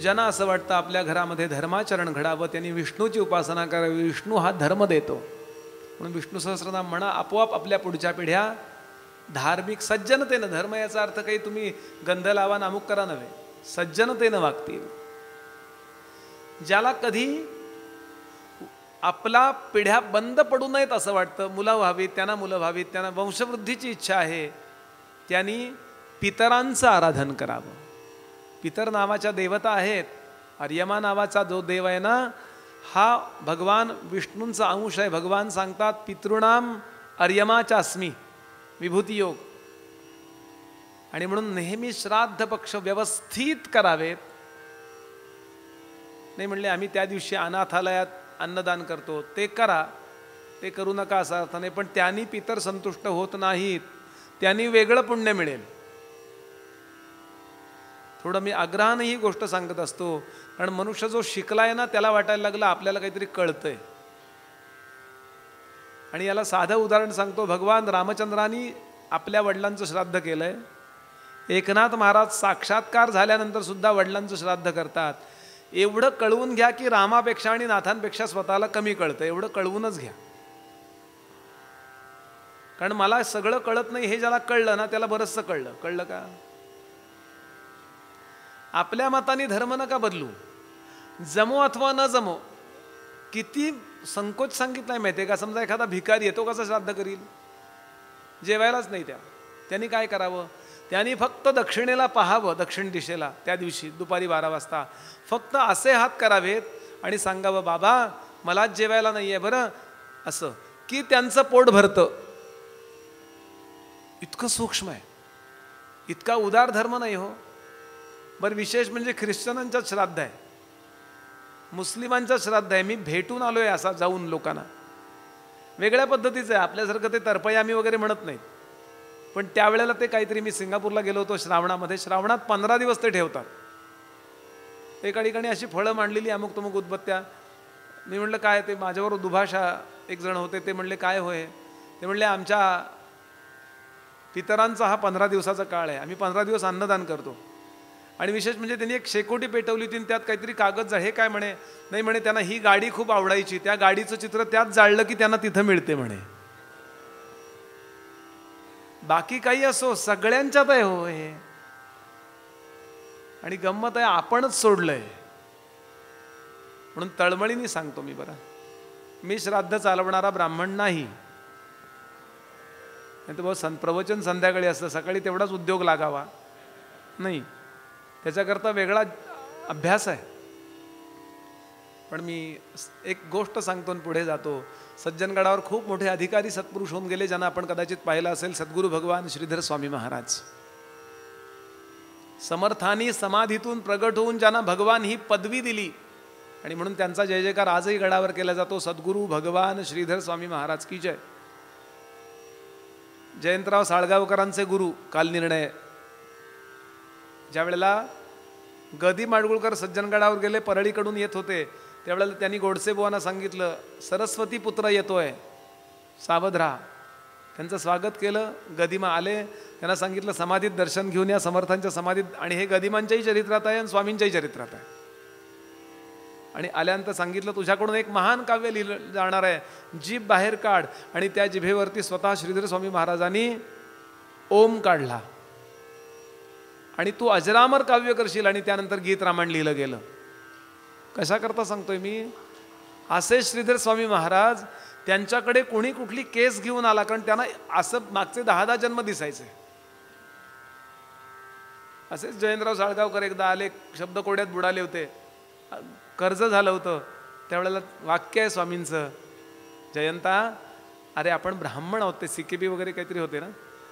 ज्यांना असं वाटतं आपल्या घरामध्ये धर्माचरण घडावं, त्यांनी विष्णूची उपासना करावी, विष्णू हा धर्म देतो, म्हणून विष्णू सहस्रनाम म्हणा, आपोआप आपल्या पुढच्या पिढ्या धार्मिक सज्जनतेनं, धर्म याचा अर्थ काही तुम्ही गंध लावा नामुक करा नव्हे, सज्जनतेनं वागतील. ज्याला कधी आपला पिढ्या बंद पडू नयेत असं वाटतं, मुलं व्हावीत, त्यांना मुलं व्हावीत, त्यांना वंशवृद्धीची इच्छा आहे, त्यांनी पितरांचं आराधन करावं. पितर नावाच्या देवता आहेत. अर्यमा नावाचा जो देव आहे ना, हा भगवान विष्णूंचा अंश आहे. भगवान सांगतात पितृणाम अर्यमाच्या अस्मी विभूती योग. आणि म्हणून नेहमी श्राद्ध पक्ष व्यवस्थित करावेत. नाही म्हणले आम्ही त्या दिवशी अनाथालयात अन्नदान करतो, ते करा, ते करू नका असा अर्थ नाही, पण त्यांनी पितर संतुष्ट होत नाहीत, त्यांनी वेगळं पुण्य मिळेल. थोडं मी आग्रहानं ही गोष्ट सांगत असतो, कारण मनुष्य जो शिकलाय ना, त्याला वाटायला लागलं आपल्याला काहीतरी कळतंय. आणि याला साधं उदाहरण सांगतो. भगवान रामचंद्रांनी आपल्या वडिलांचं श्राद्ध केलंय. एकनाथ महाराज साक्षात्कार झाल्यानंतर सुद्धा वडिलांचं श्राद्ध करतात. एवढं कळवून घ्या की रामापेक्षा आणि नाथांपेक्षा स्वतःला कमी कळतं, एवढं कळवूनच घ्या. कारण मला सगळं कळत नाही हे ज्याला कळलं ना, त्याला बरंचसं कळलं. कळलं का? आपल्या मताने धर्म नका बदलू, जमो अथवा न जमो. किती संकोच सांगितलाय माहिती आहे का? समजा एखादा भिकारी येतो, कसं श्राद्ध करील? जेवायलाच नाही त्यांनी काय करावं? त्यांनी फक्त दक्षिणेला पाहावं, दक्षिण दिशेला. त्या दिवशी दुपारी 12 वाजता फक्त असे हात करावेत आणि सांगावं बाबा मला जेवायला नाही आहे बरं, असं की त्यांचं पोट भरतं. इतकं सूक्ष्म आहे, इतका उदार धर्म नाही हो. बरं, विशेष म्हणजे ख्रिश्चनांचं श्राद्ध आहे, मुस्लिमांचं श्राद्ध आहे. मी भेटून आलोय असा जाऊन लोकांना. वेगळ्या पद्धतीचं आहे, आपल्यासारखं ते तरपयामी वगैरे म्हणत नाहीत. पण त्यावेळेला ते काहीतरी, मी सिंगापूरला गेलो होतो श्रावणामध्ये, श्रावणात 15 दिवस ते ठेवतात. एका ठिकाणी अशी फळं मांडलेली, अमुक तमुक उदबत्त्या. मी म्हणलं काय ते? माझ्यावर दुभाषा एक जण होते, ते म्हणले काय होय? ते म्हणले आमच्या पितरांचा हा 15 दिवसाचा काळ आहे, आम्ही 15 दिवस अन्नदान करतो. आणि विशेष म्हणजे त्यांनी एक शेकोटी पेटवली होती, त्यात काहीतरी कागद जाळ. हे काय म्हणे? नाही म्हणे त्यांना ही गाडी खूप आवडायची, त्या गाडीचं चित्र त्यात जाळलं की त्यांना तिथं मिळते म्हणे. बाकी काही असो, सगळ्यांच्यात आहे हो हे. आणि गंमत आहे, आपणच सोडलंय. म्हणून तळमळीने सांगतो मी, बरं, मी श्राद्ध चालवणारा ब्राह्मण नाही. नाही तर भाऊ प्रवचन संध्याकाळी असतं, सकाळी तेवढाच उद्योग लागावा नाही, त्याच्याकरता वेगळा अभ्यास आहे. पण मी एक गोष्ट सांगतो आणि पुढे जातो. सज्जनगडावर खूप मोठे अधिकारी सत्पुरुष होऊन गेले, ज्यांना आपण कदाचित पाहिलं असेल. सद्गुरू भगवान श्रीधर स्वामी महाराज समर्थानी समाधीतून प्रगट होऊन ज्यांना भगवान ही पदवी दिली, आणि म्हणून त्यांचा जय जयकार आजही गडावर केला जातो. सद्गुरू भगवान श्रीधर स्वामी महाराज की जय. जयंतराव साळगावकरांचे गुरु काल निर्णय. ज्या वेळेला गदी माडगुळकर सज्जनगडावर गेले, परळीकडून येत होते, त्यावेळेला त्यांनी गोडसे बुवांना सांगितलं सरस्वती पुत्र येतोय, सावध राहा. त्यांचं स्वागत केलं. गदिमा आले, त्यांना सांगितलं समाधीत दर्शन घेऊन या, समर्थांच्या समाधीत. आणि हे गदिमांच्याही चरित्रात आहे आणि स्वामींच्याही चरित्रात आहे. आणि आल्यानंतर सांगितलं तुझ्याकडून एक महान काव्य लिहिलं जाणार आहे, जीभ बाहेर काढ. आणि त्या जिभेवरती स्वतः श्रीधर स्वामी महाराजांनी ओम काढला आणि तू अजरामर काव्य करशील. आणि त्यानंतर गीत रामायण लिहिलं गेलं. कशा करता सांगतोय मी? असे श्रीधर स्वामी महाराज, त्यांच्याकडे कोणी कुठली केस घेऊन आला, कारण त्यांना असं मागचे 10 जन्म दिसायचे. असेच जयंतराव साळगावकर एकदा आले, शब्द कोड्यात बुडाले होते, कर्ज झालं होतं. त्यावेळेला वाक्य आहे स्वामींचं, जयंता अरे आपण ब्राह्मण आहोत, ते CKB वगैरे काहीतरी होते ना,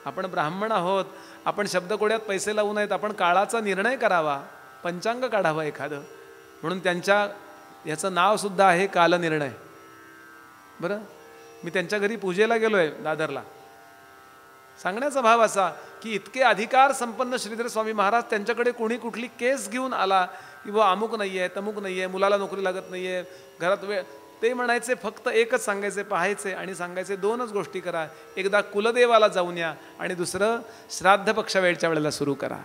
आपण ब्राह्मण आहोत, आपण शब्दकोड्यात पैसे लावू नयेत, आपण काळाचा निर्णय करावा, पंचांग काढावा एखादं. म्हणून त्यांच्या याचं नाव सुद्धा आहे कालनिर्णय. बरं, मी त्यांच्या घरी पूजेला गेलोय दादरला. सांगण्याचा भाव असा की इतके अधिकार संपन्न श्रीधर स्वामी महाराज, त्यांच्याकडे कोणी कुठली केस घेऊन आला की बुवा अमुक नाही आहे, तमुक नाही आहे, मुलाला नोकरी लागत नाही आहे, घरात वेळ, ते म्हणायचे फक्त एकच सांगायचे, पाहायचे आणि सांगायचे 2च गोष्टी करा. एकदा कुलदेवाला जाऊन या आणि दुसरं श्राद्ध पक्ष वेळच्या वेळेला सुरू करा.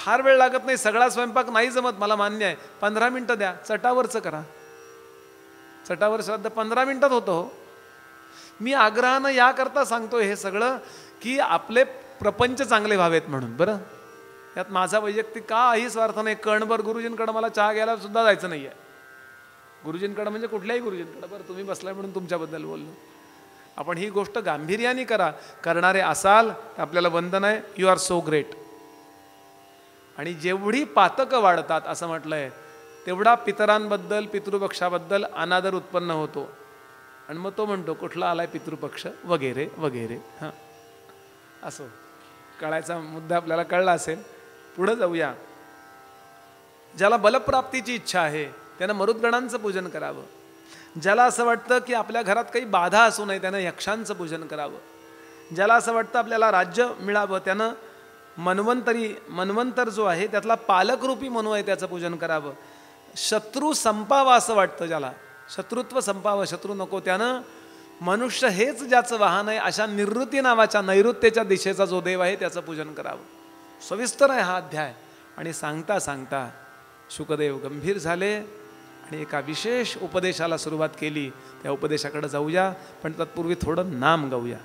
फार वेळ लागत नाही, सगळा स्वयंपाक नाही जमत मला मान्य आहे, 15 मिनिटं द्या, चटावरचं करा. चटावर श्राद्ध 15 मिनिटात होतं. मी आग्रहानं याकरता सांगतो हे सगळं की आपले प्रपंच चांगले व्हावेत म्हणून. बरं, यात माझा वैयक्तिक काही स्वार्थ नाही. कणभर गुरुजींकडं मला चहा घ्यायला सुद्धा जायचं नाही आहे. गुरुजींकडं म्हणजे कुठल्याही गुरुजींकडं. बरं, तुम्ही बसलाय म्हणून तुमच्याबद्दल बोललो. आपण ही गोष्ट गांभीर्याने करा. करणारे असाल तर आपल्याला वंदन आहे. You are so great. आणि जेवढी पातकं वाढतात असं म्हटलंय तेवढा पितरांबद्दल पितृपक्षाबद्दल अनादर उत्पन्न होतो. आणि मग तो म्हणतो कुठला आलाय पितृपक्ष वगैरे वगैरे. हां, असो, कळायचा मुद्दा आपल्याला कळला असेल. पुढे जाऊया. ज्याला बलप्राप्तीची इच्छा आहे त्यानं मरुद्गणांचं पूजन करावं. ज्याला असं वाटतं की आपल्या घरात काही बाधा असू नये त्यानं यक्षांचं पूजन करावं. ज्याला असं वाटतं आपल्याला राज्य मिळावं त्यानं मन्वंतर जो आहे त्यातला पालकरूपी मनु आहे त्याचं पूजन करावं. शत्रू संपावा असं वाटतं, ज्याला शत्रुत्व संपावं, शत्रू नको, त्यानं मनुष्य हेच ज्याचं वाहन आहे अशा निवृत्ती नावाच्या नैऋत्येच्या दिशेचा जो देव आहे त्याचं पूजन करावं. सविस्तर आहे हा अध्याय. आणि सांगता सांगता शुकदेव गंभीर झाले आणि एका विशेष उपदेशाला सुरुवात केली. त्या उपदेशाकडे जाऊया, पण तत्पूर्वी थोडं नाम गाऊया.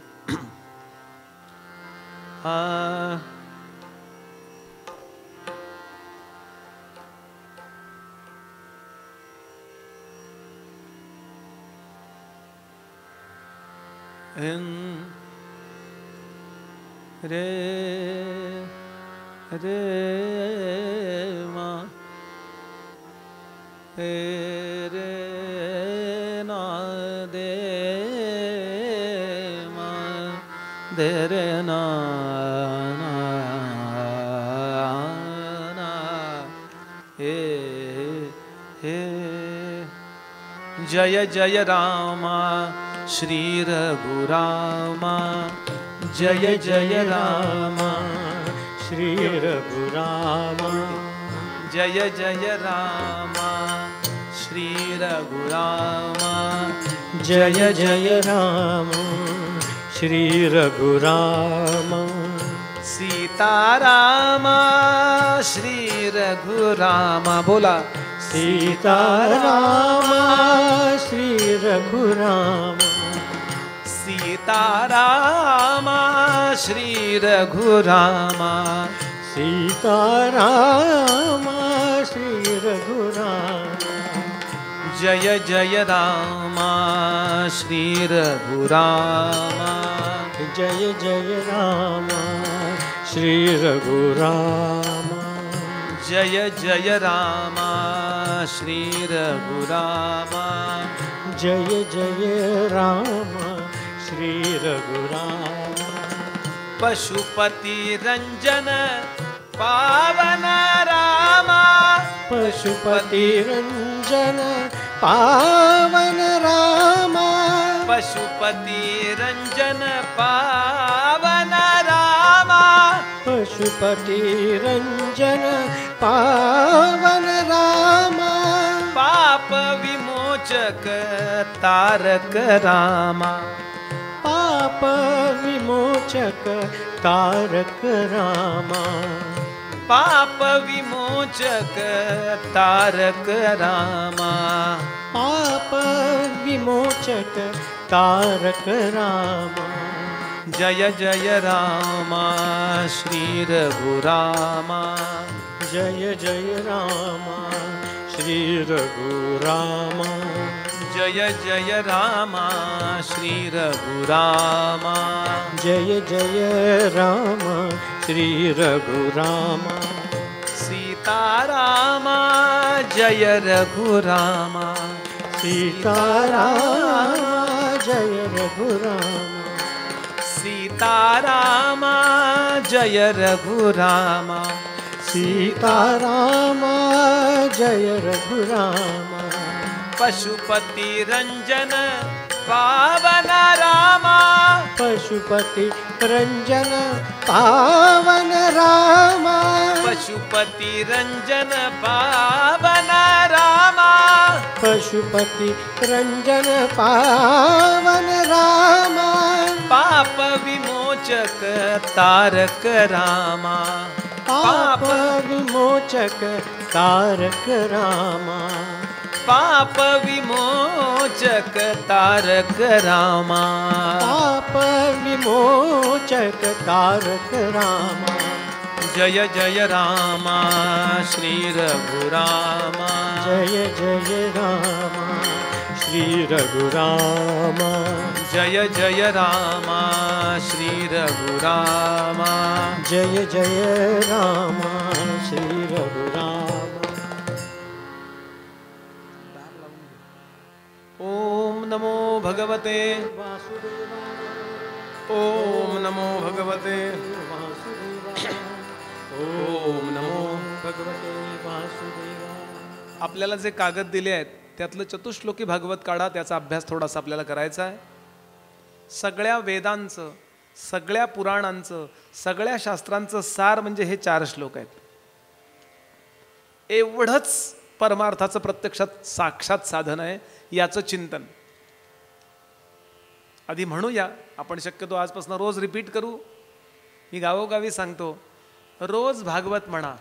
रे रे मा रे ना दे मा दे रे ना हे हे. जय जय रामा श्री रघुरामा. जय जय रामा श्री रघुरामा. जय जय रामा श्री रघुरामा. जय जय राम श्री रघुरामा. सीतारामा श्री रघुरामा. बोला. सीतारामा श्री रघुरामा. सीतारामा श्री रघुरामा. सीतारामा श्री रघुरामा. जय जय रामा श्री रघुरामा. जय जय रामा श्री रघुरामा. जय जय रामा श्री रघुरामा. जय जय रामा श्री रघुरामा. पशुपति रंजन पावन रामा. पशुपति रंजन पावन रामा. पशुपति रंजन पावन रामा. पशुपति रंजन पावन रामा. पाप विमोचक तारक रामा. पाप विमोचक तारक रामा. पाप विमोचक तारक रामा. पाप विमोचक तारक रामा. जय जय रामा श्री रघुरामा. जय जय रामा श्री रघुरामा. जय जय रामा श्री रघुरामा. जय जय रामा श्री रघुरामा. सीतारामा जय रघुरामा. सीतारामा जय रघुरामा. सीतारामा जय रघुरामा. सीतारामा जय रघुरामा. पशुपति रंजन पावन रामा. पशुपति रंजन पावन रामा. पशुपति रंजन पावन रामा. पशुपति रंजन पावन रामा. पाप विमोचक तारक रामा. पाप विमोचक तारक रामा, पाप विमोचक तारक रामा, पाप विमोचक तारक रामा। जय जय रामा श्री रघुरामा, जय जय रामा श्री रघुरामा, जय जय रामा श्री रघुरामा, जय जय रामा श्री रघुरामा। ओम नमो भगवते ओम नमो भगवते ओम नमो भगवते वासुदेवा। आपल्याला जे कागद दिले आहेत त्यातलं चतुश्लोकी भागवत काढा, त्याचा अभ्यास थोडासा आपल्याला करायचा आहे. सगळ्या वेदांचं, सगळ्या पुराणांचं, सगळ्या शास्त्रांचं सार म्हणजे हे 4 श्लोक आहेत. एवढंच परमार्थाचं प्रत्यक्षात साक्षात साधन आहे, याचं चिंतन आधी म्हणूया. आपण शक्यतो आजपासून रोज रिपीट करू. मी गावोगावी सांगतो, रोज भागवत म्हणा.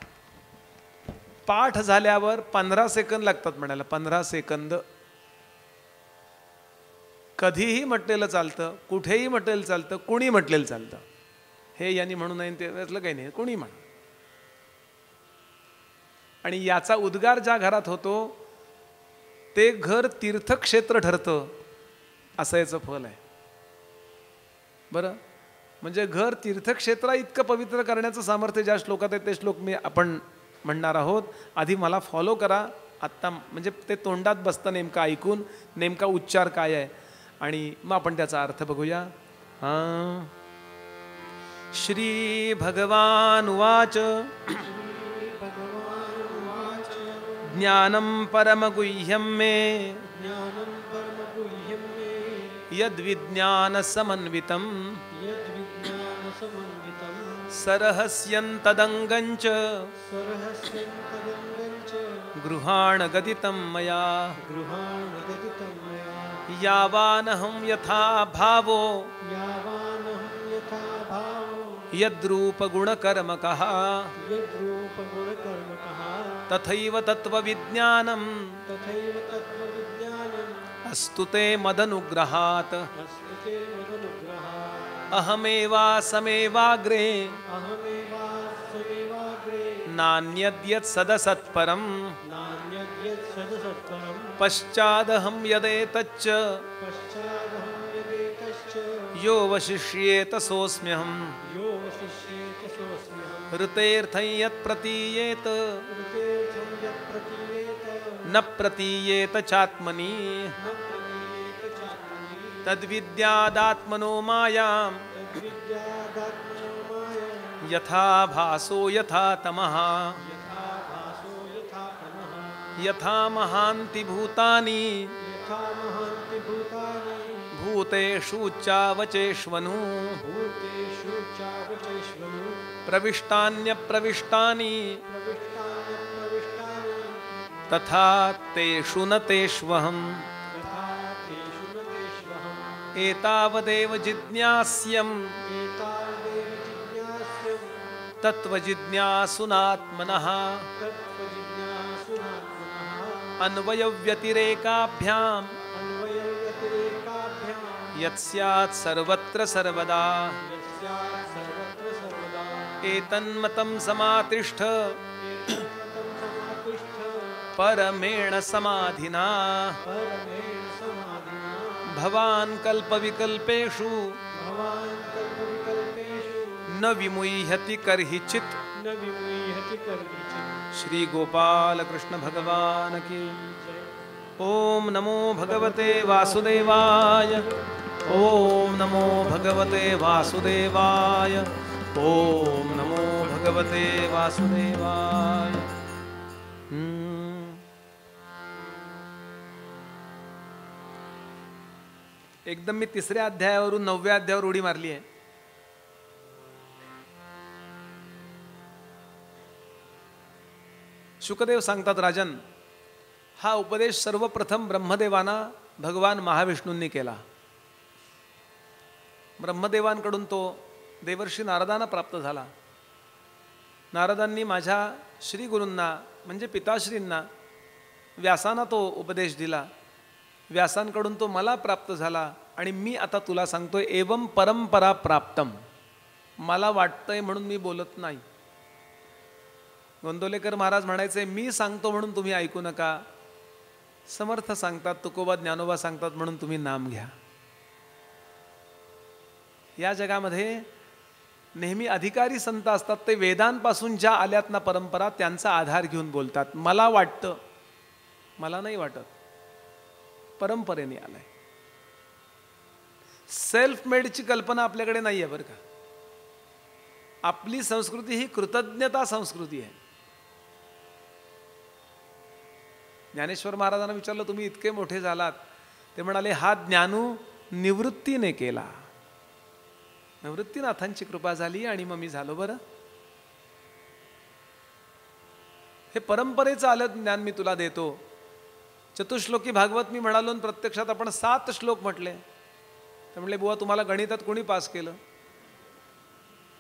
पाठ झाल्यावर 15 सेकंद लागतात म्हणायला, 15 सेकंद. कधीही म्हटलेलं चालतं, कुठेही म्हटलेलं चालतं, कुणी म्हटलेलं चालतं. हे यांनी म्हणू नये त्यातलं काही नाही, कुणी म्हणा. आणि याचा उद्गार ज्या घरात होतो ते घर तीर्थक्षेत्र ठरतं, असं याचं फल आहे. बरं, म्हणजे घर तीर्थक्षेत्रा इतकं पवित्र करण्याचं सामर्थ्य ज्या श्लोकात आहे ते श्लोक आपण म्हणणार आहोत. आधी मला फॉलो करा. आत्ता म्हणजे ते तोंडात बसतं नेमकं ऐकून, नेमका उच्चार काय आहे, आणि मग आपण त्याचा अर्थ बघूया. श्री भगवान उवाच ज्ञानं परमगुह्यं मे यद्विज्ञानसमन्वितं सरहस्यन्तदङ्गञ्च गृहाण गदितं मया यावानहं यथा भावो यद्रूपगुणकर्मकः तथैव तत्त्वविज्ञानम् अस्तु ते मदनुग्रहात् अहमेवासमेवाग्रे नान्यद्यत् सदसत्परम् पश्चादहं यदेतच्च यो वशिष्येत सोऽस्म्यहम् ऋतेऽर्थं यत् प्रतीयेत न प्रतीयेत चात्मनि तद्विद्यादात्मनो मायां यथा भासो यथा तमः यथा महान्ति भूतानि भूतेषु चावचेष्वनु प्रविष्टान्यप्रविष्टानि तथा तेषु न तेष्वहम् एतावदेव जिज्ञास्यम् तत्त्वजिज्ञासुनात्मनः अन्वयव्यतिरेकाभ्याम् यत्स्यात् सर्वत्र सर्वदा एतन्मतं समातिष्ठ परमेण समाधिना भवान् कल्पविकल्पेषु न विमुह्यति कर्हिचित्. श्री गोपाल कृष्ण भगवान की. ओम नमो भगवते वासुदेवाय. ओम नमो भगवते वासुदेवाय. ओम नमो भगवते वासुदेवाय. एकदम मी 3ऱ्या अध्यायावरून 9व्या अध्यायावर उडी मारली आहे. शुकदेव सांगतात, राजन, हा उपदेश सर्वप्रथम ब्रह्मदेवांना भगवान महाविष्णूंनी केला. ब्रह्मदेवांकडून तो देवर्षी नारदांना प्राप्त झाला. नारदांनी माझ्या श्री गुरूंना म्हणजे पिताश्रींना व्यासांना तो उपदेश दिला, व्यासांकडून तो मला प्राप्त झाला आणि मी आता तुला सांगतोय एवं परंपरा प्राप्तम. मला वाटतंय म्हणून मी बोलत नाही. गोंदवलेकर महाराज म्हणायचे मी सांगतो म्हणून तुम्ही ऐकू नका. समर्थ सांगतात, तुकोबा ज्ञानोबा सांगतात म्हणून तुम्ही नाम घ्या. या जगामध्ये नेहमी अधिकारी संत असतात, ते वेदांपासून ज्या आल्यात ना परंपरा त्यांचा आधार घेऊन बोलतात. मला वाटतं, मला नाही वाटत, परंपरेने आलाय. सेल्फ मेडची कल्पना आपल्याकडे नाही आहे बरं का. आपली संस्कृती ही कृतज्ञता संस्कृती आहे. ज्ञानेश्वर महाराजांना विचारलं तुम्ही इतके मोठे झालात, ते म्हणाले हा ज्ञानू निवृत्तीने केला. निवृत्तीनाथांची कृपा झाली आणि मग मी झालो बरं. हे परंपरेचं आलं ज्ञान मी तुला देतो. चतुश्लोकी भागवत मी म्हणालो, प्रत्यक्षात आपण 7 श्लोक म्हटले. तर म्हणले बुवा तुम्हाला गणितात कोणी पास केलं?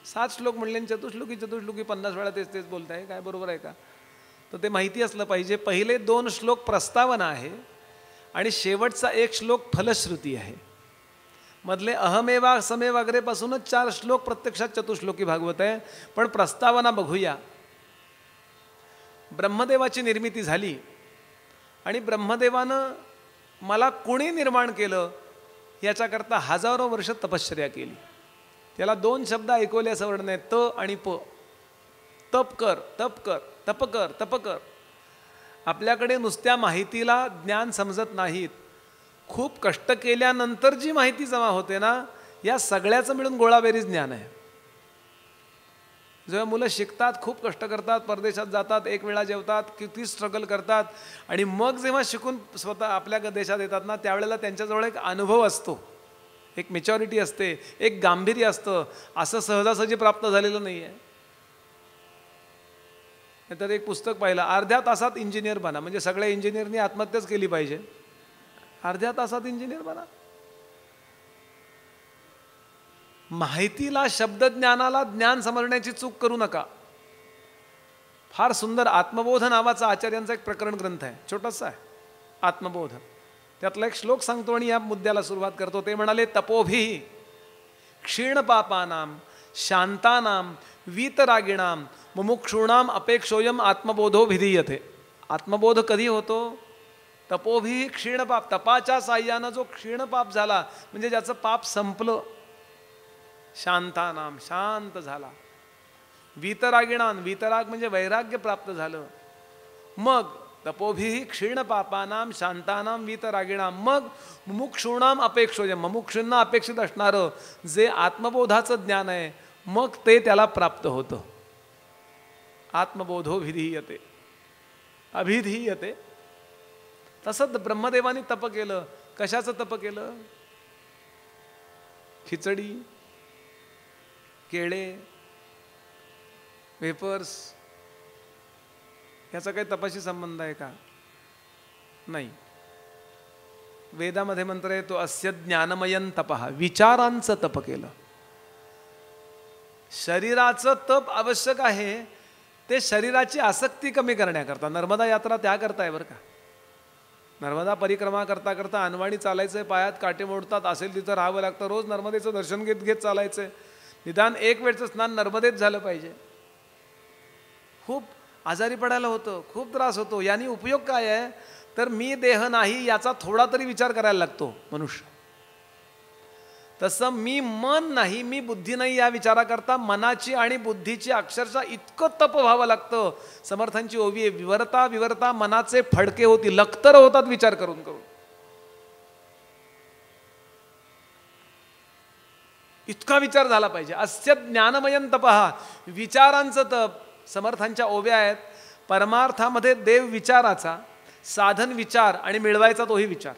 7 श्लोक म्हणले, चतुश्लोकी 50 वेळा तेच तेच बोलताय, काय बरोबर आहे का? तर ते माहिती असलं पाहिजे. पहिले 2 श्लोक प्रस्तावना आहे आणि शेवटचा 1 श्लोक फलश्रुती आहे. मधले अहमेवा समेव वगैरेपासूनच 4 श्लोक प्रत्यक्षात चतुश्लोकी भागवत आहे. पण प्रस्तावना बघूया. ब्रह्मदेवाची निर्मिती झाली आणि ब्रह्मदेवानं मला कुणी निर्माण केलं याच्याकरता हजारो वर्ष तपश्चर्या केली. त्याला 2 शब्द ऐकवले असं वर्णन आहे, त आणि प. तप कर, तप कर, तप कर, तप कर. आपल्याकडे नुसत्या माहितीला ज्ञान समजत नाहीत. खूप कष्ट केल्यानंतर जी माहिती जमा होते ना, या सगळ्याचं मिळून गोळाबेरीज ज्ञान आहे. जेव्हा मुलं शिकतात, खूप कष्ट करतात, परदेशात जातात, 1 वेळा जेवतात, किती स्ट्रगल करतात आणि मग जेव्हा शिकून स्वतः आपल्या देशात येतात ना, त्यावेळेला त्यांच्याजवळ एक अनुभव असतो, एक मॅच्युरिटी असते, एक गांभीर्य असतं. असं सहजासहजी प्राप्त झालेलं नाही आहे. तर एक पुस्तक पाहिलं, अर्ध्या तासात इंजिनियर बना. म्हणजे सगळ्या इंजिनियरनी आत्महत्याच केली पाहिजे. अर्ध्या तासात इंजिनियर बना. माहितीला, शब्दज्ञानाला ज्ञान समजण्याची चूक करू नका. फार सुंदर आत्मबोध नावाचा आचार्यांचा एक प्रकरण ग्रंथ आहे, छोटासा आहे आत्मबोध. त्यातला एक श्लोक सांगतो आणि या मुद्द्याला सुरुवात करतो. ते म्हणाले तपोभिः क्षीणपापानां शांतानां वीतरागिणां मुमुक्षूणाम अपेक्षोयम आत्मबोधो विधीयते. आत्मबोध कधी होतो? तपोभिः क्षीणपाप. तपाच्या साह्यानं जो क्षीणपाप झाला म्हणजे ज्याचं पाप संपलं. शांतानाम, शांत झाला. वीतरागिणां, वीतराग म्हणजे वैराग्य प्राप्त झालं. मग तपोभिः क्षीणपापानां शांतानां वीतरागिणां मग मुमुक्षूणाम अपेक्षोयम. मुमुक्षूंना अपेक्षित असणारं जे आत्मबोधाचं ज्ञान आहे मग ते त्याला प्राप्त होतं. आत्मबोधो विधीयते, अभिधीयते. तसंच ब्रह्मदेवानी तप केलं. कशाचं तप केलं? खिचडी, केळे, वेपर्स याचा काही तपाशी संबंध आहे का? नाही. वेदामध्ये मंत्र आहे तो अस्य ज्ञानमयं तपः. विचारांचं तप केलं. शरीराचं तप आवश्यक आहे, ते शरीराची आसक्ती कमी करण्याकरता. नर्मदा यात्रा त्या करता आहे बरं का. नर्मदा परिक्रमा करता करता अनवाणी चालायचंय, पायात काटे मोडतात, असेल तिथं राहावं लागतं. रोज नर्मदेचं दर्शन घेत घेत चालायचंय. निदान 1 वेळचं स्नान नर्मदेत झालं पाहिजे. खूप आजारी पडायला होतं, खूप त्रास होतो. यानी उपयोग काय आहे? तर मी देह नाही याचा थोडा तरी विचार करायला लागतो मनुष्य. तसं मी मन नाही, मी बुद्धी नाही या विचाराकरता मनाची आणि बुद्धीची अक्षरशः इतकं तप व्हावं लागतं. समर्थांची ओवी आहे, विवरता विवरता मनाचे फडके होती, लखतर होतात विचार करून करून. इतका विचार झाला पाहिजे. अस्य ज्ञानमयं तपः. विचारांचं तप. समर्थांच्या ओव्या आहेत. परमार्थामध्ये देव विचाराचा, साधन विचार आणि मिळवायचा तोही विचार.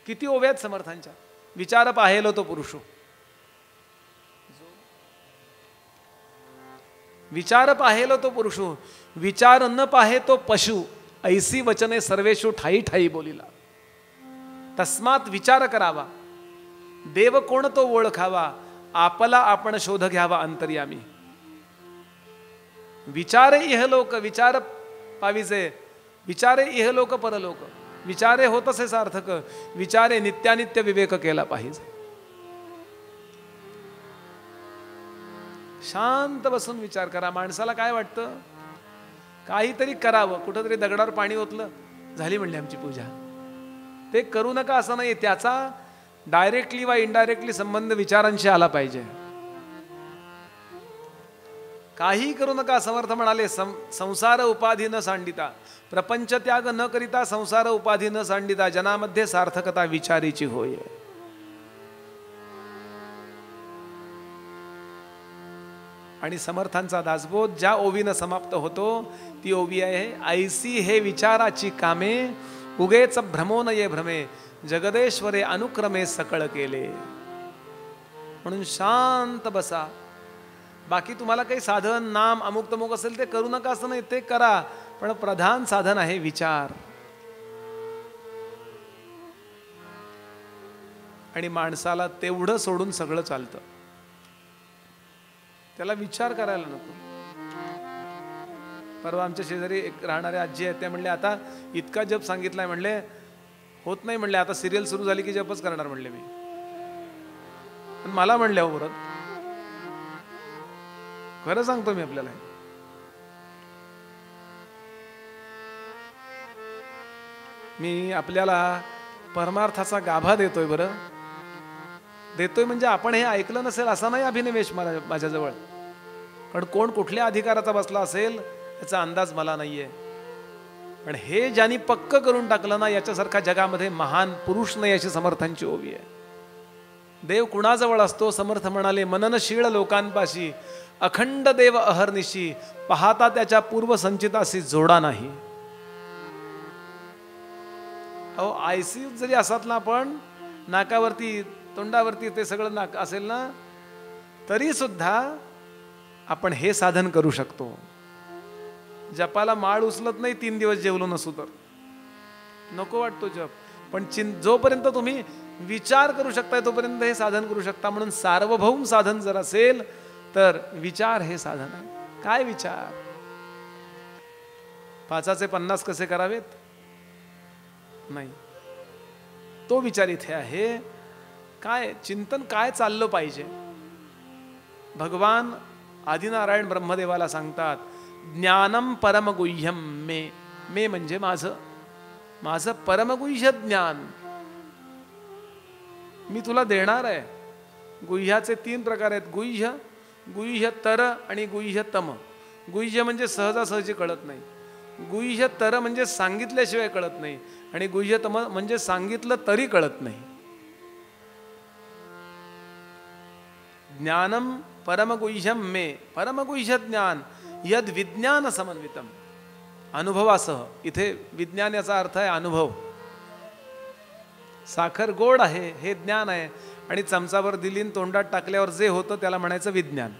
किती ओव्या आहेत समर्थांच्या. विचार पाहेलो तो पुरुषो. विचार पाहेलो तो पुरुषो, विचार न पाहे तो पशु. ऐसी वचने सर्वेषु ठाई ठाई बोलिला. तस्मात विचार करावा, देव कोण तो ओळखावा, आपला आपण शोध घ्यावा अंतर्यामी. विचारे इहलोक, विचार पाविजे, विचारे इहलोक परलोक, विचारे होत असे सार्थक, विचारे नित्यानित्य विवेक केला पाहिजे. शांत बसून विचार करा. माणसाला काय वाटतं, काहीतरी करावं, कुठंतरी दगडावर पाणी ओतलं, झाली म्हणली आमची पूजा. ते करू नका असं नाही, त्याचा डायरेक्टली वा इनडायरेक्टली संबंध विचारांशी आला पाहिजे. काही करू नका. समर्थ म्हणाले, संसार उपाधी न सांडिता, प्रपंच त्याग न करिता, संसार उपाधी न सांडिता, जनामध्ये सार्थकता विचारीची होय. आणि समर्थांचा दासबोध ज्या ओवीनं समाप्त होतो ती ओवी आहे, ऐसी हे विचाराची कामे, उगेच भ्रमो नये भ्रमे, जगदेश्वरे अनुक्रमे सकळ केले. म्हणून शांत बसा. बाकी तुम्हाला काही साधन नाम अमुक तमुक असेल ते करू नका असं नाही, ते करा, पण प्रधान साधन आहे विचार. आणि माणसाला तेवढं सोडून सगळं चालतं, त्याला विचार करायला नको. परवा आमच्या शेजारी एक राहणारे आजी आहेत, त्या म्हणले आता इतका जप सांगितलाय, म्हणले होत नाही, म्हणले आता सिरियल सुरू झाली की जपच करणार म्हणले मी. पण मला म्हणले हो परत, खरं सांगतो मी आपल्याला, मी आपल्याला परमार्थाचा गाभा देतोय. बरं देतोय म्हणजे आपण हे ऐकलं नसेल असा नाही अभिनिवेश माझ्याजवळ, कारण कोण कुठल्या अधिकाराचा बसला असेल याचा अंदाज मला नाहीये. पण हे ज्यांनी पक्क करून टाकलं ना, याच्यासारखा जगामध्ये महान पुरुष नाही, अशी समर्थांची ओवी आहे. देव कुणाजवळ असतो? समर्थ म्हणाले, मननशीळ लोकांपाशी, अखंड देव अहर्निशी, पाहता त्याच्या पूर्वसंचिताशी जोडा नाही. अहो आयसीयू जरी असत ना, पण नाकावरती तोंडावरती ते सगळं नाक असेल ना, तरी सुद्धा आपण हे साधन करू शकतो. जपाला माळ उचलत नाही 3 दिवस जेवलो नसू तर, नको वाटतो जप, पण जोपर्यंत तुम्ही विचार करू शकताय तोपर्यंत हे साधन करू शकता. म्हणून सार्वभौम साधन जर असेल तर विचार हे साधन आहे. काय विचार? 5चे 50 कसे करावेत नाही, तो विचार इथे आहे. काय चिंतन, काय चाललं पाहिजे? भगवान आदिनारायण ब्रह्मदेवाला सांगतात, ज्ञानम परमगुह्यम मे. मे म्हणजे माझं परमगुह्य ज्ञान मी तुला देणार आहे. गुह्याचे 3 प्रकार आहेत, गुह्य, गुह्यतर आणि गुह्यतम. गुह्य म्हणजे सहजासहजी कळत नाही, गुह्यतर म्हणजे सांगितल्याशिवाय कळत नाही, आणि गुह्यतम म्हणजे सांगितलं तरी कळत नाही. ज्ञानम परमगुह्यम मे, परमगुह्य ज्ञान, यद विज्ञान समन्वितम, अनुभवासह. इथे विज्ञान याचा अर्थ आहे अनुभव. साखर गोड आहे हे ज्ञान आहे, आणि चमचावर दिलीन तोंडात टाकल्यावर जे होतं त्याला म्हणायचं विज्ञान.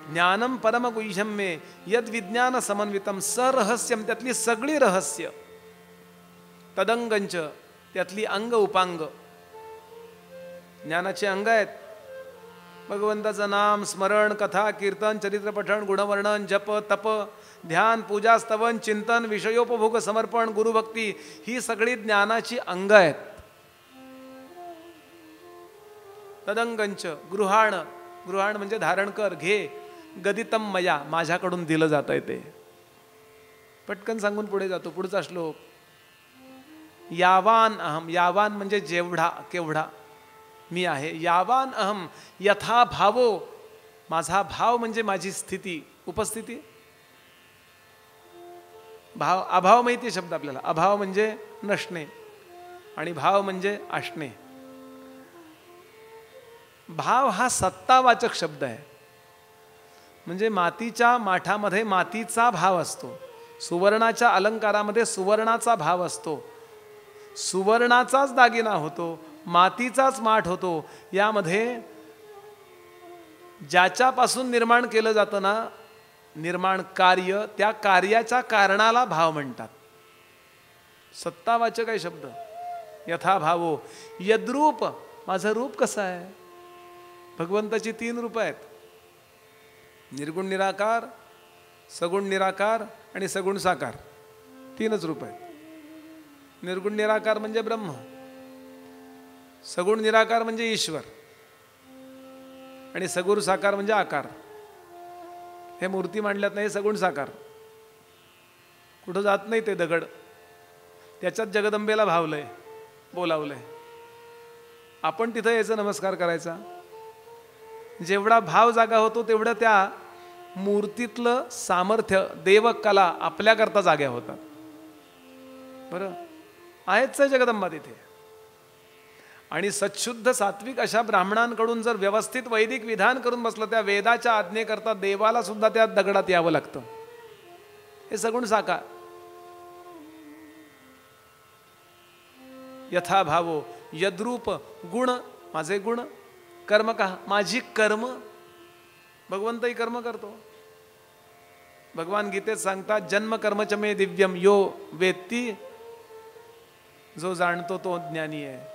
ज्ञानम परमगुह्यम मे यद विज्ञान समन्वितम, सरहस्यम त्यातली सगळी रहस्य, तदंगंच त्यातली अंग उपांग. ज्ञानाचे अंग आहेत भगवंताचं नाम, स्मरण, कथा, कीर्तन, चरित्र पठण, गुणवर्णन, जप, तप, ध्यान, पूजा, स्तवन, चिंतन, विषयोपभोग, समर्पण, गुरुभक्ती. ही सगळी ज्ञानाची अंग आहेत. तदंगंच गृहाण, गृहाण म्हणजे धारण कर, घे. गदितम मया, माझ्याकडून दिलं जात आहे ते. पटकन सांगून पुढे जातो. पुढचा श्लोक, यावान अहम. यावान म्हणजे जेवढा, केवढा मी आहे. यावान अहम यथा भावो, माझा भाव म्हणजे माझी स्थिती, उपस्थिती. भाव, अभाव माहिती आहे शब्द आपल्याला. अभाव म्हणजे नसणे आणि भाव म्हणजे असणे. भाव हा सत्तावाचक शब्द आहे. म्हणजे मातीच्या माठामध्ये मातीचा भाव असतो, सुवर्णाच्या अलंकारामध्ये सुवर्णाचा भाव असतो, सुवर्णाचाच दागिना होतो, मातीचाच माठ होतो. यामध्ये ज्याच्यापासून निर्माण केलं जातं ना, निर्माण कार्य, त्या कार्याच्या कारणाला भाव म्हणतात. सत्तावाचक आहे शब्द. यथा भावो यद्रूप, माझं रूप कसं आहे. भगवंताची 3 रूप आहेत. निर्गुण निराकार, सगुण निराकार आणि सगुण साकार, 3च रूप आहेत. निर्गुण निराकार म्हणजे ब्रह्म, सगुण निराकार म्हणजे ईश्वर आणि सगुण साकार म्हणजे आकार. हे मूर्ती मांडल्यात नाही, सगुण साकार. कुठं जात नाही ते दगड, त्याच्यात जगदंबेला भावलंय, बोलावलंय. आपण तिथं यायचं, नमस्कार करायचा. जेवढा भाव जागा होतो तेवढं त्या मूर्तीतलं सामर्थ्य, देवकला आपल्याकरता जाग्या होतात. बरं, आहेच जगदंबा तिथे. आणि सच्छुद्ध सात्विक अशा ब्राह्मणांकडून जर व्यवस्थित वैदिक विधान करून बसलं, त्या वेदाच्या आज्ञेकरता देवाला सुद्धा त्या दगडात यावं लागतं. हे सगुण साकार. यथा भावो यद्रूप गुण, माझे गुण, कर्म का, माझी कर्म. भगवंतही कर्म करतो. भगवान गीतेत सांगतात, जन्म कर्मच मे दिव्यम यो वेत्ती, जो जाणतो तो ज्ञानी आहे.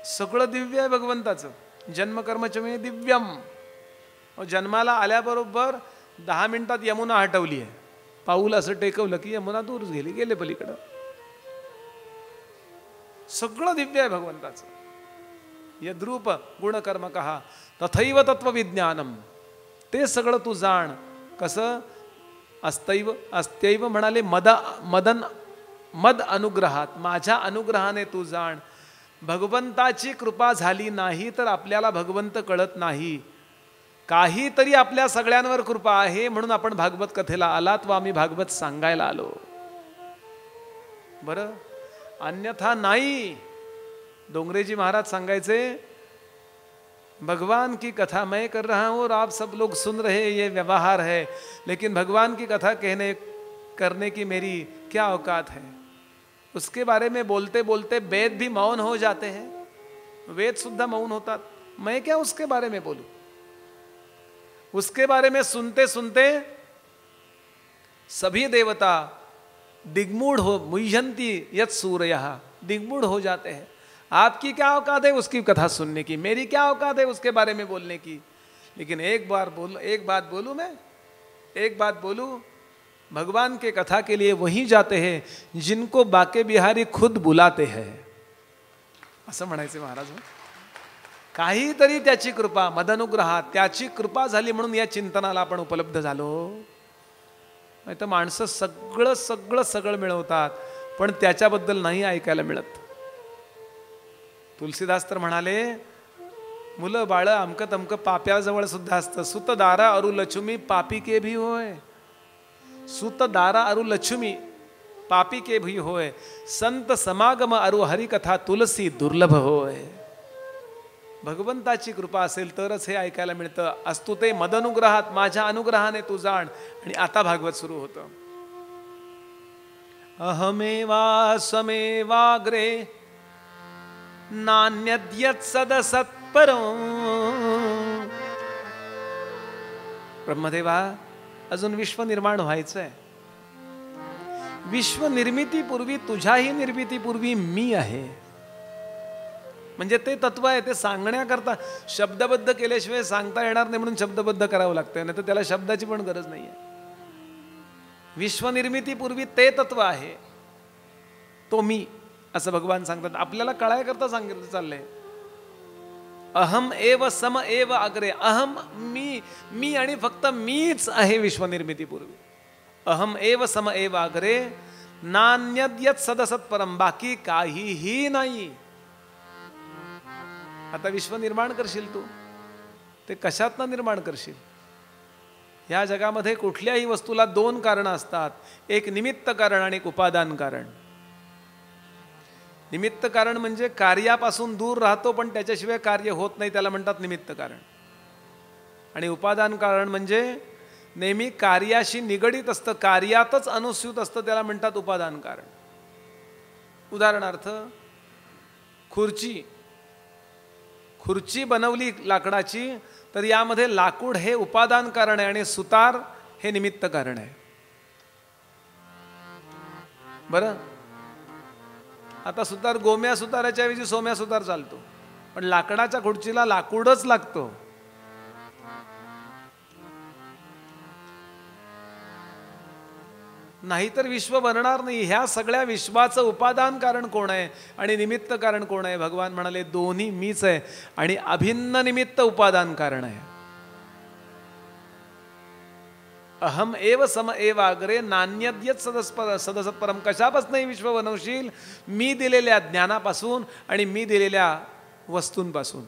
सगळं दिव्य आहे भगवंताचं. जन्म कर्मच मे दिव्यम. जन्माला आल्याबरोबर 10 मिनिटात यमुना हटवली आहे. पाऊल असं टेकवलं की यमुना दूर गेली, गेले पलीकडं. सगळं दिव्य आहे भगवंताचं. यद्रूप गुणकर्म कहा तथैव तत्वविज्ञानम. ते सगळं तू जाण. कसं? अस्त्यैव म्हणाले मद अनुग्रहात, माझ्या अनुग्रहाने तू जाण. भगवंताची कृपा झाली नाही तर आपल्याला भगवंत कळत नाही. काहीतरी आपल्या सगळ्यांवर कृपा आहे म्हणून आपण भागवत कथेला आलात व आम्ही भागवत सांगायला आलो. बरं, अन्यथा नाही. डोंगरेजी महाराज सांगायचे, भगवान की कथा मैं कर रहा हूँ और आप सब लोग सुन रहे, ये व्यवहार है, लेकिन भगवान की कथा करने की मेरी क्या औकात है. उसके बारे में बोलते बोलते वेद भी मौन हो जाते हैं, वेद सुद्धा मौन होतात. मैं क्या उसके बारे में बोलूं. उसके बारे में सुनते सुनते सभी देवता दिग्मूढ़ हो, मुह्यंती यत् सूरयः, दिग्मूढ़ हो जाते हैं. आपकी क्या औकात है उसकी कथा सुनने की, मेरी क्या औकात है उसके बारे में बोलने की. लेकिन एक बात बोलूं, भगवान के कथा के लिए वहीं जाते हैं जिनको बाके बिहारी खुद बुलाते हैं. असं म्हणायचे महाराज. काहीतरी त्याची कृपा, मदनुग्रहात त्याची कृपा झाली म्हणून या चिंतनाला आपण उपलब्ध झालो. नाही तर माणसं सगळं मिळवतात पण त्याच्याबद्दल नाही ऐकायला मिळत. तुलसीदास तर म्हणाले, मुलं बाळ अमकं तमकं पाप्याजवळ सुद्धा असतं. सुत दारा अरु लक्ष्मी पापी के भी होय. सुत दारा अरु लक्ष्मी पापी के भी होय. संत समागम अरु हरिकथा तुलसी दुर्लभ होय. भगवंताची कृपा असेल तरच हे ऐकायला मिळतं. अस्तु ते मदनुग्रहात, माझ्या अनुग्रहाने तू जाण. आणि आता भागवत सुरू होतं. अहमेवा समेवाग्रे नान्यद्यत् सदसत्परो. ब्रह्मदेवा, अजून विश्व निर्माण व्हायचंय. विश्व निर्मितीपूर्वी, तुझ्याही निर्मितीपूर्वी मी आहे. म्हणजे ते तत्व आहे. ते सांगण्याकरता शब्दबद्ध केल्याशिवाय सांगता येणार नाही म्हणून शब्दबद्ध करावं लागतं. नाही तर त्याला शब्दाची पण गरज नाही आहे. विश्वनिर्मितीपूर्वी ते तत्व आहे, तो मी, असं भगवान सांगतात. आपल्याला कळायकरता सांगितलं चाललंय. अहम एव सम एव अग्रे. अहम मी आणि फक्त मीच आहे विश्वनिर्मितीपूर्वी. अहम एव सम एव अग्रे नान्यद्यत् सदसत्परम. बाकी काहीही नाही. आता विश्व निर्माण करशील तू, ते कशातनं निर्माण करशील? या जगामध्ये कुठल्याही वस्तूला 2 कारणं असतात. एक निमित्त कारण आणि एक उपादान कारण. निमित्त कारण म्हणजे कार्यापासून दूर राहतो पण त्याच्याशिवाय कार्य होत नाही, त्याला म्हणतात निमित्त कारण. आणि उपादान कारण म्हणजे नेहमी कार्याशी निगडित असतं, कार्यातच अनुस्यूत असतं, त्याला म्हणतात उपादान कारण. उदाहरणार्थ, खुर्ची बनवली लाकडाची तर यामध्ये लाकूड हे उपादान कारण आहे आणि सुतार हे निमित्त कारण आहे. बरं, आता सुतार गोम्या सुताराच्या ऐवजी सोम्या सुतार चालतो, पण लाकडाच्या खुर्चीला लाकूडच लागतो. नाहीतर विश्व बनणार नाही. ह्या सगळ्या विश्वाचं उपादान कारण कोण आहे आणि निमित्त कारण कोण आहे? भगवान म्हणाले दोन्ही मीच आहे आणि अभिन्न निमित्त उपादान कारण आहे. अहम एव सम एव अग्रे नान्यद्यत सदसत्परम. कशापासूनही विश्व बनवशील? मी दिलेल्या ज्ञानापासून आणि मी दिलेल्या वस्तूंपासून.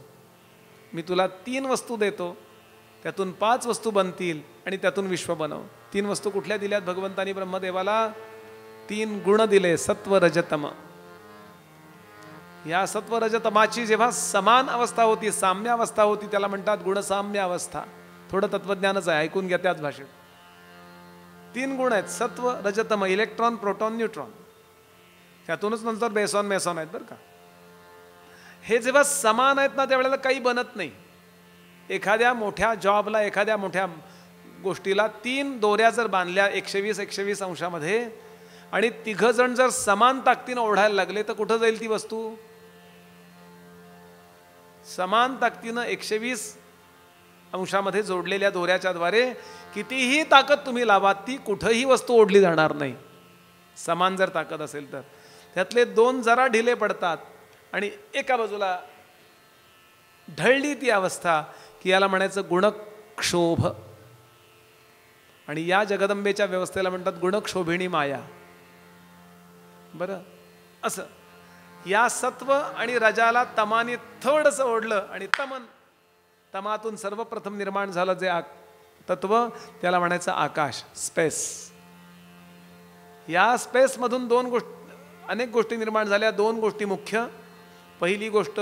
मी तुला 3 वस्तू देतो, त्यातून 5 वस्तू बनतील आणि त्यातून विश्व बनव. 3 वस्तू कुठल्या दिल्यात भगवंतानी ब्रह्मदेवाला? 3 गुण दिले, सत्व रजतम. या सत्व रजतमाची जेव्हा समान अवस्था होती, साम्य अवस्था होती, त्याला म्हणतात गुणसाम्य अवस्था. थोडं तत्वज्ञानच आहे, ऐकून घ्या त्याच भाषेत. 3 गुण आहेत, सत्व रजतम, इलेक्ट्रॉन प्रोटॉन न्यूट्रॉन. त्यातूनच नंतर बेसॉन मेसॉन आहेत बरं का. हे जेव्हा समान आहेत ना, त्यावेळेला काही बनत नाही. एखाद्या मोठ्या जॉबला, एखाद्या मोठ्या गोष्टीला 3 दोऱ्या जर बांधल्या 120 अंशामध्ये आणि 3 जण जर समान ताकदीनं ओढायला लागले तर कुठं जाईल ती वस्तू? समान ताकदीनं 120 अंशामध्ये जोडलेल्या दोऱ्याच्या द्वारे कितीही ताकद तुम्ही लावा, ती कुठंही वस्तू ओढली जाणार नाही. समान जर ताकद असेल तर. त्यातले 2 जरा ढिले पडतात आणि एका बाजूला ढळली ती अवस्था की याला म्हणायचं गुणक्षोभ. आणि या जगदंबेच्या व्यवस्थेला म्हणतात गुणक्षोभिणी माया. बरं, असं या सत्व आणि रजाला तमाने थोडंसं ओढलं आणि तमातून सर्वप्रथम निर्माण झालं जे तत्व, त्याला म्हणायचं आकाश, स्पेस. या स्पेसमधून अनेक गोष्टी निर्माण झाल्या. 2 गोष्टी मुख्य. पहिली गोष्ट,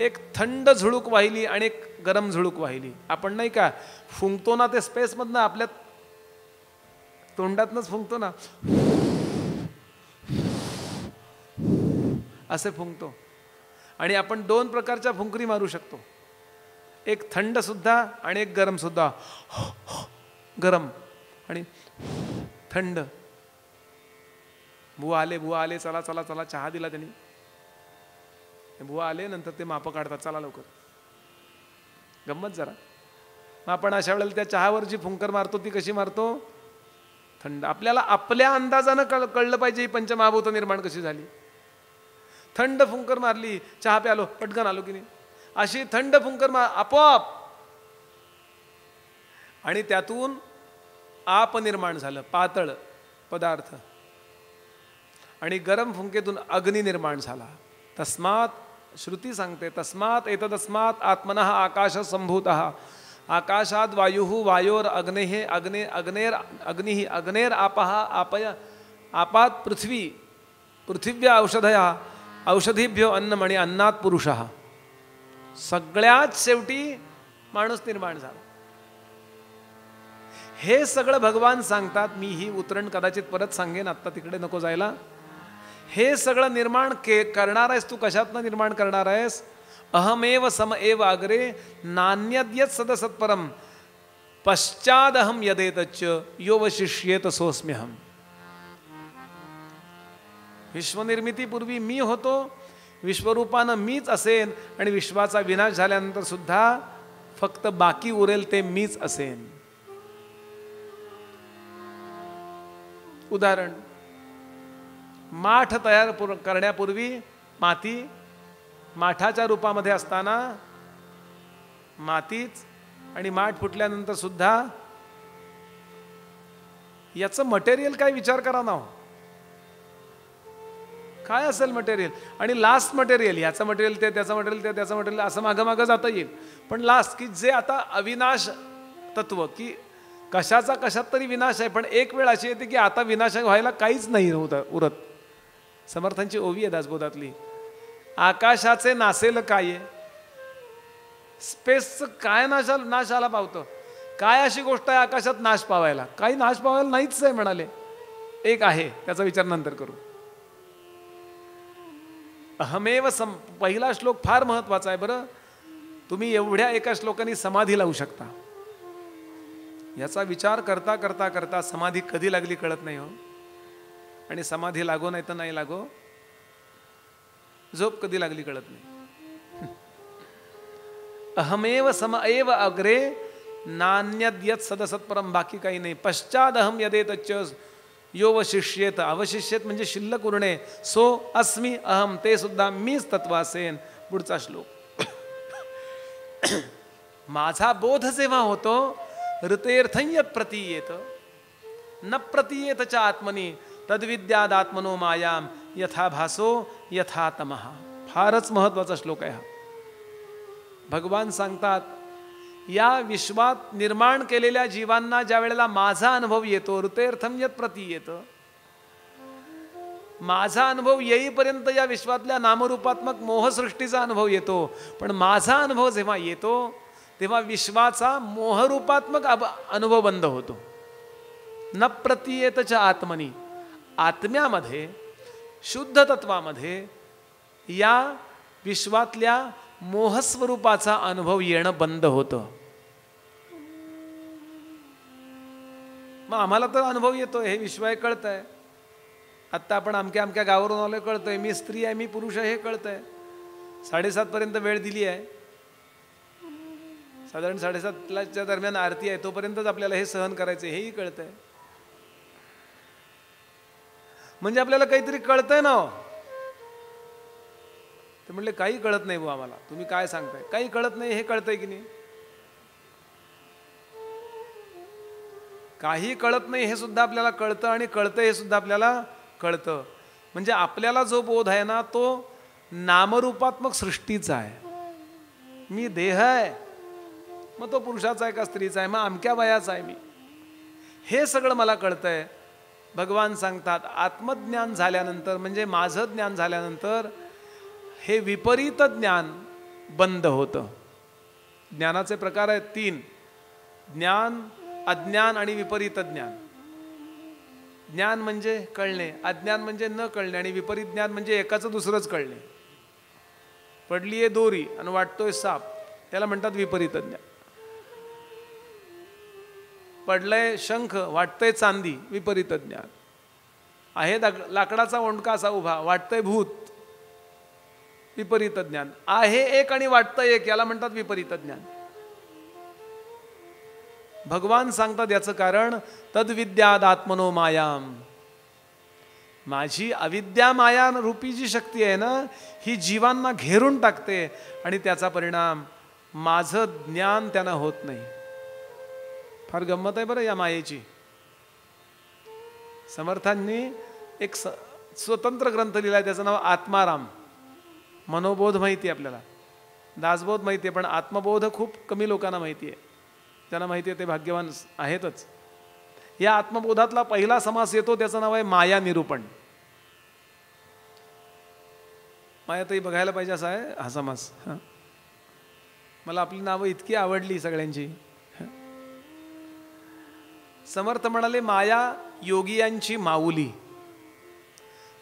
एक थंड झुळूक वाहिली आणि एक गरम झुळूक वाहिली. आपण नाही का फुंकतो ना, ते स्पेसमधनं आपल्या तोंडातनंच फुंकतो ना, असे फुंकतो. आणि आपण 2 प्रकारच्या फुंकरी मारू शकतो, एक थंड सुद्धा आणि एक गरम सुद्धा. गरम आणि थंड. बुवा आले, चला चला चला, चहा दिला त्यांनी. बुवा आले, नंतर ते मापं काढतात, चला लवकर. गंमत जरा. मग आपण अशा वेळेला त्या चहावर जी फुंकर मारतो ती कशी मारतो? थंड. आपल्याला आपल्या अंदाजानं कळलं पाहिजे ही पंचमहाभूत निर्माण कशी झाली. थंड फुंकर मारली, चहा प्यालो, पटकन आलो की नाही. अशी थंड फुंकर आपोआप, आणि त्यातून आप निर्माण झालं, पातळ पदार्थ. आणि गरम फुंकेतून अग्नी निर्माण झाला. तस्मात श्रुती सांगते, तस्मात एतदस्मात आत्मनः आकाश संभूतः. आकाशात वायु, वायोर अग्नेः अग्निः अग्नेर आपः आपय आपात पृथ्वी, पृथिव्या औषधया औषधीभ्यो अन्नम आणि अन्नात पुरुषः. सगळ्यात शेवटी माणूस निर्माण झाला. हे सगळं भगवान सांगतात. मी ही उतरण कदाचित परत सांगेन, आत्ता तिकडे नको जायला. हे सगळं निर्माण करणार आहेस तू, कशातनं निर्माण करणार आहेस? अहमेव सम एव अग्रे नान्यद्यत सदसत्परम पश्चादहम यदेतच यो वशिष्येत सोऽस्म्यहम्. विश्वनिर्मितीपूर्वी मी होतो, विश्वरूपानं मीच असेन, आणि विश्वाचा विनाश झाल्यानंतर सुद्धा फक्त बाकी उरेल ते मीच असेन. उदाहरण, माठ तयार करण्यापूर्वी माती माठाच्या रूपामध्ये असताना मातीच, आणि माठ फुटल्यानंतर सुद्धा याचं मटेरियल काय विचार करा ना. काय असेल मटेरियल, आणि लास्ट मटेरियल, याचं मटेरियल ते, त्याचं मटेरियल ते, त्याचं मटेरियल, असं मागं मागं जाता येईल. पण लास्ट की जे आता अविनाश तत्व, की कशाचा कशात तरी विनाश आहे, पण एक वेळ अशी येते की आता विनाश व्हायला काहीच नाही उरत. समर्थांची ओवी आहे दासबोधातली. आकाशाचे नासेल काय, स्पेसचं काय नाशाला पावतं. काय अशी गोष्ट आहे आकाशात नाश पावायला? काही नाश पावायला नाहीच आहे म्हणाले. एक आहे, त्याचा विचार नंतर करू. अहमेव पहिला श्लोक फार महत्वाचा आहे बरं. तुम्ही एवढ्या एका श्लोकाने समाधी लावू शकता. याचा विचार करता करता करता समाधी कधी लागली कळत नाही हो. आणि समाधी लागो नाही तर नाही लागो, झोप कधी लागली कळत नाही. अहमेव सम एव अग्रे नान्यद्यत सदसत्परम, बाकी काही नाही. पश्चादहम यदेतच यो वशिष्येत, अवशिष्येत म्हणजे शिल्लक उरणे, सो अस्मी अहम, ते सुद्धा मीच तत्व असेन. पुढचा श्लोक. माझा बोध जेव्हा होतो, ऋतेर्थं यत् प्रतीयेत न प्रतीयेत च आत्मनी तद्विद्यादात्मनो मायाम यथा भासो यथा तमः. फारच महत्वाचा श्लोक आहे हा. भगवान सांगतात, या विश्वात निर्माण केलेल्या जीवांना ज्या वेळेला माझा अनुभव येतो, ऋतेर्थं यत् प्रतीयेत, माझा अनुभव येईपर्यंत या विश्वातल्या नामरूपात्मक मोहसृष्टीचा अनुभव येतो. पण माझा अनुभव जेव्हा येतो तेव्हा विश्वाचा मोहरूपात्मक अनुभव बंद होतो. न प्रतीयेतच्या आत्मनी, आत्म्यामध्ये, शुद्ध तत्वामध्ये या विश्वातल्या मोहस्वरूपाचा अनुभव येणं बंद होतं. मग आम्हाला तर अनुभव येतोय, हे विश्व आहे कळतंय. आत्ता आपण अमक्या अमक्या गावावरून आलोय कळतंय, मी स्त्री आहे मी पुरुष आहे हे कळतंय. 7:30 पर्यंत वेळ दिली आहे, साधारण 7:30च्या दरम्यान आरती आहे, तोपर्यंतच आपल्याला हे सहन करायचं हेही कळतंय. म्हणजे आपल्याला काहीतरी कळतंय ना. ते म्हणले काही कळत नाही बुवा आम्हाला, तुम्ही काय सांगताय, काही कळत नाही हे कळतंय की नाही. काही कळत नाही हे सुद्धा आपल्याला कळतं आणि कळतं हे सुद्धा आपल्याला कळतं. म्हणजे आपल्याला जो बोध आहे ना तो नामरूपात्मक सृष्टीचा आहे. मी देह आहे, मग तो पुरुषाचा आहे का स्त्रीचा आहे, मग अमक्या वयाचा आहे मी, हे सगळं मला कळतंय. भगवान सांगतात, आत्मज्ञान झाल्यानंतर म्हणजे माझं ज्ञान झाल्यानंतर हे विपरीत ज्ञान बंद होतं. ज्ञानाचे प्रकार आहेत 3: ज्ञान, अज्ञान आणि विपरीत ज्ञान. ज्ञान म्हणजे कळणे, अज्ञान म्हणजे न कळणे आणि विपरीत ज्ञान म्हणजे एकाचं दुसरंच कळणे. पडलीये दोरी आणि वाटतोय साप, त्याला म्हणतात विपरीत ज्ञान. पडलंय शंख, वाटतंय चांदी, विपरीत ज्ञान. आहे लाकडाचा ओंडका असा उभा, वाटतंय भूत, विपरीत ज्ञान. आहे एक आणि वाटतंय एक, याला म्हणतात विपरीत ज्ञान. भगवान सांगतात याचं कारण, तद्विद्यादात्मनो मायाम, माझी अविद्या माया रूपी जी शक्ती आहे ना, ही जीवांना घेरून टाकते आणि त्याचा परिणाम माझं ज्ञान त्यांना होत नाही. फार गंमत आहे बरं या मायेची. समर्थांनी एक स्वतंत्र ग्रंथ लिहिलाय, त्याचं नाव आत्माराम. मनोबोध माहिती आहे आपल्याला, दासबोध माहिती आहे, पण आत्मबोध खूप कमी लोकांना माहिती आहे. त्यांना माहिती आहे ते भाग्यवान आहेतच. या आत्मबोधातला पहिला समास येतो, त्याचं नाव आहे माया निरूपण. माया तरी बघायला पाहिजे असा आहे हा समास. मला आपली नावं इतकी आवडली सगळ्यांची. समर्थ म्हणाले, माया योगियांची माऊली,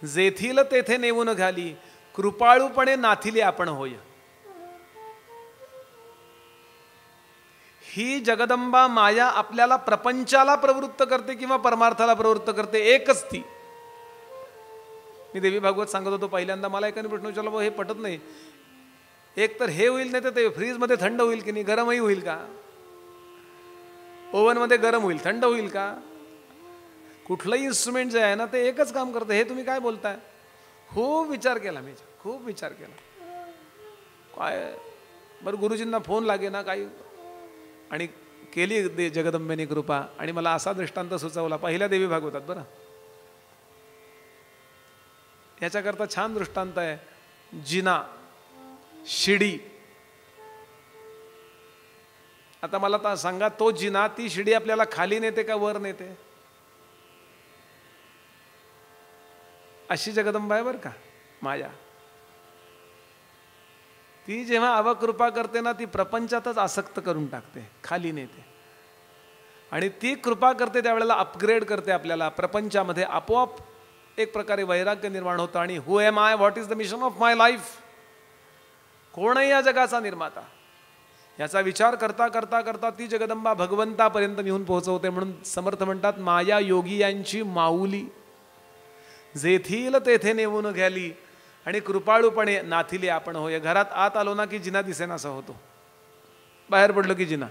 जेथील तेथे नेऊन घाली, कृपाळूपणे नाथिले आपण होय. ही जगदंबा माया आपल्याला प्रपंचाला प्रवृत्त करते किंवा परमार्थाला प्रवृत्त करते, एकच ती. मी देवी भागवत सांगत होतो पहिल्यांदा, मला एकाने प्रश्न विचारला, हे पटत नाही, एक तर हे होईल नाही तर ते फ्रीजमध्ये थंड होईल की नाही, गरमही होईल का, ओव्हनमध्ये गरम होईल थंड होईल का, कुठलंही इन्स्ट्रुमेंट जे आहे ना ते एकच काम करतं, हे तुम्ही काय बोलताय. खूप विचार केला मी, खूप विचार केला. काय बरं, गुरुजींना फोन लागे ना काही, आणि केली जगदंबेने कृपा आणि मला असा दृष्टांत सुचवला पहिल्या देवी भागवतात. बरं, याच्याकरता छान दृष्टांत आहे. जिना, शिडी. आता मला तर सांगा, तो जिना, ती शिडी आपल्याला खाली नेते का वर नेते? अशी जगदंबा आहे बरं का माया. ती जेव्हा अवकृपा करते ना, ती प्रपंचातच आसक्त करून टाकते, खाली नेते. आणि ती कृपा करते त्यावेळेला अपग्रेड करते आपल्याला प्रपंचामध्ये. आपोआप एक प्रकारे वैराग्य निर्माण होतं. आणि who am I, what is the mission of my life, कोण आहे या जगाचा निर्माता, याचा विचार करता करता करता ती जगदंबा भगवंतापर्यंत नेऊन पोहोचवते. म्हणून समर्थ म्हणतात, माया योगी यांची माऊली, जेथील तेथे नेऊन घ्याली आणि कृपाळूपणे नाथिले आपण होय. घरात आत आलो ना की जिना दिसेनासा होतो, बाहेर पडलो की जिना.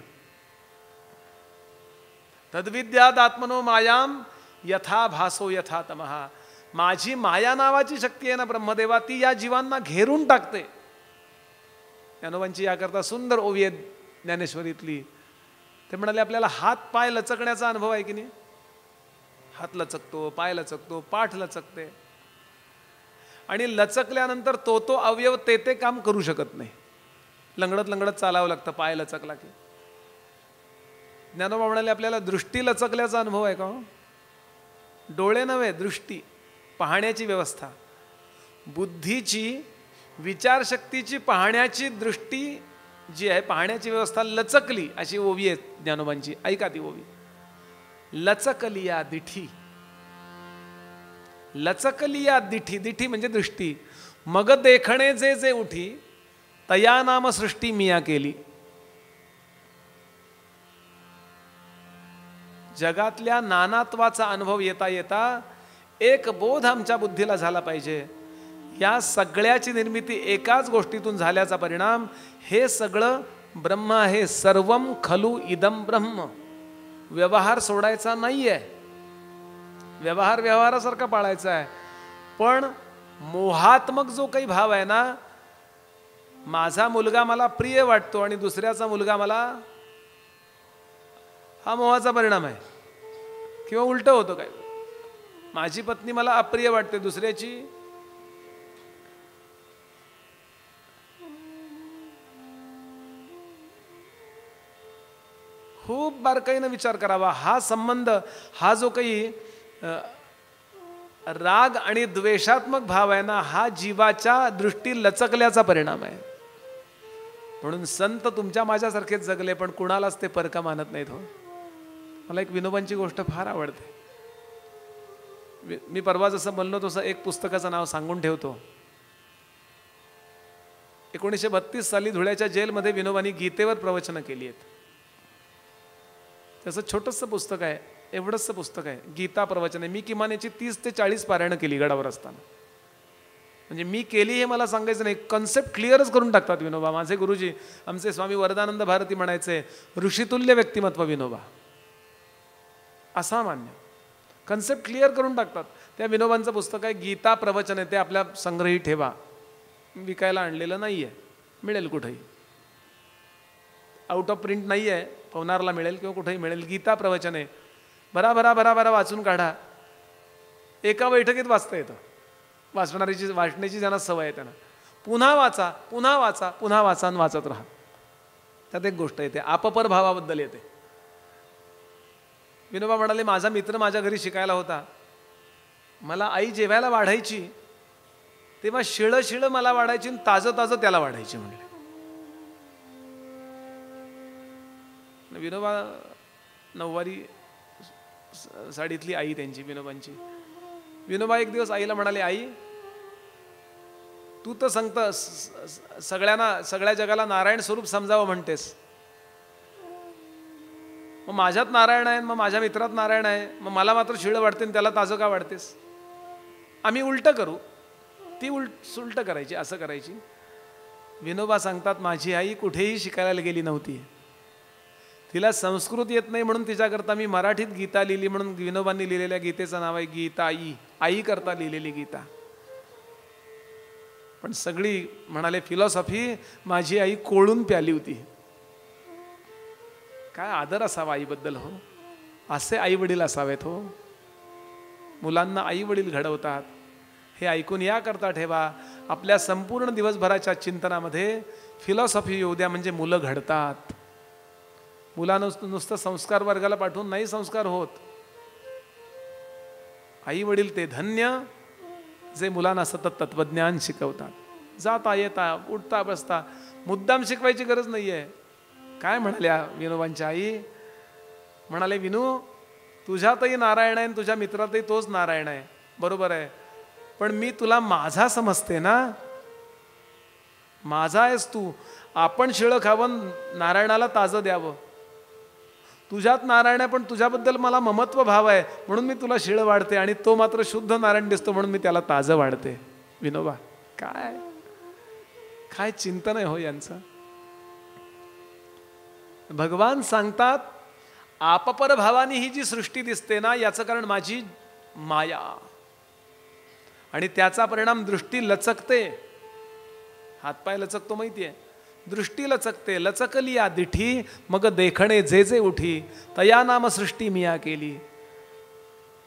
तद्विद्यादात्मनो मायाम यथा भासो यथा तमहा. माझी माया नावाची शक्ती आहे ना ब्रह्मदेवा, ती या जीवांना घेरून टाकते. ज्ञानोबांची याकरता सुंदर ओवी आहे ज्ञानेश्वरीतली. ते म्हणाले आपल्याला हात पाय लचकण्याचा अनुभव आहे की नाही. हात लचकतो, पाय लचकतो, पाठ लचकते, आणि लचकल्यानंतर तो अवयव ते काम करू शकत नाही. लंगडत लंगडत चालावं लागतं पाय लचकला की. ज्ञानोबा म्हणाले आपल्याला दृष्टी लचकल्याचा अनुभव आहे का हो? डोळे नव्हे, दृष्टी, पाहण्याची व्यवस्था, बुद्धीची, विचारशक्तीची पाहण्याची दृष्टी जी आहे, पाहण्याची व्यवस्था लचकली, अशी ओवी आहे ज्ञानोबांची. ऐका ती ओवी. लचकलिया दिठी, लचकलिया दिठी, दिठी म्हणजे दृष्टी. मग देखणे जे जे उठी, तया नाम सृष्टी मिया केली. जगातल्या नानात्वाचा अनुभव येता येता एक बोध आमच्या बुद्धीला झाला पाहिजे. या सगळ्याची निर्मिती एकाच गोष्टीतून झाल्याचा परिणाम हे सगळं ब्रह्म आहे. सर्वम खलु इदम ब्रह्म. व्यवहार सोडायचा नाहीये, व्यवहार व्यवहारासारखा पाळायचा आहे. पण मोहात्मक जो काही भाव आहे ना, माझा मुलगा मला प्रिय वाटतो आणि दुसऱ्याचा मुलगा मला, हा मोहाचा परिणाम आहे. किंवा उलट होतं काय, माझी पत्नी मला अप्रिय वाटते, दुसऱ्याची खूप बारकाईनं विचार करावा. हा संबंध, हा जो काही राग आणि द्वेषात्मक भाव आहे ना, हा जीवाच्या दृष्टी लचकल्याचा परिणाम आहे. म्हणून संत तुमच्या माझ्यासारखेच जगले, पण कुणालाच ते परका मानत नाहीत हो. मला एक विनोबांची गोष्ट फार आवडते. मी परवा जसं म्हणलो तसं एक पुस्तकाचं नाव सांगून ठेवतो. 1932 साली धुळ्याच्या जेलमध्ये विनोबांनी गीतेवर प्रवचनं केली आहेत. त्याचं छोटंसं पुस्तक आहे, एवढंसं पुस्तक आहे, गीता प्रवचन आहे. मी किमान याची 30 ते 40 पारायणं केली गडावर असताना. म्हणजे मी केली हे मला सांगायचं नाही, कन्सेप्ट क्लिअरच करून टाकतात विनोबा. माझे गुरुजी आमचे स्वामी वरदानंद भारती म्हणायचे, ऋषितुल्य व्यक्तिमत्व विनोबा. असामान्य कन्सेप्ट क्लिअर करून टाकतात. त्या विनोबांचं पुस्तक आहे गीता प्रवचन आहे. ते आपल्या संग्रही ठेवा. विकायला आणलेलं नाही आहे, मिळेल कुठेही. आउट ऑफ प्रिंट नाही आहे, पवनारला मिळेल किंवा कुठेही मिळेल. गीता प्रवचन आहे. भरा भरा भरा भरा वाचून काढा. एका बैठकीत वाचता येतं. वाचण्याची ज्यांना सवय आहे त्यांना पुन्हा वाचा, पुन्हा वाचा, पुन्हा वाचा आणि वाचत राहा. त्यात एक गोष्ट येते, आपपर भावाबद्दल येते. विनोबा म्हणाले, माझा मित्र माझ्या घरी शिकायला होता. मला आई जेवायला वाढायची तेव्हा शिळं शिळं मला वाढायची आणि ताजं ताजं त्याला वाढायची. म्हणले विनोबा नऊवारी साडीतली आई त्यांची, विनोबांची. विनोबा एक दिवस आईला म्हणाले, आई तू तर सांगतं सगळ्या जगाला नारायण स्वरूप समजावं म्हणतेस, मग माझ्यात नारायण आहे, मग माझ्या मित्रात नारायण आहे, मग मला मात्र शिळं वाढते आणि त्याला ताजं का वाढतेस? आम्ही उलटं करू. ती उलटं करायची, असं करायची. विनोबा सांगतात, माझी आई कुठेही शिकायला गेली नव्हती. तिला संस्कृत येत नाही म्हणून तिच्याकरता मी मराठीत गीता लिहिली. म्हणून विनोबांनी लिहिलेल्या गीतेचं नाव आहे गीताई. आई करता लिहिलेली गीता. पण सगळी म्हणाले फिलॉसॉफी माझी आई कोळून प्याली होती. काय आदर असावा आईबद्दल हो. असे आई वडील असावेत हो. मुलांना आई वडील घडवतात. हे ऐकून याकरता ठेवा, आपल्या संपूर्ण दिवसभराच्या चिंतनामध्ये फिलॉसॉफी येऊ द्या, म्हणजे मुलं घडतात. मुलांना नुसतं संस्कार वर्गाला पाठवून नाही संस्कार होत. आई वडील ते धन्य जे मुलांना सतत तत्वज्ञान शिकवतात. जाता येता, उठता बसता, मुद्दाम शिकवायची गरज नाहीये. काय म्हणाल्या विनोबांच्या आई? म्हणाले, विनू तुझ्यातही नारायण आहे, तुझ्या मित्रातही तोच नारायण आहे. बरोबर आहे, पण मी तुला माझा समजते ना. माझा आहेस तू. आपण शिळं खावं, नारायणाला ताजं द्यावं. तुझ्यात नारायण आहे, पण तुझ्याबद्दल मला ममत्व भाव आहे म्हणून मी तुला शिळं वाढते, आणि तो मात्र शुद्ध नारायण दिसतो म्हणून मी त्याला ताजं वाढते. विनोबा काय काय चिंतन आहे हो यांचं. भगवान सांगतात, आपपर भावानी ही जी सृष्टी दिसते ना, याचं कारण माझी माया, आणि त्याचा परिणाम दृष्टी लचकते. हातपाय लचकतो माहितीये, दृष्टी लचकते. लचकली या दिठी मग देखणे जे जे उठी, तया नाम सृष्टी मिया केली.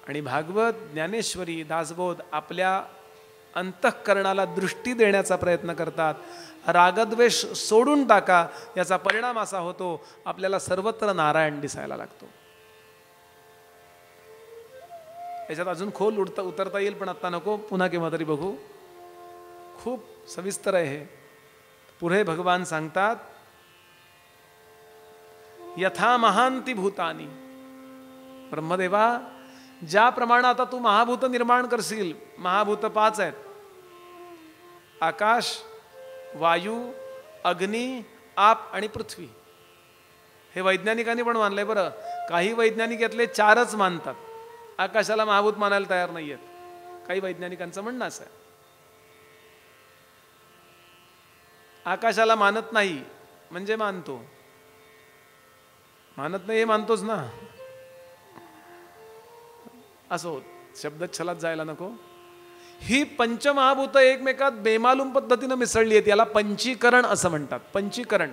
आणि भागवत, ज्ञानेश्वरी, दासबोध आपल्या अंतःकरणाला दृष्टी देण्याचा प्रयत्न करतात. रागद्वेष सोडून टाका, याचा परिणाम असा होतो आपल्याला सर्वत्र नारायण दिसायला लागतो. याच्यात अजून खोल उतरता येईल, पण आता नको, पुन्हा केव्हा तरी बघू. खूप सविस्तर आहे हे. पुढे भगवान सांगतात, यथा महांती भूतानी. ब्रह्मदेवा, ज्याप्रमाणे आता तू महाभूत निर्माण करशील, महाभूत 5 आहेत, आकाश, वायू, अग्नी, आप आणि पृथ्वी. हे वैज्ञानिकांनी पण मानलंय बरं. काही वैज्ञानिक यातले 4च मानतात, आकाशाला महाभूत मानायला तयार नाहीयेत. काही वैज्ञानिकांचं म्हणणं असं आहे. आकाशाला मानत नाही म्हणजे मानतो, मानत नाही हे मानतोच ना. असं होत, शब्दच्छलात जायला नको. ही पंचमहाभूत एकमेकात बेमालूम पद्धतीनं मिसळली आहेत, याला पंचीकरण असं म्हणतात. पंचीकरण,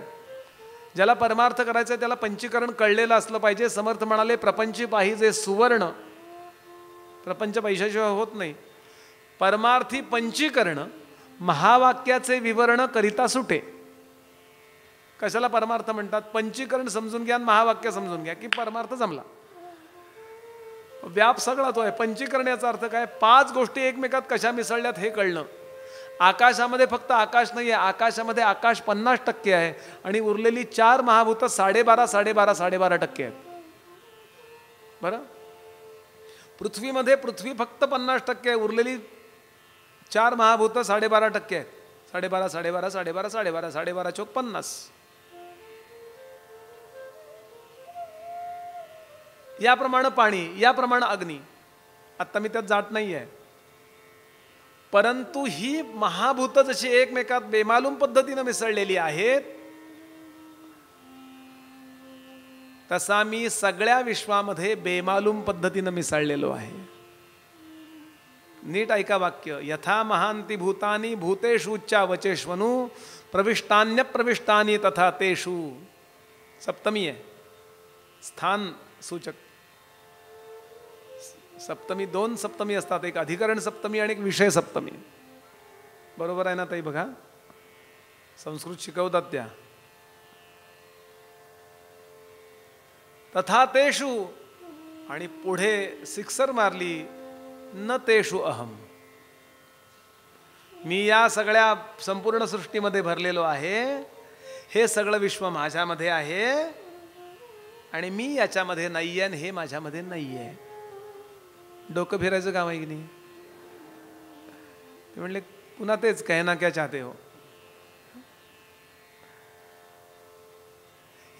ज्याला परमार्थ करायचं आहे त्याला पंचीकरण कळलेलं असलं पाहिजे. समर्थ म्हणाले, प्रपंची पाहिजे सुवर्ण. प्रपंच पैशाशिवाय होत नाही. परमार्थी पंचीकरण, महावाक्याचे विवरण करिता सुटे. कशाला परमार्थ म्हणतात? पंचीकरण समजून घ्या, महावाक्य समजून घ्या की परमार्थ जमला. व्याप सगळा तो आहे. पंचीकरण याचा अर्थ काय? 5 गोष्टी एकमेकात कशा मिसळल्यात हे कळणं. आकाशामध्ये फक्त आकाश नाही आहे, आकाशामध्ये आकाश 50% आहे आणि उरलेली 4 महाभूत 12.5% आहेत. बरं, पृथ्वीमध्ये पृथ्वी फक्त 50% आहे, उरलेली 4 महाभूत 12.5% आहेत. 12.5 चोक 50. याप्रमाणे पाणी, याप्रमाणे अग्नी. आत्ता मी त्यात जात नाही आहे, परंतु ही महाभूत जशी एकमेकात बेमालूम पद्धतीनं मिसळलेली आहेत, तसा मी सगळ्या विश्वामध्ये बेमालूम पद्धतीनं मिसळलेलो आहे. नीट ऐका वाक्य. यथा महांती भूतानी भूतेषुच्चा वचेष्वनु प्रविष्टान्य प्रविष्टानी तथा तेषु. सप्तमी आहे, स्थान सूचक. सप्तमी 2 सप्तमी असतात, एक अधिकरण सप्तमी आणि एक विषय सप्तमी. बरोबर आहे ना ताई? बघा, संस्कृत शिकवतात त्या. तथा तेषु, आणि पुढे सिक्सर मारली, न तेषु अहम. मी या सगळ्या संपूर्ण सृष्टीमध्ये भरलेलो आहे. हे सगळं विश्व माझ्यामध्ये आहे आणि मी याच्यामध्ये नाहीये आणि हे माझ्यामध्ये नाहीये. डोकं फिरायचं काम आहे की नाही? ते म्हणले पुन्हा तेच, कहना क्या चाहते हो.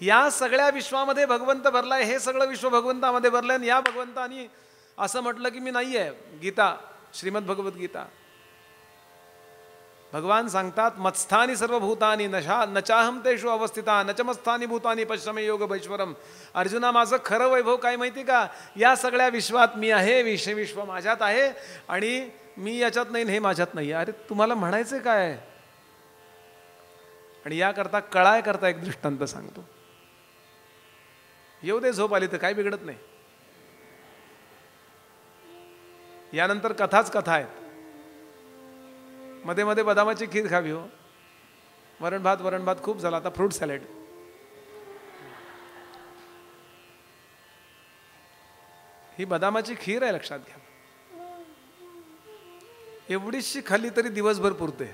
या सगळ्या विश्वामध्ये भगवंत भरलाय, हे सगळं विश्व भगवंतामध्ये भरलंय आणि या भगवंतानी असं म्हटलं की मी नाही आहे. गीता, श्रीमद भगवत गीता, भगवान सांगतात, मत्स्थानी सर्वभूतानी नचाहम तेषु अवस्थिता नचमस्थानी भूतानी पश्चिमे योग भैश्वरम. अर्जुना, माझं खरं वैभव काय माहिती का? या सगळ्या विश्वात मी आहे, विश्व माझ्यात आहे आणि मी याच्यात नाही, हे माझ्यात नाही. अरे तुम्हाला म्हणायचं काय? आणि याकरता कळाय करता एक दृष्टांत सांगतो. येऊ दे, झोप आली तर काय बिघडत नाही. यानंतर कथाच कथा आहेत. मध्ये मध्ये बदामाची खीर खावी हो. वरण भात खूप झाला, आता फ्रूट सॅलेड. ही बदामाची खीर आहे, लक्षात घ्या. एवढीशी खाल्ली तरी दिवसभर पुरते.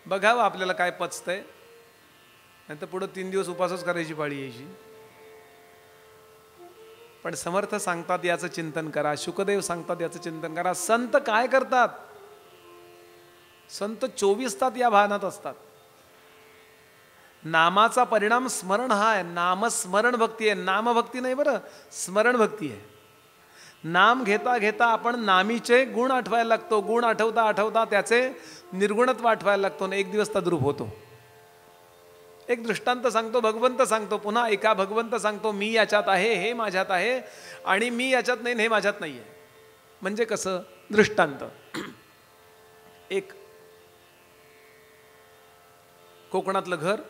बघावं आपल्याला काय पचतंय, नाही तर पुढे 3 दिवस उपासच करायची पाळी यायची. पण समर्थ सांगतात याचं चिंतन करा, शुकदेव सांगतात याचं चिंतन करा. संत काय करतात? संत 24 तास या भानात असतात. नामाचा परिणाम स्मरण हा आहे. नामस्मरण भक्ती आहे, नामभक्ती नाही बरं, स्मरण भक्ती आहे. नाम घेता घेता आपण नामीचे गुण आठवायला लागतो. गुण आठवता आठवता त्याचे निर्गुणत्व आठवायला लागतो. एक दिवस तद्रूप होतो. एक दृष्टांत सांगतो, भगवंत सांगतो, पुन्हा एका भगवंत सांगतो, मी याच्यात आहे, हे माझ्यात आहे, आणि मी याच्यात नाही, हे माझ्यात नाही आहे. म्हणजे कसं? दृष्टांत. एक कोकणातलं घर,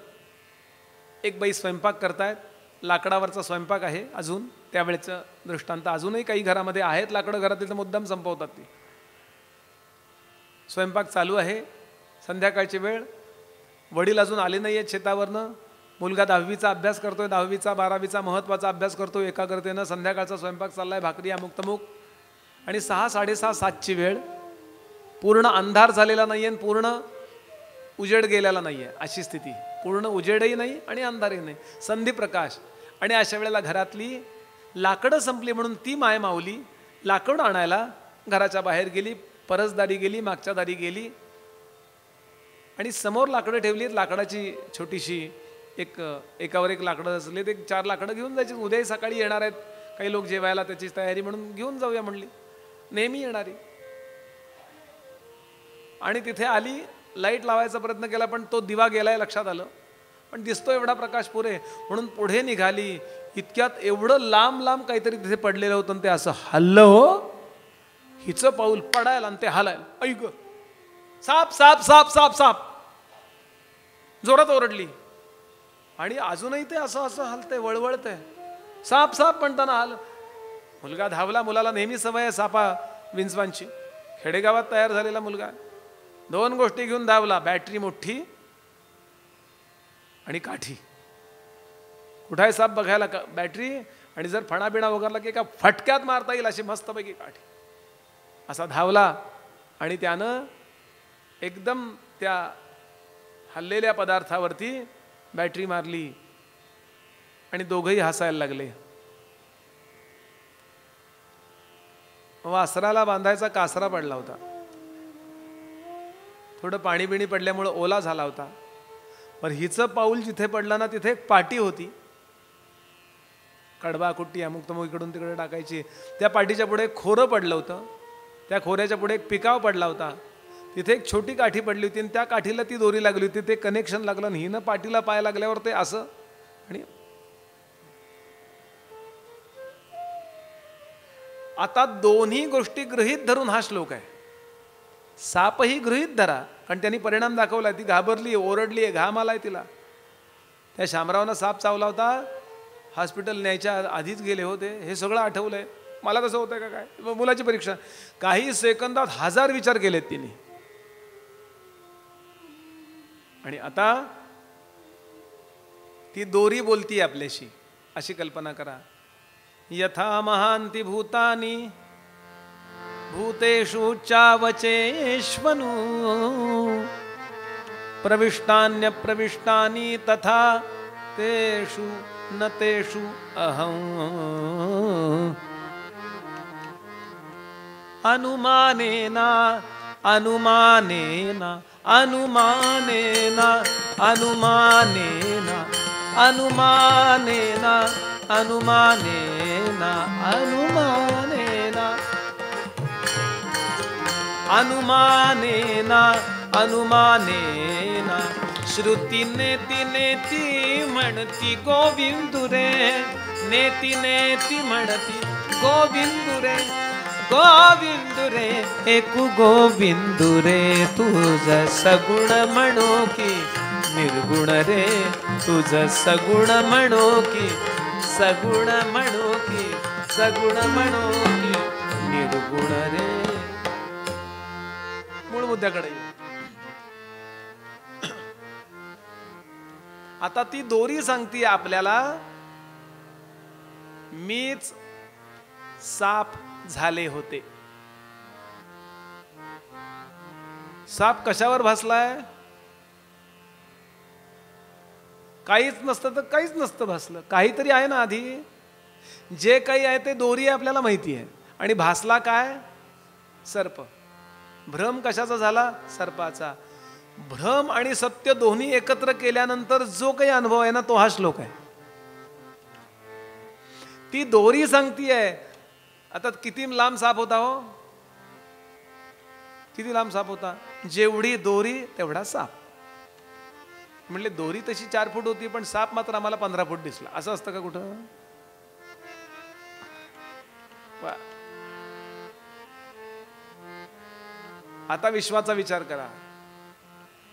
एक बाई स्वयंपाक करतायत, लाकडावरचा स्वयंपाक आहे अजून, त्यावेळेचं दृष्टांत. अजूनही काही घरामध्ये आहेत लाकडं, घरातील तर मुद्दाम संपवतात ती. स्वयंपाक चालू आहे, संध्याकाळची वेळ, वडील अजून आले नाही आहेत शेतावरनं, मुलगा 10वीचा अभ्यास करतोय, 10वीचा 12वीचा महत्त्वाचा अभ्यास करतोय एकाग्रतेनं, संध्याकाळचा स्वयंपाक चाललाय, भाकरी अमुक तमुक, आणि 6, 6:30, 7ची वेळ, पूर्ण अंधार झालेला नाही आहे, पूर्ण उजेड गेलेला नाही आहे, अशी स्थिती. पूर्ण उजेडही नाही आणि अंधारही नाही, संधी प्रकाश. आणि अशा वेळेला घरातली लाकडं संपली म्हणून ती माय माऊली लाकूड आणायला घराच्या बाहेर गेली, परसदारी गेली, मागच्या दारी गेली, आणि समोर लाकडं ठेवली. लाकडाची छोटीशी एकावर एक लाकडं असले, ते 4 लाकडं घेऊन जायची. उद्याही सकाळी येणार आहेत काही लोक जेवायला, त्याची तयारी म्हणून घेऊन जाऊया म्हणली, नेहमी येणारी. आणि तिथे आली, लाईट लावायचा प्रयत्न केला, पण तो दिवा गेलाय लक्षात आलं, पण दिसतो एवढा प्रकाश पुरे, म्हणून पुढे निघाली. इतक्यात एवढं लांब लांब काहीतरी तिथे पडलेलं होतं, ते असं हल्लं हो, हिचं पाऊल पडायला आणि ते हलायला. ऐक, साप साप साप साप साप, जोरात ओरडली. आणि अजूनही ते असं असं हलतंय, वळवळतंय, साप साप म्हणताना हल. मुलगा धावला, मुलाला नेहमी सवय आहे सापा विंचवांची, खेडेगावात तयार झालेला मुलगा. 2 गोष्टी घेऊन धावला, बॅटरी मोठी आणि काठी. कुठं आहे साप बघायला, बॅटरी, आणि जर फणाबिणा वगैरला की एका फटक्यात मारता येईल अशी मस्तपैकी काठी. असा धावला आणि त्यानं एकदम त्या हल्लेल्या पदार्थावरती बॅटरी मारली आणि दोघंही हसायला लागले. वासराला बांधायचा कासरा पडला होता, थोडं पाणी बिणी पडल्यामुळं ओला झाला होता. पण हिचं पाऊल जिथे पडलं ना, तिथे एक पाटी होती, कडबा कुट्टी अमुक तमुक इकडून तिकडे टाकायची. त्या पाटीच्या पुढे एक खोरं पडलं होतं, त्या खोऱ्याच्या पुढे एक पिकाव पडला होता, तिथे एक छोटी काठी पडली होती, आणि त्या काठीला ती दोरी लागली होती, ते कनेक्शन लागलं, आणि हिनं पाटीला पाय लागल्यावर ते असं. आणि आता दोन्ही गोष्टी गृहीत धरून हा श्लोक आहे. सापही गृहीत धरा, कारण त्यांनी परिणाम दाखवला. ती घाबरली, ओरडली, घाम आलाय तिला. त्या शामरावनं साप चावला होता, हॉस्पिटल न्यायच्या आधीच गेले होते, हे सगळं आठवलंय. मला तसं होतंय का काय, मुलाची परीक्षा. काही सेकंदात 1000 विचार केलेत तिने. आणि आता ती दोरी बोलती आपल्याशी, अशी कल्पना करा. यथा महांती भूतानी भूतेषु चावचेष्वनु प्रविष्टान्य प्रविष्टानि तथा तेषु न तेषु अहं अनुमानेन अनुमानेन अनुमानेन अनुमानेन अनुमानेन अनुमानेन अनुमानेन अनुमानेन अनुमानेन श्रुती नेती नेती म्हणती गोविंदुरे नेती नेती म्हणती गोविंदुरे गोविंदुरे एकू गोविंदुरे तुझ सगुण म्हणो की निर्गुण रे तुझ सगुण म्हणो की सगुण म्हणो की सगुण म्हणो की निर्गुण रे. मूळ मुद्द्याकडे आता ती दोरी सांगते आपल्याला, मीच साप झाले होते. साप कशावर भासलाय? काहीच नसतं तर काहीच नसतं भासलं, काहीतरी आहे ना आधी. जे काही आहे ते दोरी आपल्याला माहिती आहे. आणि भासला काय? सर्प. भ्रम कशाचा झाला? सर्पाचा. भ्रम आणि सत्य दोन्ही एकत्र केल्यानंतर जो काही अनुभव आहे ना, तो हा श्लोक आहे. ती दोरी सांगतीये. आता किती लांब साप होता हो? किती लांब साप होता? जेवढी दोरी तेवढा साप. म्हणले दोरी तशी 4 फूट होती पण साप मात्र आम्हाला 15 फूट दिसला. असं असतं का कुठं? आता विश्वाचा विचार करा.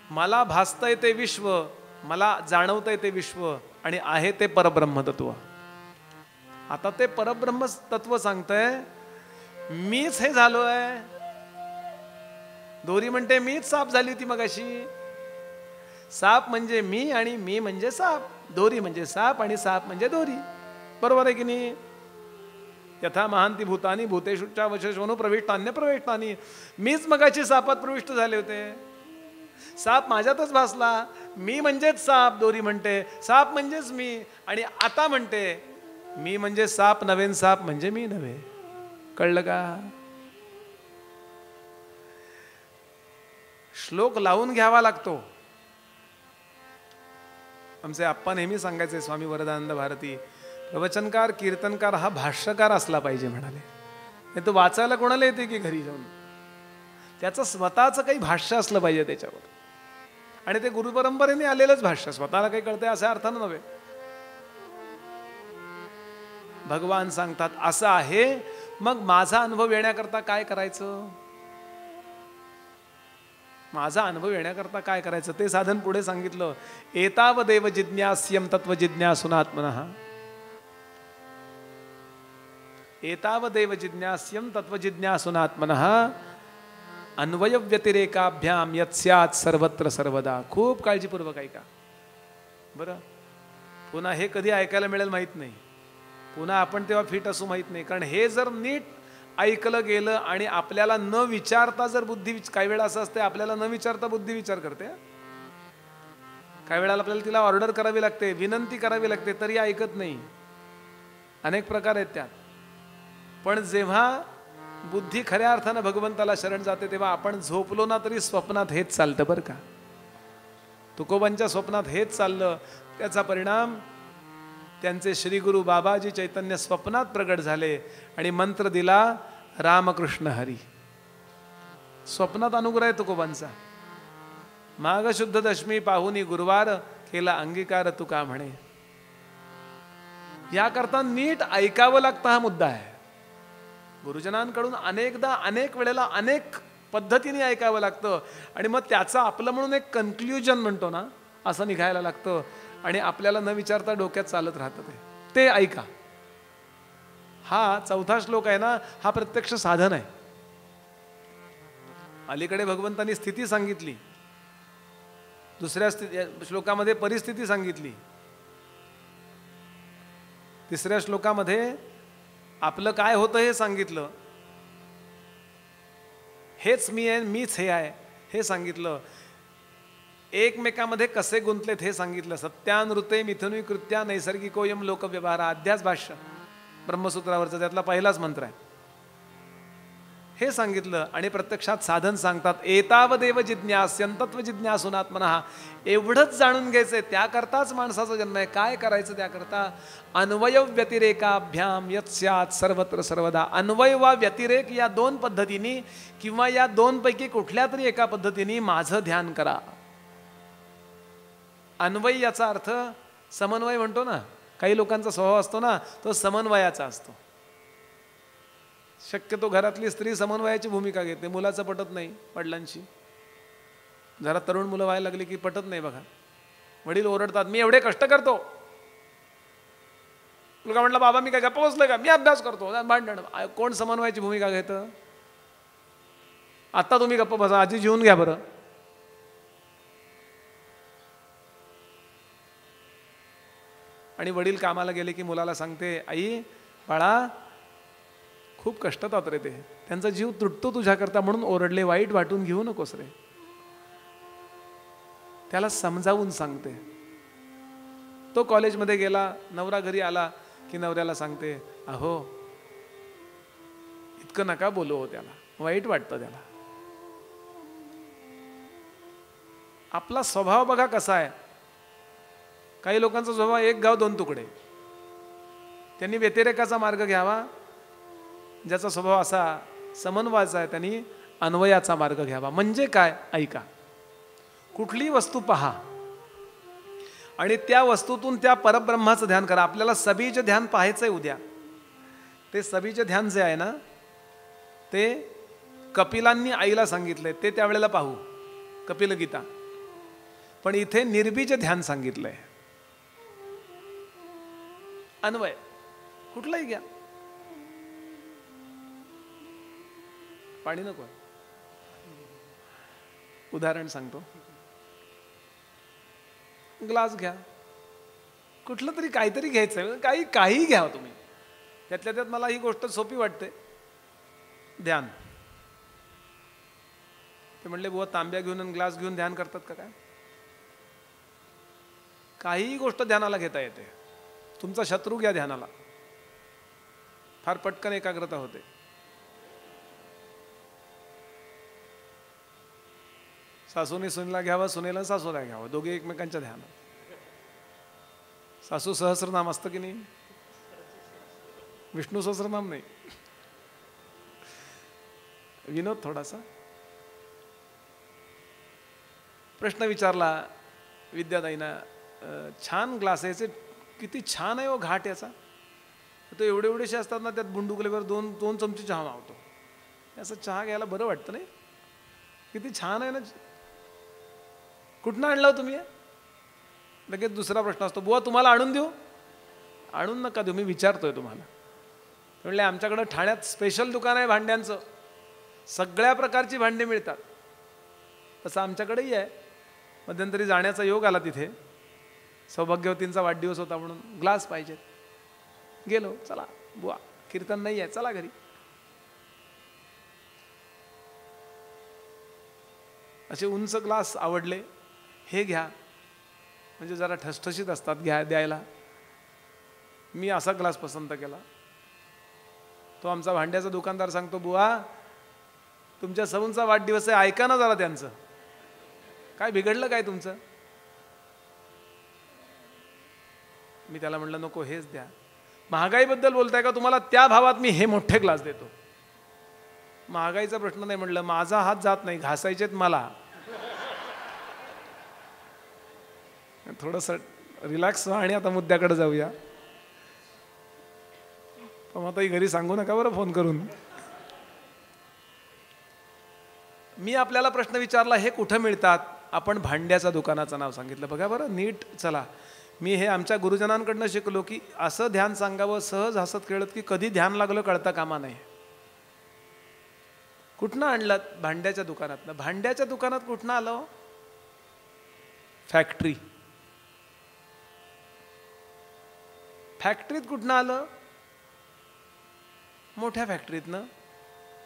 मला भासतंय ते विश्व, मला जाणवतंय ते विश्व आणि आहे ते परब्रह्म तत्व. आता ते परब्रह्म तत्व सांगतंय मीच हे झालोय. दोरी म्हणते मीच साप झाली होती मगाशी. साप म्हणजे मी आणि मी म्हणजे साप. दोरी म्हणजे साप आणि साप म्हणजे दोरी. बरोबर आहे की नाही? यथा महांती भूतानी भूतेषुच्या वशेषवनु प्रविष्टान्य प्रविष्टानी. मीच मगाची सापात प्रविष्ट झाले होते. साप माझ्यातच भासला. मी म्हणजेच साप, दोरी म्हणते साप म्हणजेच मी. आणि आता म्हणते मी म्हणजे साप नव्हे, साप म्हणजे मी नव्हे. कळलं का? श्लोक लावून घ्यावा लागतो. आमचे आप्पा नेहमी सांगायचे, स्वामी वरदानंद भारती, प्रवचनकार कीर्तनकार हा भाष्यकार असला पाहिजे म्हणाले. नाही तो वाचायला कोणाला येते की घरी जाऊन? त्याचं स्वतःचं काही भाष्य असलं पाहिजे त्याच्यावर. आणि ते गुरुपरंपरेने आलेलंच भाष्य, स्वतःला काही कळतंय असा अर्थानं नव्हे. भगवान सांगतात असं आहे. मग माझा अनुभव येण्याकरता काय करायचं? माझा अनुभव येण्याकरता काय करायचं ते साधन पुढे सांगितलं. एतावदेव जिज्ञास्यम तत्व जिज्ञासूनात्मनः. एतावदेव जिज्ञास्यम तत्व जिज्ञासूनात्मनः अन्वय व्यतिरेकाभ्याम यत्स्यात् सर्वत्र सर्वदा. खूप काळजीपूर्वक ऐका बरं. पुन्हा हे कधी ऐकायला मिळेल माहित नाही. पुन्हा आपण तेव्हा फिट असू माहित नाही. कारण हे जर नीट ऐकलं गेलं आणि आपल्याला न विचारता जर बुद्धी, काही वेळा असं असते आपल्याला न विचारता बुद्धी विचार करते. काही वेळेला आपल्याला तिला ऑर्डर करावी लागते, विनंती करावी लागते, तरी ऐकत नाही. अनेक प्रकार आहेत त्यात. पण जेव्हा बुद्धी खऱ्या अर्थानं भगवंताला शरण जाते तेव्हा आपण झोपलो ना तरी स्वप्नात हेच चालतं बरं का. तुकोबांच्या स्वप्नात हेच चाललं. त्याचा परिणाम त्यांचे श्री गुरु बाबाजी चैतन्य स्वप्नात प्रगट झाले आणि मंत्र दिला रामकृष्ण हरी. स्वप्नात अनुग्रह आहे तुकोबांचा. माघ शुद्ध दशमी पाहुनी गुरुवार केला अंगीकार तुका म्हणे. याकरता नीट ऐकावं लागतं हा मुद्दा आहे. गुरुजनांकडून अनेकदा अनेक वेळेला अनेक पद्धतीने ऐकावं लागतं आणि मग त्याचं आपलं म्हणून एक कन्क्ल्युजन म्हणतो ना असं निघायला लागतं. आणि आपल्याला न विचारता डोक्यात चालत राहतं ते ऐका. हा 4था श्लोक आहे ना, हा प्रत्यक्ष साधन आहे. अलीकडे भगवंतांनी स्थिती सांगितली, दुसऱ्या श्लोकामध्ये परिस्थिती सांगितली, तिसऱ्या श्लोकामध्ये आपलं काय होतं हे सांगितलं. हेच मी आहे, मीच हे आहे हे सांगितलं. एकमेकामध्ये कसे गुंतलेत हे सांगितलं. सत्यानृते मिथुनी कृत्या नैसर्गिकोयम लोकव्यवहार. अध्यास भाष्य ब्रह्मसूत्रावरचा त्यातला पहिलाच मंत्र आहे. हे सांगितलं आणि प्रत्यक्षात साधन सांगतात. एतावदेव जिज्ञास्यं तत्व जिज्ञासूनात्मनः. एवढंच जाणून घ्यायचंय, त्याकरताच माणसाचा जन्म आहे. काय करायचं त्याकरता? अन्वय व्यतिरेकाभ्याम यत्स्यात् सर्वत्र सर्वदा. अन्वय वा व्यतिरेक या 2 पद्धतीने किंवा या 2 पैकी कुठल्या तरी एका पद्धतीने माझं ध्यान करा. अन्वय याचा अर्थ समन्वय म्हणतो ना. काही लोकांचा स्वभाव असतो ना तो समन्वयाचा असतो. शक्यतो घरातली स्त्री समन्वयाची भूमिका घेते. मुलाचं पटत नाही वडिलांशी. जरा तरुण मुलं व्हायला लागली की पटत नाही बघा. वडील ओरडतात, मी एवढे कष्ट करतो. मुलगा म्हटला, बाबा मी काय गप्पा बसलोय का, मी अभ्यास करतो. भांडण. कोण समन्वयाची भूमिका घेतं? आता तुम्ही गप्पा बसा, आजी जेवून घ्या बरं. आणि वडील कामाला गेले की मुलाला सांगते, आई बाळा खूप कष्टात रे ते, त्यांचा जीव तुटतो तुझ्याकरता म्हणून ओरडले, वाईट वाटून घेऊ नकोस रे. त्याला समजावून सांगते. तो कॉलेजमध्ये गेला, नवरा घरी आला की नवऱ्याला सांगते, अहो इतकं नका बोलू हो, त्याला वाईट वाटतं त्याला. आपला स्वभाव बघा कसा आहे. काही लोकांचा स्वभाव 1 गाव 2 तुकडे. त्यांनी व्यतिरेकाचा मार्ग घ्यावा. ज्याचा स्वभाव असा समन्वयाचा आहे त्यांनी अन्वयाचा मार्ग घ्यावा. म्हणजे काय? ऐका. कुठली वस्तू पहा, आणि त्या वस्तूतून त्या परब्रह्माचं ध्यान करा. आपल्याला सबीज ध्यान पाहायचंय उद्या. ते सबीज ध्यान जे आहे ना, ते कपिलांनी आईला सांगितलंय, ते त्यावेळेला पाहू, कपिल गीता. पण इथे निर्बीज ध्यान सांगितलंय. अन्वय कुठलाही घ्या. पाणी नको, उदाहरण सांगतो. ग्लास घ्या, कुठलं तरी काहीतरी घ्यायचं, काही घ्या तुम्ही. त्यातल्या त्यात मला ही गोष्ट सोपी वाटते, ध्यान. ते म्हणले बुवा तांब्या घेऊन आणि ग्लास घेऊन ध्यान करतात का काय? काहीही गोष्ट ध्यानाला घेता येते. तुमचा शत्रू घ्या ध्यानाला, फार पटकन एकाग्रता होते. सासूने सुनेला घ्यावं, सुनेला सासूला घ्यावं, दोघे एकमेकांच्या ध्यानात. सासू सहस्रनाम असतं की नाही? विष्णू सहस्रनाम नाही. विनोद थोडासा. प्रश्न विचारला विद्याताईंना, छान ग्लास याचे, किती छान आहे हो घाट याचा. तो एवढेसे असतात ना, त्यात बुंडुकलेवर दोन चमचे चहा मावतो. असं चहा घ्यायला बरं वाटतं नाही? किती छान आहे ना. कुठनं आणला तुम्ही? लगेच दुसरा प्रश्न असतो, बुवा तुम्हाला आणून देऊ? आणून नका देऊ, मी विचारतोय तुम्हाला. म्हणले आमच्याकडं ठाण्यात स्पेशल दुकान आहे भांड्यांचं, सगळ्या प्रकारची भांडी मिळतात. तसं आमच्याकडेही आहे. मध्यंतरी जाण्याचा योग आला तिथे, सौभाग्यवतींचा वाढदिवस होता म्हणून ग्लास पाहिजेत. गेलो, चला बुवा कीर्तन नाही आहे, चला घरी. असे उंच ग्लास आवडले, हे घ्या, म्हणजे जरा ठसठशीत असतात द्यायला. मी असा ग्लास पसंत केला. तो आमचा भांड्याचा दुकानदार सांगतो, बुवा तुमच्या सौंचा वाढदिवस आहे, ऐका ना जरा त्यांचं. काय बिघडलं काय तुमचं? मी त्याला म्हणलं नको, हेच द्या. महागाईबद्दल बोलताय का तुम्हाला? त्या भावात मी हे मोठे ग्लास देतो. महागाईचा प्रश्न नाही म्हणलं, माझा हात जात नाही, घासायचेत मला. थोडंसं रिलॅक्स व्हा आणि आता मुद्द्याकडे जाऊया. पण आता घरी सांगू नका बरं फोन करून. मी आपल्याला प्रश्न विचारला, हे कुठं मिळतात? आपण भांड्याच्या दुकानाचं नाव सांगितलं. बघा बरं नीट. चला, मी हे आमच्या गुरुजनांकडनं शिकलो की असं ध्यान सांगावं सहज हसत खेळत की कधी ध्यान लागलं कळता कामा नाही. कुठनं आणलं? भांड्याच्या दुकानात. भांड्याच्या दुकानात कुठनं आलं? फॅक्टरी. फॅक्टरीत कुठनं आलं? मोठ्या फॅक्टरीतनं.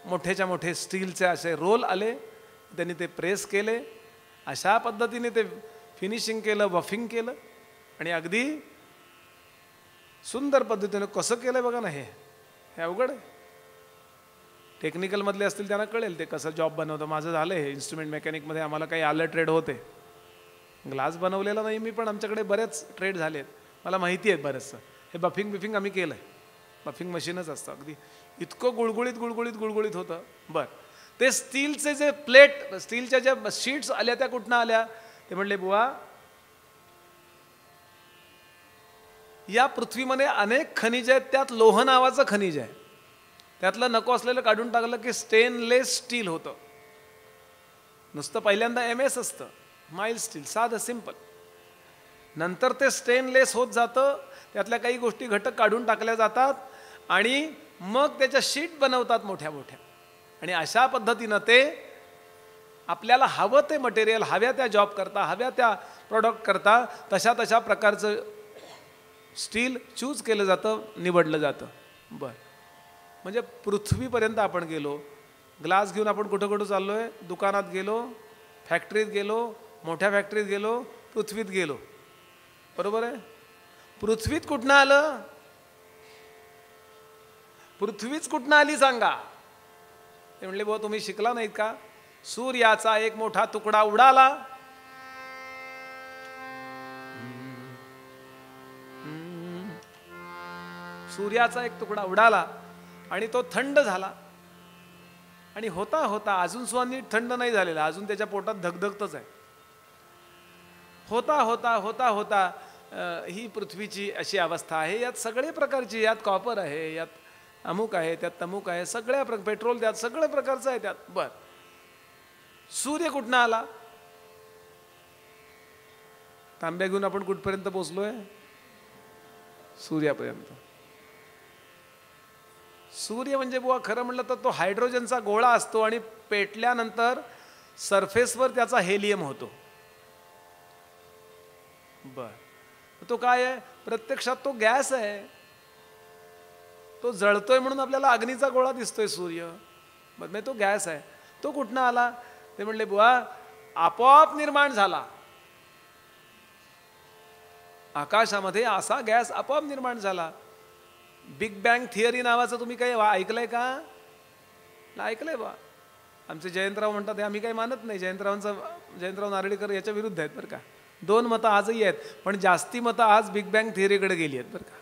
मोठ्याच्या मोठे स्टीलचे असे रोल आले, त्यांनी ते प्रेस केले, अशा पद्धतीने ते फिनिशिंग केलं, बफिंग केलं, आणि अगदी सुंदर पद्धतीने कसं केलंय बघा ना. हे अवघड आहे. टेक्निकलमधले असतील त्यांना कळेल ते कसं जॉब बनवतं. माझं झालं हे इन्स्ट्रुमेंट मेकॅनिकमध्ये, आम्हाला काही आलं ट्रेड होते. ग्लास बनवलेला नाही मी, पण आमच्याकडे बरेच ट्रेड झाले आहेत, मला माहिती आहेत बरंचसं. हे बफिंग आम्ही केलं आहे. बफिंग मशीनच असतं. अगदी इतकं गुळगुळीत होतं. बरं, ते स्टीलचे जे प्लेट, स्टीलच्या ज्या शीट्स आल्या त्या कुठनं आल्या? ते म्हणले बुवा या पृथ्वीमध्ये अनेक खनिज आहेत, त्यात लोह नावाचं खनिज आहे. त्यातलं नको असलेलं काढून टाकलं की स्टेनलेस स्टील होतं. नुसतं पहिल्यांदा MS असतं, माइल्ड स्टील, साधं सिंपल. नंतर ते स्टेनलेस होत जातं, त्यातल्या काही गोष्टी घटक काढून टाकल्या जातात आणि मग त्याच्या शीट बनवतात मोठ्या मोठ्या. आणि अशा पद्धतीनं ते आपल्याला हवं ते मटेरियल, हव्या त्या जॉब करता, हव्या त्या प्रोडक्ट करता तशा प्रकारचं स्टील चूज केलं जातं, निवडलं जातं. बरं, म्हणजे पृथ्वीपर्यंत आपण गेलो. ग्लास घेऊन आपण कुठं कुठं चाललो आहे? दुकानात गेलो, फॅक्टरीत गेलो, मोठ्या फॅक्टरीत गेलो, पृथ्वीत गेलो. बरोबर आहे? पृथ्वीत कुठनं आलं? पृथ्वीच कुठनं आली सांगा? ते म्हणले बुवा तुम्ही शिकला नाहीत का? सूर्याचा एक मोठा तुकडा उडाला, सूर्याचा एक तुकडा उडाला आणि तो थंड झाला. आणि होता होता अजून सुद्धा नीट थंड नाही झालेला, अजून त्याच्या पोटात धगधगतच आहे. होता होता होता होता ही पृथ्वीची अशी अवस्था आहे. यात सगळे प्रकारची, यात कॉपर आहे, यात अमुक आहे, त्यात तमुक आहे, सगळ्या पेट्रोल त्यात सगळ्या प्रकारचं आहे त्यात. बर, सूर्य कुठनं आला? तांब्या घेऊन आपण कुठपर्यंत पोचलोय? सूर्यापर्यंत. सूर्य म्हणजे बुवा खरं म्हटलं तर तो हायड्रोजनचा गोळा असतो आणि पेटल्यानंतर सरफेसवर त्याचा हेलियम होतो. बर, तो काय आहे? प्रत्यक्षात तो गॅस आहे. तो जळतोय म्हणून आपल्याला अग्नीचा गोळा दिसतोय सूर्य. बरं, तो गॅस आहे. तो कुठनं आला? ते म्हणले बुवा आपोआप निर्माण झाला. आकाशामध्ये असा गॅस आपोआप निर्माण झाला. बिग बँग थिअरी नावाचं तुम्ही काही ऐकलंय का? ऐकलंय बा. आमचे जयंतराव म्हणतात, आम्ही काही मानत नाही. जयंतराव नारळीकर याच्या विरुद्ध आहेत बरं का. 2 मतं आजही आहेत, पण जास्ती मतं आज बिग बँग थिअरीकडे गेली आहेत बरं का.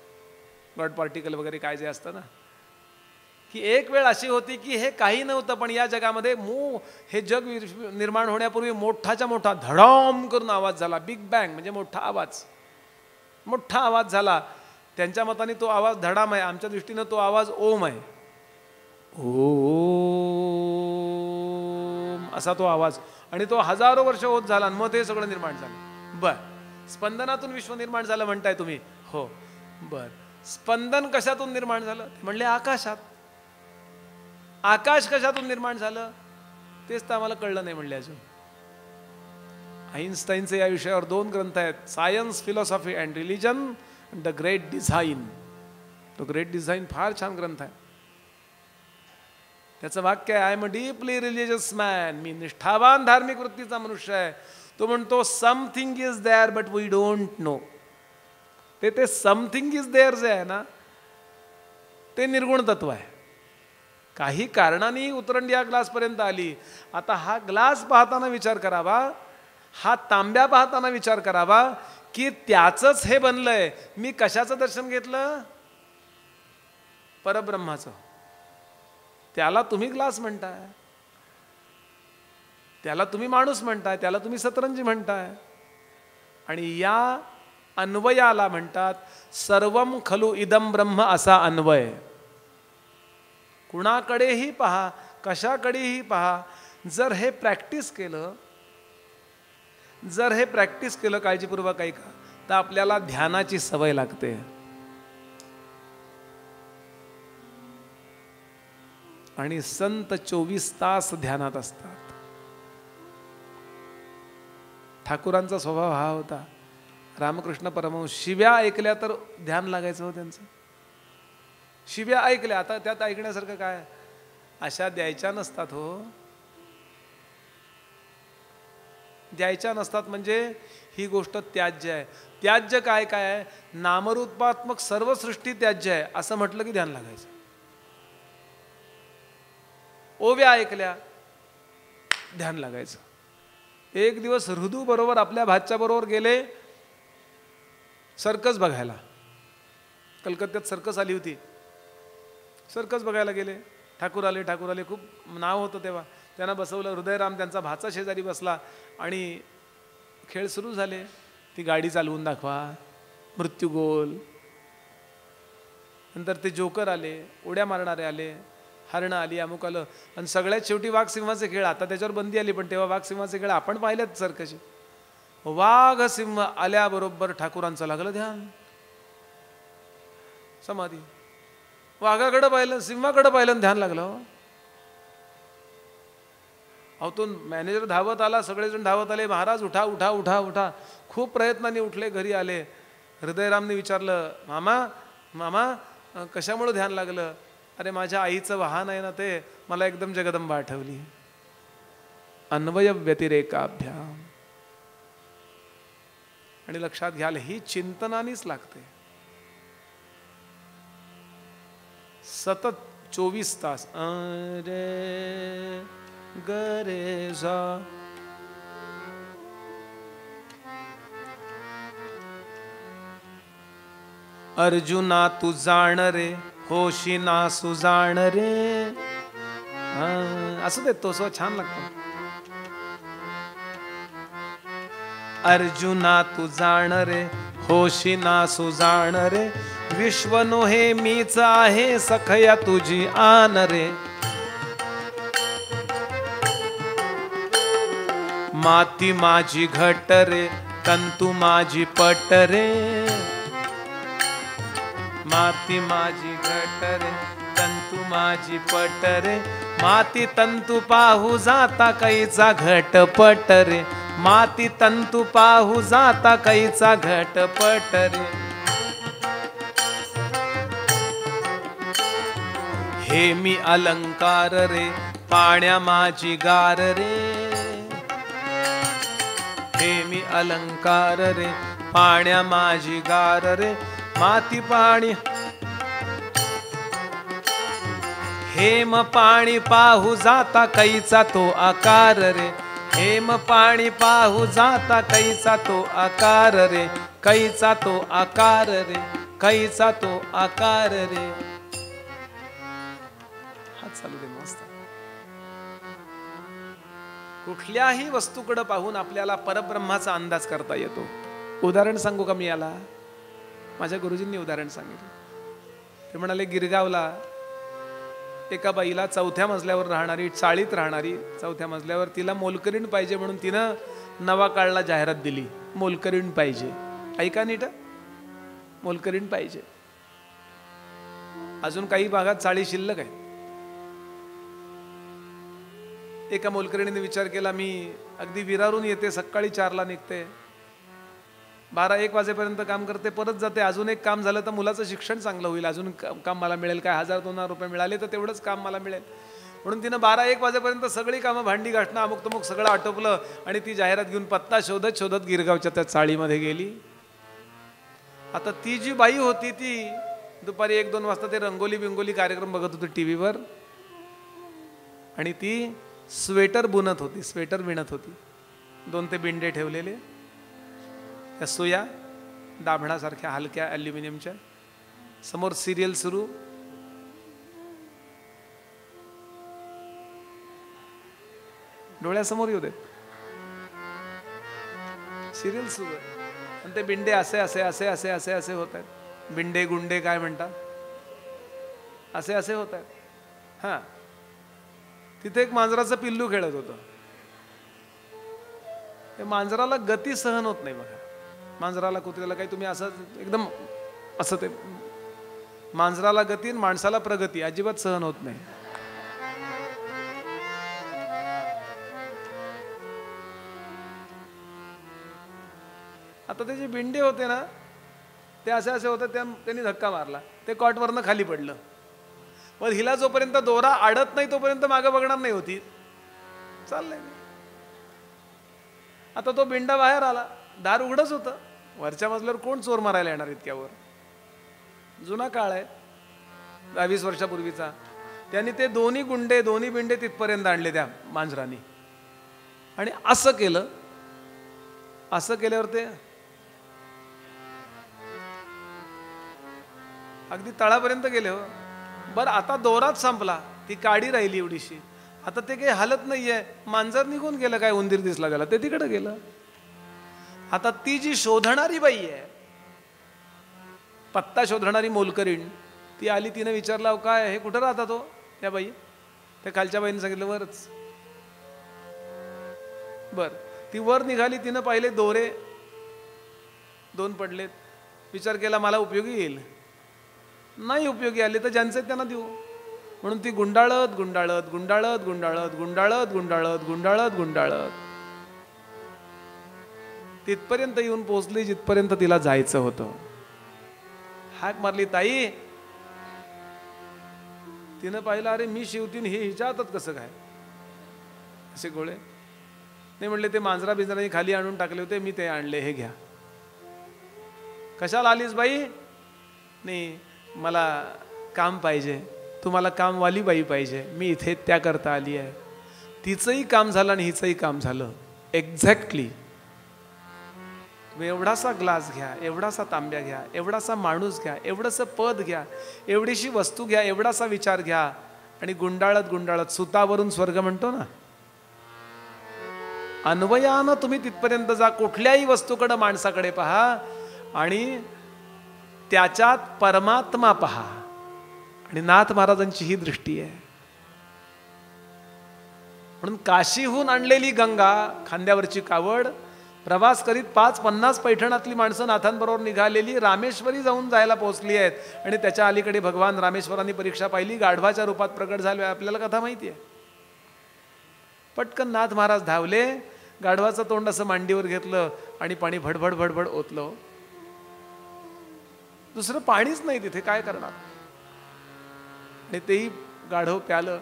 गॉड पार्टिकल वगैरे काय जे असतं ना, की एक वेळ अशी होती की हे काही नव्हतं, पण या जगामध्ये हे जग निर्माण होण्यापूर्वी मोठाच्या मोठा धडाम करून आवाज झाला. बिग बँग म्हणजे मोठा आवाज झाला. त्यांच्या मताने तो आवाज धडाम आहे, आमच्या दृष्टीनं तो आवाज ओम आहे. ओम असा तो आवाज, आणि तो हजारो वर्ष होत झाला, मग ते सगळं निर्माण झालं. बर, स्पंदनातून विश्व निर्माण झालं म्हणताय तुम्ही? हो. बर, स्पंदन कशातून निर्माण झालं? म्हणले आकाशात. आकाश कशातून निर्माण झालं? तेच तर आम्हाला कळलं नाही म्हणले अजून. आईन्स्टाईनचे या विषयावर 2 ग्रंथ आहेत, science, philosophy and religion, the great design. तो ग्रेट डिझाईन फार छान ग्रंथ आहे. त्याचं वाक्य आहे, I am a deeply religious man. मी निष्ठावान धार्मिक वृत्तीचा मनुष्य आहे. तो म्हणतो something is there but we don't know. ते समथिंग इज देअर जे आहे ना, ते निर्गुण तत्व आहे. काही कारणाने उतरंडी या ग्लासपर्यंत आली. आता हा ग्लास पाहताना विचार करावा, हा तांब्या पाहताना विचार करावा की त्याचंच हे बनलंय. मी कशाचं दर्शन घेतलं? परब्रह्माचं. त्याला तुम्ही ग्लास म्हणताय, त्याला तुम्ही माणूस म्हणताय, त्याला तुम्ही सतरंजी म्हणताय. आणि या अन्वयाला म्हणतात सर्वम खलु इदम ब्रह्म असा अन्वय. कुणाकडेही पहा, कशाकडेही पहा, जर हे प्रॅक्टिस केलं काळजीपूर्वक ऐका, तर आपल्याला ध्यानाची सवय लागते. आणि संत 24 तास ध्यानात असतात. ठाकूरांचा स्वभाव हा होता. रामकृष्ण परमहंस शिव्या ऐकल्या तर ध्यान लागायचं हो त्यांचं. शिव्या ऐकल्या, आता त्यात ऐकण्यासारखं काय? अशा द्यायच्या नसतात हो. द्यायच्या नसतात म्हणजे ही गोष्ट त्याज्य आहे. त्याज्य काय काय आहे? नामरूपात्मक सर्व सृष्टी त्याज्य आहे असं म्हटलं की ध्यान लागायचं. ओव्या ऐकल्या, ध्यान लागायचं. एक दिवस हृदू बरोबर आपल्या भाच्या बरोबर गेले सर्कस बघायला. कलकत्त्यात सर्कस आली होती. सर्कस बघायला गेले. ठाकूर आले. खूप नाव होतं तेव्हा. त्यांना बसवलं. हृदयराम त्यांचा भाचा शेजारी बसला आणि खेळ सुरू झाले. ती गाडी चालवून दाखवा, मृत्यूगोल. नंतर ते जोकर आले, उड्या मारणारे आले, हरणं आली, अमुक आलं. आणि सगळ्यात शेवटी वाघ सिंहाचे खेळ. आता त्याच्यावर बंदी आली, पण तेव्हा वाघ सिंहाचे खेळ आपण पाहिलेत सर्कशी. वाघ सिंह आल्याबरोबर ठाकूरांचं लागलं ध्यान, समाधी. वाघाकडं पाहिलं, सिंहाकडं पाहिलं, ध्यान लागलं. अहो तो मॅनेजर धावत आला, सगळेजण धावत आले. महाराज उठा उठा उठा उठा. खूप प्रयत्नाने उठले, घरी आले. हृदयरामने विचारलं, मामा कशामुळे ध्यान लागलं? अरे माझ्या आईचं वाहन आहे ना ते, मला एकदम जगदंबा आठवली. अन्वय व्यतिरेकाभ्याम. आणि लक्षात घ्याल, ही चिंतनानीच लागते. सतत 24 तास अरे गरे जा. अर्जुना तू जाण रे, होशी ना सुजाण रे. असं देतो, सो छान लागतो. अर्जुना तू जाण रे होशी ना सुजाण रे, विश्व नोहे मीच आहे सखया तुझी आन रे, माती माझी घट रे तंतु माझी पट रे, माती माझी घट रे तंतु माझी पट रे, माती तंतु पाहू जाता कैचा घट पट रे, माती तंतु पाहू जाता कैचा घट पट रे, हे मी अलंकार रे पाण्या माझी गार रे, हे मी अलंकार रे पाण्या माझी गार रे, माती पाणी हेम पाणी पाहू जाता कैचा तो आकार रे, हेम पाणी पाहू जाता कैचा तो आकार रे, कैचा तो आकार रे, कैचा तो आकार रे. हा चालू दे मस्त. कुठल्याही वस्तूकडे पाहून आपल्याला परब्रह्माचा अंदाज करता येतो. उदाहरण सांगू का मी याला? माझ्या गुरुजींनी उदाहरण सांगितलं. ते म्हणाले गिरगावला एका बाईला 4थ्या मजल्यावर राहणारी, चाळीत राहणारी, 4थ्या मजल्यावर, तिला मोलकरीण पाहिजे म्हणून तिनं नवा काळला जाहिरात दिली, मोलकरीण पाहिजे. ऐका नीट, मोलकरीण पाहिजे. अजून काही भागात चाळी शिल्लक आहे. एका मोलकरीणीने विचार केला, मी अगदी विरारून येते, सकाळी 4ला निघते, 12-1 वाजेपर्यंत काम करते, परत जाते. अजून एक काम झालं तर मुलाचं शिक्षण चांगलं होईल, अजून काम मला मिळेल, काय 1000-2000 रुपये मिळाले तर तेवढंच काम मला मिळेल. म्हणून तिनं 12-1 वाजेपर्यंत सगळी कामं, भांडी घासणं, अमुक तमुक सगळं आटोपलं आणि ती जाहिरात घेऊन पत्ता शोधत शोधत गिरगावच्या त्या चाळीमध्ये गेली. आता ती जी बाई होती ती दुपारी 1-2 वाजता ते रंगोली बिंगोली कार्यक्रम बघत होती टीव्हीवर, आणि ती स्वेटर बुनत होती, स्वेटर विणत होती. 2 ते बिंडे ठेवलेले, त्या सुया दाभणासारख्या हलक्या ॲल्युमिनियमच्या, समोर सिरियल सुरू, डोळ्यासमोर येऊ दे, सिरियल सुरू आहे, आणि ते बिंडे असे असे असे असे असे असे होत आहेत. बिंडे गुंडे काय म्हणतात, असे असे होत आहेत. हा, तिथे एक मांजराचं पिल्लू खेळत होतं. ते मांजराला गती सहन होत नाही बघा. मांजराला, कुत्र्याला काही तुम्ही असं एकदम असं, ते मांजराला गती, माणसाला प्रगती अजिबात सहन होत नाही. आता ते जे बिंडे होते ना, ते असे असे होते, त्यांनी धक्का मारला, ते कॉटवरनं खाली पडलं. पण हिला जोपर्यंत दोरा आडत नाही तोपर्यंत मागे बघणार नाही होती, चाललंय. आता तो बिंडा बाहेर आला, दार उघडच होतं. वरच्या मजल्यावर कोण चोर मारायला येणार इतक्यावर? जुना काळ आहे, 20 वर्षापूर्वीचा. त्यांनी ते दोन्ही बिंडे तिथपर्यंत आणले त्या मांजरानी, आणि असं केलं. असं केल्यावर ते अगदी तळापर्यंत गेले. हो बरं, आता दोराच संपला, ती काडी राहिली एवढीशी. आता ते काही हालत नाहीये. मांजर निघून गेलं, काय उंदीर दिसला त्याला, ते तिकडे गेलं. आता ती जी शोधणारी बाई आहे, पत्ता शोधणारी मोलकरीण, ती आली. तिने विचारलं, काय हे कुठं राहता तो? त्या बाई, त्या खालच्या बाईने सांगितलं वरच. बर, ती वर निघाली. तिनं पाहिले दोरे 2 पडलेत. विचार केला मला उपयोगी येईल. नाही उपयोगी आले तर ज्यांचे त्यांना देऊ. म्हणून ती गुंडाळत गुंडाळत गुंडाळत गुंडाळत गुंडाळत गुंडाळत गुंडाळत गुंडाळत तिथपर्यंत येऊन पोहोचली जिथपर्यंत तिला जायचं होतं. हाक मारली, ताई. तिनं पाहिलं, अरे मी शिवतीन, हे हिच्या हातात कसं काय असे गोळे? नाही म्हणले, ते मांजरा बिंजरांनी खाली आणून टाकले होते, मी ते आणले, हे घ्या. कशाला आलीस बाई? नाही, मला काम पाहिजे. तुम्हाला कामवाली बाई पाहिजे, मी इथे त्याकरता आली आहे. तिचंही काम झालं आणि हिचंही काम झालं एक्झॅक्टली. एवढासा ग्लास घ्या, एवढासा तांब्या घ्या, एवढासा माणूस घ्या, एवढंसं पद घ्या, एवढीशी वस्तू घ्या, एवढासा विचार घ्या, आणि गुंडाळत गुंडाळत सुतावरून स्वर्ग म्हणतो ना, अन्वयानं तुम्ही तिथपर्यंत जा. कुठल्याही वस्तूकडे माणसाकडे पहा आणि त्याच्यात परमात्मा पहा. आणि नाथ महाराजांची ही दृष्टी आहे. म्हणून काशीहून आणलेली गंगा, खांद्यावरची कावड, प्रवास करीत 550 पैठणातली माणसं नाथांबरोबर निघालेली रामेश्वरी जायला पोहोचली आहेत. आणि त्याच्या अलीकडे भगवान रामेश्वरांनी परीक्षा पाहिली, गाढवाच्या रूपात प्रकट झाले. आपल्याला कथा माहिती आहे. पटकन नाथ महाराज धावले, गाढवाचं तोंड असं मांडीवर घेतलं आणि पाणी भडभड भडभड ओतलं. दुसरं पाणीच नाही तिथे, काय करणार. आणि तेही गाढव प्यालं.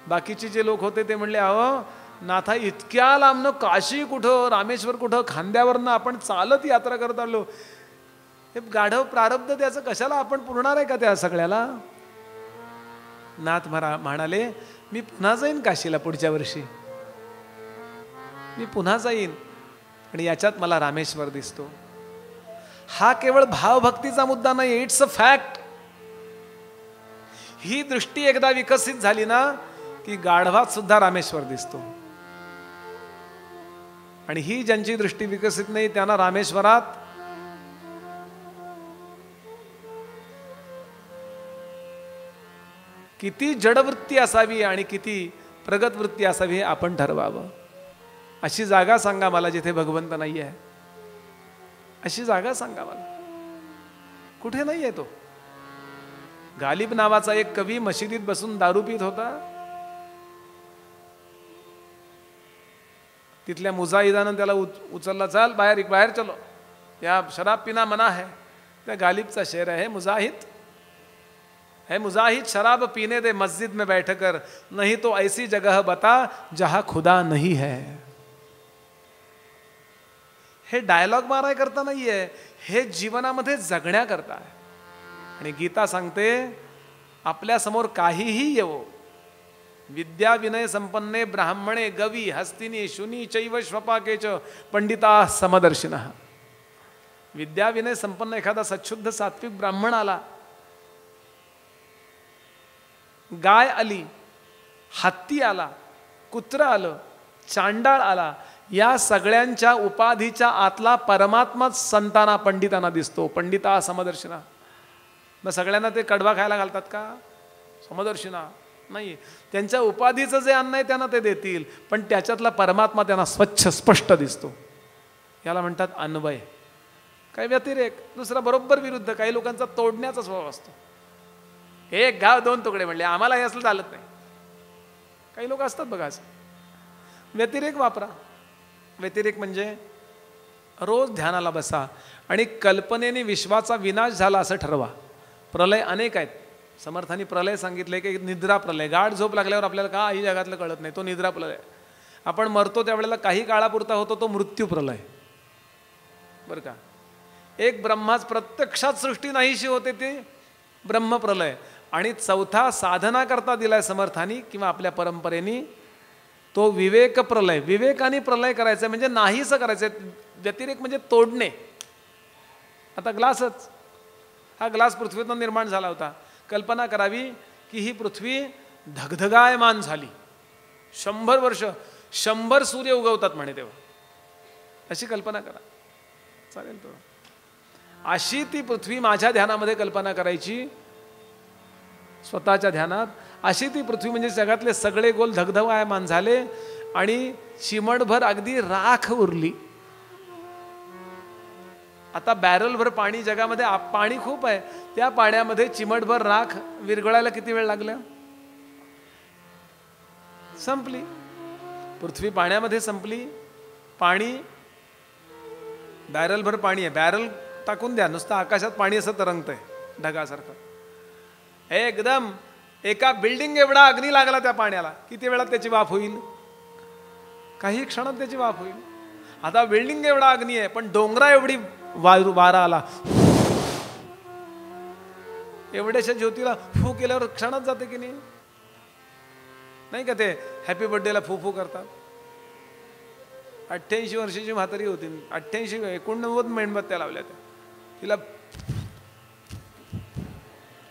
बाकीचे जे लोक होते ते म्हणले, अहो नाथा, इतक्या लांबनं काशी कुठं, रामेश्वर कुठं, खांद्यावरनं आपण चालत यात्रा करत आलो. हे गाढव प्रारब्ध त्याचं कशाला, आपण पुरणार आहे का त्या सगळ्याला. नाथ म्हणाले, मी पुन्हा जाईन काशीला पुढच्या वर्षी, मी पुन्हा जाईन. आणि याच्यात मला रामेश्वर दिसतो. हा केवळ भावभक्तीचा मुद्दा नाही, इट्स अ फॅक्ट. ही दृष्टी एकदा विकसित झाली ना की गाढवात सुद्धा रामेश्वर दिसतो. आणि ही ज्यांची दृष्टी विकसित नाही त्यांना रामेश्वरात किती जडवृत्ती असावी आणि किती प्रगत वृत्ती असावी हे आपण ठरवावं. अशी जागा सांगा मला जिथे भगवंत नाही आहे. अशी जागा सांगा मला, कुठे नाही आहे तो. गालिब नावाचा एक कवी मशिदीत बसून दारू पीत होता. तिथल्या मुजाहिदानं त्याला उचलला, चाल बाहेर बाहेर चलो, या शराब पीना मना है. त्या गालिबचा शेर आहे, मुजाहिद शराब पीने दे मस्जिद में बैठकर, नहीं तो ऐसी जगह बता जहां खुदा नहीं है. हे डायलॉग माराय करता नाहीये, हे जीवनामध्ये जगण्याकरता आहे. आणि गीता सांगते, आपल्या समोर काहीही येवो, विद्या विनय संपन्ने ब्राह्मणे गवी हस्तिनी शुनी चैव श्वपाकेच पंडिता समदर्शिनः. विद्या विनय संपन्न एखादा सच्छुद्ध सात्विक ब्राह्मण आला, गाय आली, हत्ती आला, कुत्रा आलं, चांडाळ आला, या सगळ्यांच्या उपाधीच्या आतला परमात्माच संतांना पंडितांना दिसतो. पंडिता समदर्शिना. मग सगळ्यांना ते कडवा खायला घालतात का? समदर्शिना नाही. त्यांच्या उपाधीचं जे अन्न आहे त्यांना ते देतील, पण त्याच्यातला परमात्मा त्यांना स्वच्छ स्पष्ट दिसतो. याला म्हणतात अन्वय. काही व्यतिरेक, दुसरा बरोबर विरुद्ध. काही लोकांचा तोडण्याचा स्वभाव असतो. एक गाव दोन तुकडे म्हणले, आम्हाला हे असलं चालत नाही. काही लोक असतात बघा असं. व्यतिरेक वापरा. व्यतिरेक म्हणजे रोज ध्यानाला बसा आणि कल्पनेने विश्वाचा विनाश झाला असं ठरवा. प्रलय अनेक आहेत. समर्थांनी प्रलय सांगितले की निद्रा प्रलय, गाढ झोप लागल्यावर आपल्याला का ही जगातलं कळत नाही, तो निद्रा प्रलय. आपण मरतो त्यावेळेला काही काळापुरता होतो, तो मृत्यू प्रलय. बरं का. एक ब्रह्माच प्रत्यक्षात सृष्टी नाहीशी होते, ते ब्रह्मप्रलय. आणि चौथा साधना करता दिलाय समर्थांनी किंवा आपल्या परंपरेनी, तो विवेक प्रलय. विवेकाने प्रलय करायचं म्हणजे नाहीसं करायचं. व्यतिरेक म्हणजे तोडणे. आता ग्लासच, हा ग्लास पृथ्वीतून निर्माण झाला होता. कल्पना करावी की ही पृथ्वी धगधगायमान झाली. 100 वर्ष 100 सूर्य उगवतात म्हणे तेव्हा. अशी कल्पना करा, चालेल तो. अशी ती पृथ्वी माझ्या ध्यानामध्ये कल्पना करायची, स्वतःच्या ध्यानात. अशी ती पृथ्वी म्हणजे जगातले सगळे गोल धगधगायमान झाले आणि चिमटभर अगदी राख उरली. आता बॅरलभर पाणी जगामध्ये, पाणी खूप आहे, त्या पाण्यामध्ये चिमटभर राख विरघळायला किती वेळ लागला? संपली. पृथ्वी पाण्यामध्ये संपली. पाणी, बॅरलभर पाणी आहे, बॅरल टाकून द्या, नुसतं आकाशात पाणी असं तरंगतंय ढगासारखं. एकदम एका बिल्डिंग एवढा अग्नी लागला त्या पाण्याला, किती वेळात त्याची वाफ होईल? काही क्षणात त्याची वाफ होईल. आता बिल्डिंग एवढा अग्नी आहे, पण डोंगरा एवढी वारा आला, एवढ्याशा ज्योतीला फू केल्यावर क्षणात जाते की नाही? नाही का ते हॅपी बर्थडेला फू फू करतात. 88 वर्षाची म्हातारी होती, 89 मेणबत्त्या लावल्या त्या तिला.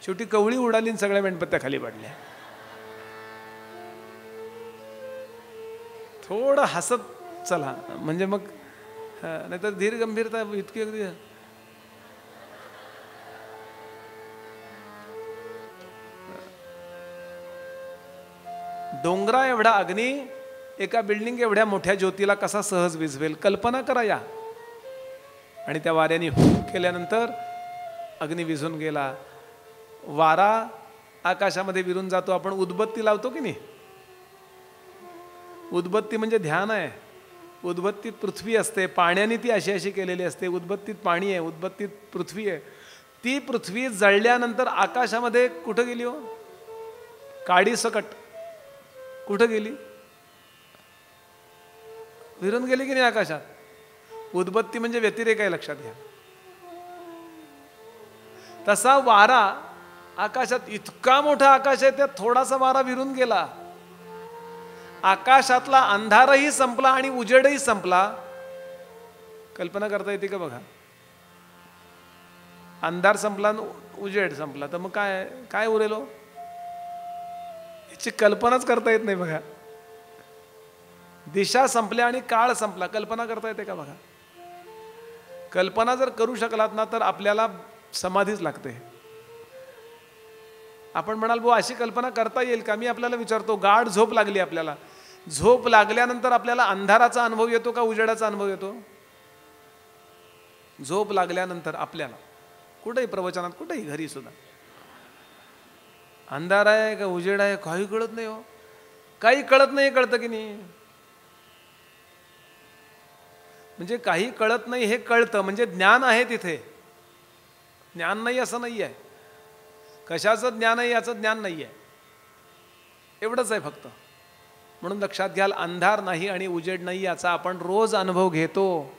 शेवटी कवळी उडाली आणि सगळ्या मेणबत्त्या खाली पडल्या. थोडं हसत चला म्हणजे मग नाहीतर धीर गंभीरता इतकी अगदी डोंगरा एवढा अग्नी एका बिल्डिंग एवढ्या मोठ्या ज्योतीला कसा सहज विझवेल, कल्पना करा या. आणि त्या वाऱ्याने केल्यानंतर अग्नी विझून गेला. वारा आकाशामध्ये विरून जातो. आपण उदबत्ती लावतो की नाही, उदबत्ती म्हणजे ध्यान आहे. उदबत्तीत पृथ्वी असते, पाण्याने ती अशी अशी केलेली असते. उदबत्तीत पाणी आहे, उदबत्तीत पृथ्वी आहे. ती पृथ्वी जळल्यानंतर आकाशामध्ये कुठं गेली हो, काडी सकट कुठं गेली, विरून गेली की नाही आकाशात. उदबत्ती म्हणजे व्यतिरेक आहे, लक्षात घ्या. तसा वारा आकाशात, इतका मोठा आकाश आहे त्यात थोडासा वारा विरून गेला. आकाशातला अंधारही संपला आणि उजेडही संपला. कल्पना करता येते का बघा. अंधार संपला आणि उजेड संपला तर मग काय काय उरेल हो, याची कल्पनाच करता येत नाही बघा. दिशा संपल्या आणि काळ संपला, कल्पना करता येते का बघा. कल्पना जर करू शकलात ना तर आपल्याला समाधीच लागते. आपण म्हणाल बुवा अशी कल्पना करता येईल का, मी आपल्याला विचारतो. गाढ झोप लागली आपल्याला, झोप लागल्यानंतर आपल्याला अंधाराचा अनुभव येतो का उजेडाचा अनुभव येतो. झोप लागल्यानंतर आपल्याला कुठेही प्रवचनात, कुठेही घरी सुद्धा अंधार आहे का उजेड आहे काही कळत नाही हो. काही कळत नाही, कळतं की नाही. म्हणजे काही कळत नाही हे कळतं म्हणजे ज्ञान आहे तिथे. ज्ञान नाही असं नाही आहे. कशाचं ज्ञान आहे याचं ज्ञान नाही आहे, एवढंच आहे फक्त. म्हणून लक्षात घ्याल, अंधार नाही आणि उजेड नाही याचा आपण रोज अनुभव घेतो.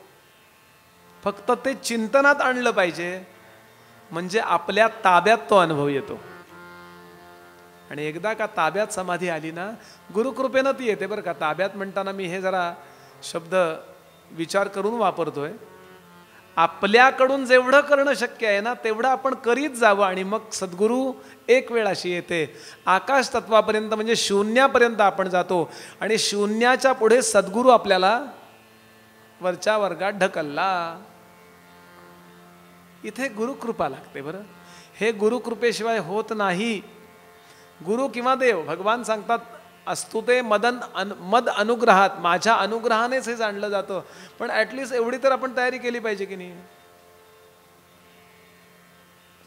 फक्त ते चिंतनात आणलं पाहिजे, म्हणजे आपल्या ताब्यात तो अनुभव येतो. आणि एकदा का ताब्यात समाधी आली ना, गुरुकृपेनं ती येते बरं का. ताब्यात म्हणताना मी हे जरा शब्द विचार करून वापरतोय. आपल्याकडून जेवढं करणं शक्य आहे ना तेवढं आपण करीत जावं आणि मग सद्गुरू एक वेळ अशी येते. आकाश तत्वापर्यंत म्हणजे शून्यापर्यंत आपण जातो आणि शून्याच्या पुढे सद्गुरू आपल्याला वरच्या वर्गात ढकलला. इथे गुरुकृपा लागते बरं. हे गुरुकृपेशिवाय होत नाही. गुरु किंवा देव, भगवान सांगतात असतो ते मद अनुग्रहात, माझ्या अनुग्रहानेच हे जाणलं जातं. पण ॲटलिस्ट एवढी तर आपण तयारी केली पाहिजे की नाही.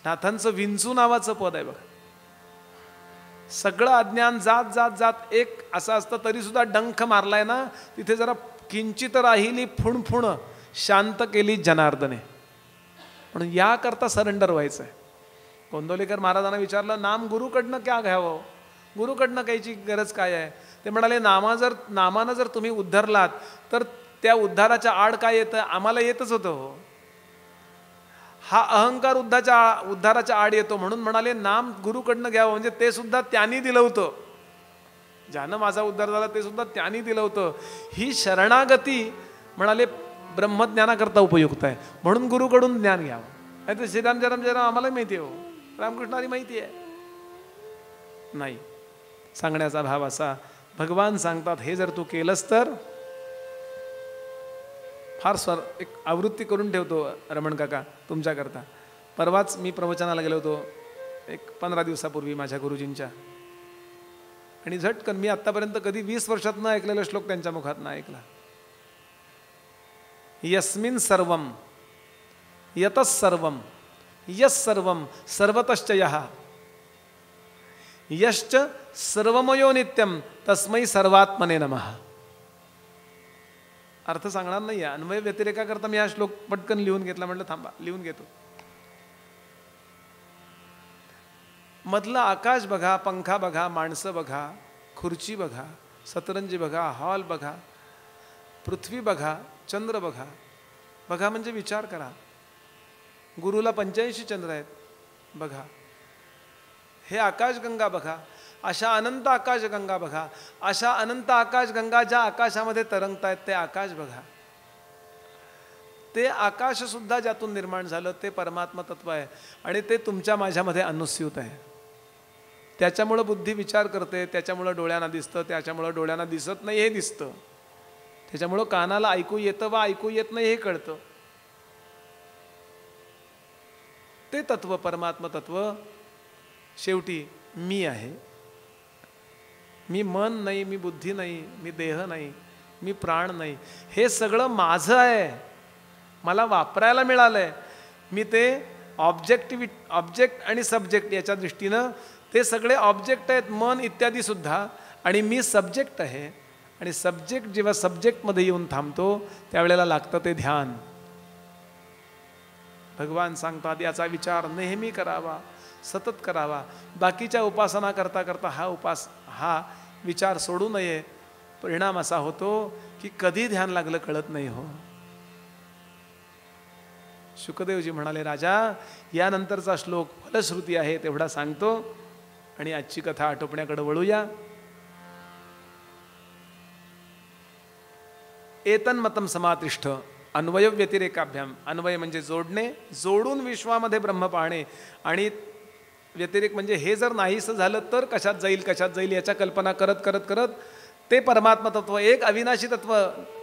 नाथांचं विंचू नावाचं पद आहे बघा. सगळं अज्ञान जात जात जात एक असं असतं तरी सुद्धा डंख मारलाय ना तिथे जरा किंचित राहिली फुणफुण शांत केली जनार्दने. म्हणून याकरता सरेंडर व्हायचं आहे. गोंदवलेकर महाराजांना विचारलं, नाम गुरुकडनं क्या घ्यावं, गुरुकडनं कायची गरज काय आहे. ते म्हणाले, नामानं जर तुम्ही उद्धरलात तर त्या उद्धाराच्या आड काय येतं, आम्हाला येतच होतं हो. हा अहंकार उद्धाराच्या आड येतो. म्हणून म्हणाले नाम गुरुकडनं घ्यावं, म्हणजे ते सुद्धा त्यांनी दिलं होतं. ज्यानं माझा उद्धार झाला ते सुद्धा त्यांनी दिलं होतं. ही शरणागती म्हणाले ब्रह्मज्ञानाकरता उपयुक्त आहे. म्हणून गुरुकडून ज्ञान घ्यावं. नाही तर श्रीराम जयराम आम्हाला माहिती आहे हो, रामकृष्णारी माहिती आहे नाही. सांगण्याचा भाव असा, भगवान सांगतात हे जर तू केलंस तर फार एक आवृत्ती करून ठेवतो रमण काका तुमच्याकरता. परवाच मी प्रवचनाला गेलो होतो एक 15 दिवसापूर्वी माझ्या गुरुजींच्या, आणि झटकन मी आत्तापर्यंत कधी 20 वर्षात न ऐकलेला श्लोक त्यांच्या मुखात न ऐकला. यस्मिन सर्वम यतस सर्वम यस सर्वम सर्वतश्च यः यश्च सर्वमयो नित्यम तस्मै सर्वात्मने नमः. अर्थ सांगणार नाही आहे, अन्वय व्यतिरेकाकरता मी हा श्लोक पटकन लिहून घेतला. म्हटलं थांबा लिहून घेतो. मधलं आकाश बघा, पंखा बघा, माणसं बघा, खुर्ची बघा, सतरंजी बघा, हॉल बघा, पृथ्वी बघा, चंद्र बघा. बघा म्हणजे विचार करा. गुरुला 85 चंद्र आहेत बघा. हे आकाशगंगा बघा, अशा अनंत आकाशगंगा बघा, अशा अनंत आकाशगंगा ज्या आकाशामध्ये तरंगतायत ते आकाश बघा. ते आकाश सुद्धा ज्यातून निर्माण झालं ते परमात्मा तत्व आहे आणि ते तुमच्या माझ्यामध्ये अनुस्यूत आहे. त्याच्यामुळं बुद्धी विचार करते, त्याच्यामुळं डोळ्यांना दिसतं, त्याच्यामुळं डोळ्यांना दिसत नाही हे दिसतं. त्याच्यामुळं कानाला ऐकू येतं वा ऐकू येत नाही हे कळतं. ते तत्व, परमात्म तत्व शेवटी मी आहे. मी मन नाही, मी बुद्धी नाही, मी देह नाही, मी प्राण नाही, हे सगळं माझं आहे, मला वापरायला मिळालंय. मी ते ऑब्जेक्ट आणि सब्जेक्ट याच्या दृष्टीनं ते सगळे ऑब्जेक्ट आहेत, मन इत्यादी सुद्धा, आणि मी सब्जेक्ट आहे. आणि सब्जेक्ट जेव्हा सब्जेक्टमध्ये येऊन थांबतो त्यावेळेला लागतं ते ध्यान. भगवान सांगतात याचा विचार नेहमी करावा, सतत करावा. बाकीच्या उपासना करता करता हा विचार सोडू नये. परिणाम असा होतो की कधी ध्यान लागलं कळत नाही हो. शुकदेवजी म्हणाले, राजा यानंतरचा श्लोक फलश्रुती आहे तेवढा सांगतो आणि आजची कथा आटोपण्याकडे वळूया. एतन्मतम समातिष्ठ अन्वय व्यतिरेकाभ्याम. अन्वय म्हणजे जोडणे, जोडून विश्वामध्ये ब्रह्म पाहणे. आणि व्यतिरेक म्हणजे हे जर नाहीसं झालं तर कशात जाईल याच्या कल्पना करत करत करत ते परमात्मा तत्व, एक अविनाशी तत्व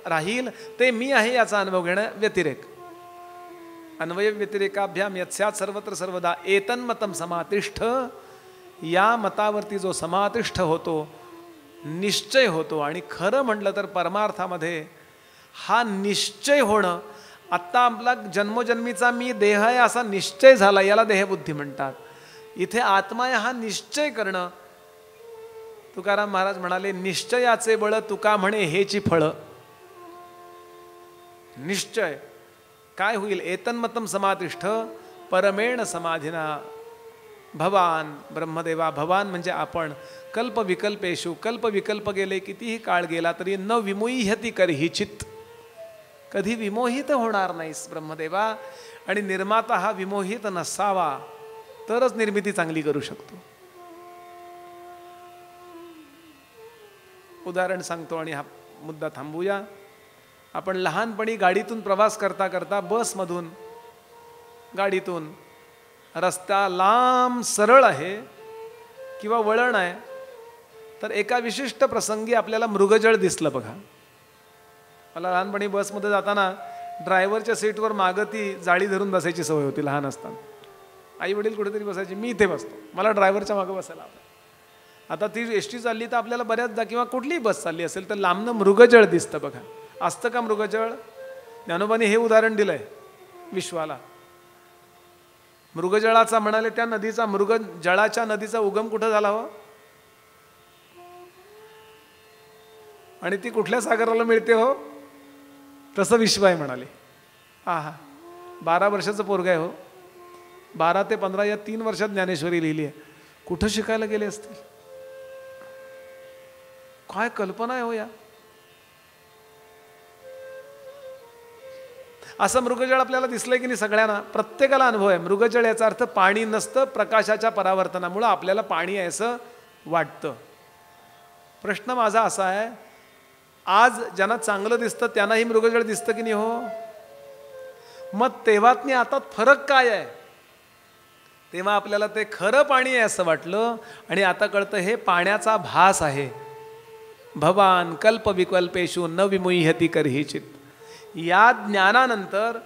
राहील, ते मी आहे याचा अनुभव घेणं व्यतिरेक. अन्वय व्यतिरेकाभ्याम यत्स्यात् सर्वत्र सर्वदा एतन्मतम समातिष्ठ. या मतावरती जो समातिष्ठ होतो, निश्चय होतो. आणि खरं म्हटलं तर परमार्थामध्ये हा निश्चय होणं, आत्ता आपला जन्मोजन्मीचा मी देह आहे असा निश्चय झाला, याला देहबुद्धी म्हणतात. इथे आत्मा आहे हा निश्चय करणं. तुकाराम महाराज म्हणाले, निश्चयाचे बळ तुका म्हणे हेची फळं. निश्चय काय होईल? एतन्मतम समातिष्ठ परमेण समाधिना भवान ब्रह्मदेवा. भवान म्हणजे आपण. कल्पविकल्पेषु, कल्पविकल्प गेले, कितीही काळ गेला तरी न विमोह्यती करही चित्त. कधी विमोहित होणार नाहीस ब्रह्मदेवा. आणि निर्माता हा विमोहित नसावा तरच निर्मिती चांगली करू शकतो. उदाहरण सांगतो आणि हा मुद्दा थांबूया. आपण लहानपणी गाडीतून प्रवास करता करता, बसमधून, गाडीतून, रस्ता लांब सरळ आहे किंवा वळण आहे, तर एका विशिष्ट प्रसंगी आपल्याला मृगजळ दिसलं बघा. मला लहानपणी बसमध्ये जाताना ड्रायव्हरच्या सीटवर मागं ती जाळी धरून बसायची सवय होती लहान असताना. आई वडील कुठेतरी बसायचे, मी इथे बसतो, मला ड्रायव्हरच्या मागं बसायला आवडतं. आता ती एसटी चालली तर आपल्याला बऱ्याचदा, किंवा कुठलीही बस चालली असेल तर लांबनं मृगजळ दिसतं बघा. असतं का मृगजळ? ज्ञानोबांनी हे उदाहरण दिलंय विश्वाला. मृगजळाचा म्हणाले, त्या नदीचा, मृगजळाच्या नदीचा उगम कुठं झाला हो? आणि ती कुठल्या सागराला मिळते हो? तसं विश्व आहे म्हणाले. आहा, 12 वर्षाचं पोरग आहे हो. 12 ते 15 या 3 वर्षात ज्ञानेश्वरी लिहिली आहे. कुठं शिकायला गेले असतील? काय कल्पना आहे हो या. असं मृगजळ आपल्याला दिसलंय की नाही सगळ्यांना? प्रत्येकाला अनुभव आहे. मृगजळ याचा अर्थ पाणी नसतं, प्रकाशाच्या परावर्तनामुळं आपल्याला पाणी आहे असं वाटतं. प्रश्न माझा असा आहे, आज ज्यांना चांगलं दिसतं त्यांनाही मृगजळ दिसतं की नाही हो? मग तेव्हातनी आता फरक काय आहे? तेव्हा आपल्याला ते खरं पाणी आहे असं वाटलं, आणि आता कळतं हे पाण्याचा भास आहे. भवान कल्पविकल्पेषु न विमुह्यति करहिचित. या ज्ञानानंतर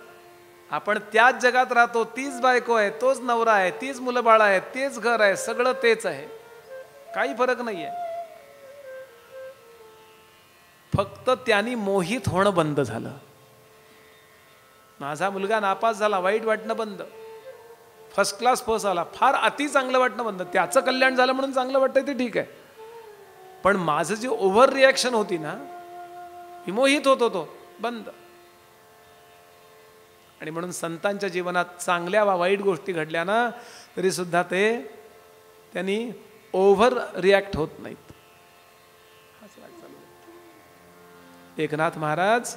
आपण त्याच जगात राहतो, तीच बायको आहे, तोच नवरा आहे, तीच मुलं बाळ आहे, तेच घर आहे, सगळं तेच आहे, काही फरक नाही आहे. फक्त त्यांनी मोहित होणं बंद झालं. माझा मुलगा नापास झाला, वाईट वाटणं बंद. फर्स्ट क्लास पास आला, फार अति चांगलं वाटणं बंद. त्याचं कल्याण झालं म्हणून चांगलं वाटतंय ते ठीक आहे, पण माझं जी ओव्हर रिॲक्शन होती ना, विमोहित होत होतो, बंद. आणि म्हणून संतांच्या जीवनात चांगल्या वा वाईट गोष्टी घडल्या ना तरी सुद्धा त्यांनी ओव्हर रिॲक्ट होत नाहीत. एकनाथ महाराज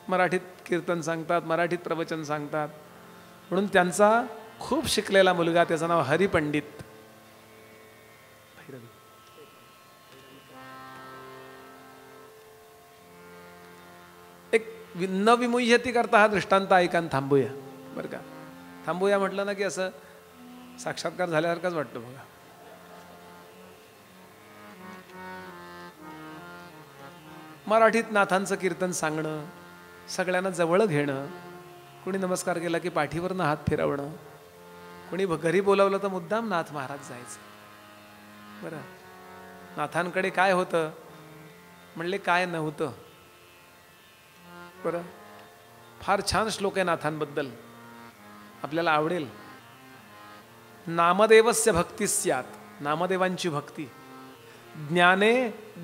मराठीत कीर्तन सांगतात, मराठीत प्रवचन सांगतात, म्हणून त्यांचा खूप शिकलेला मुलगा, त्याचं नाव हरिपंडित. एक न विमुह्यती करता हा दृष्टांत ऐका आणि थांबूया बरं का. थांबूया म्हटलं ना की असं साक्षात्कार झाल्यासारखाच वाटतं बघा. मराठीत नाथांचं कीर्तन सांगणं, सगळ्यांना जवळ घेणं, कोणी नमस्कार केला की पाठीवरनं हात फिरवणं, कोणी घरी बोलावलं तर मुद्दाम नाथ महाराज जायचं. बरं, नाथांकडे काय होतं म्हणले काय नव्हतं. बरं, फार छान श्लोक आहे नाथांबद्दल, आपल्याला आवडेल. नामदेवस्य भक्ती स्यात, नामदेवांची भक्ती. ज्ञाने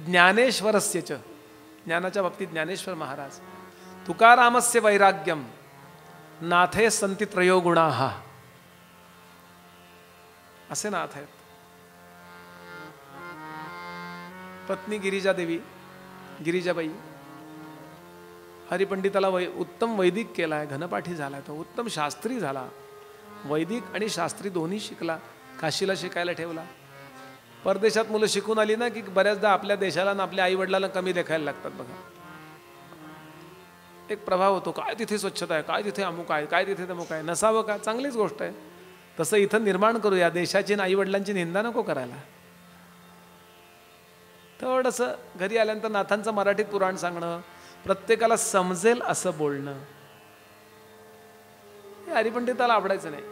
ज्ञानेश्वरस्य च, ज्ञानाच्या बाबतीत ज्ञानेश्वर महाराज. तुकारामस्य वैराग्यम, नाथे संती त्रयो गुणाः, असे नाथ आहेत. पत्नी गिरिजा देवी, गिरिजाबाई, हरिपंडिताला उत्तम वैदिक केलाय, घनपाठी झालाय, तो उत्तम शास्त्री झाला. वैदिक आणि शास्त्री दोन्ही शिकला, काशीला शिकायला ठेवला. परदेशात मुलं शिकून आली ना की बऱ्याचदा आपल्या देशाला ना आपल्या आई वडिलांना कमी देखायला लागतात. बघा, एक प्रभाव होतो, काय तिथे स्वच्छता आहे, काय तिथे अमुक आहे, काय तिथे तमुक आहे. नसावं का, चांगलीच गोष्ट आहे. तसं इथं निर्माण करूया, देशाची आई वडिलांची निंदा नको करायला. थोडंसं घरी आल्यानंतर नाथांचं मराठीत पुराण सांगणं, प्रत्येकाला समजेल असं बोलणं, हे हरिपंडिताला आवडायचं नाही.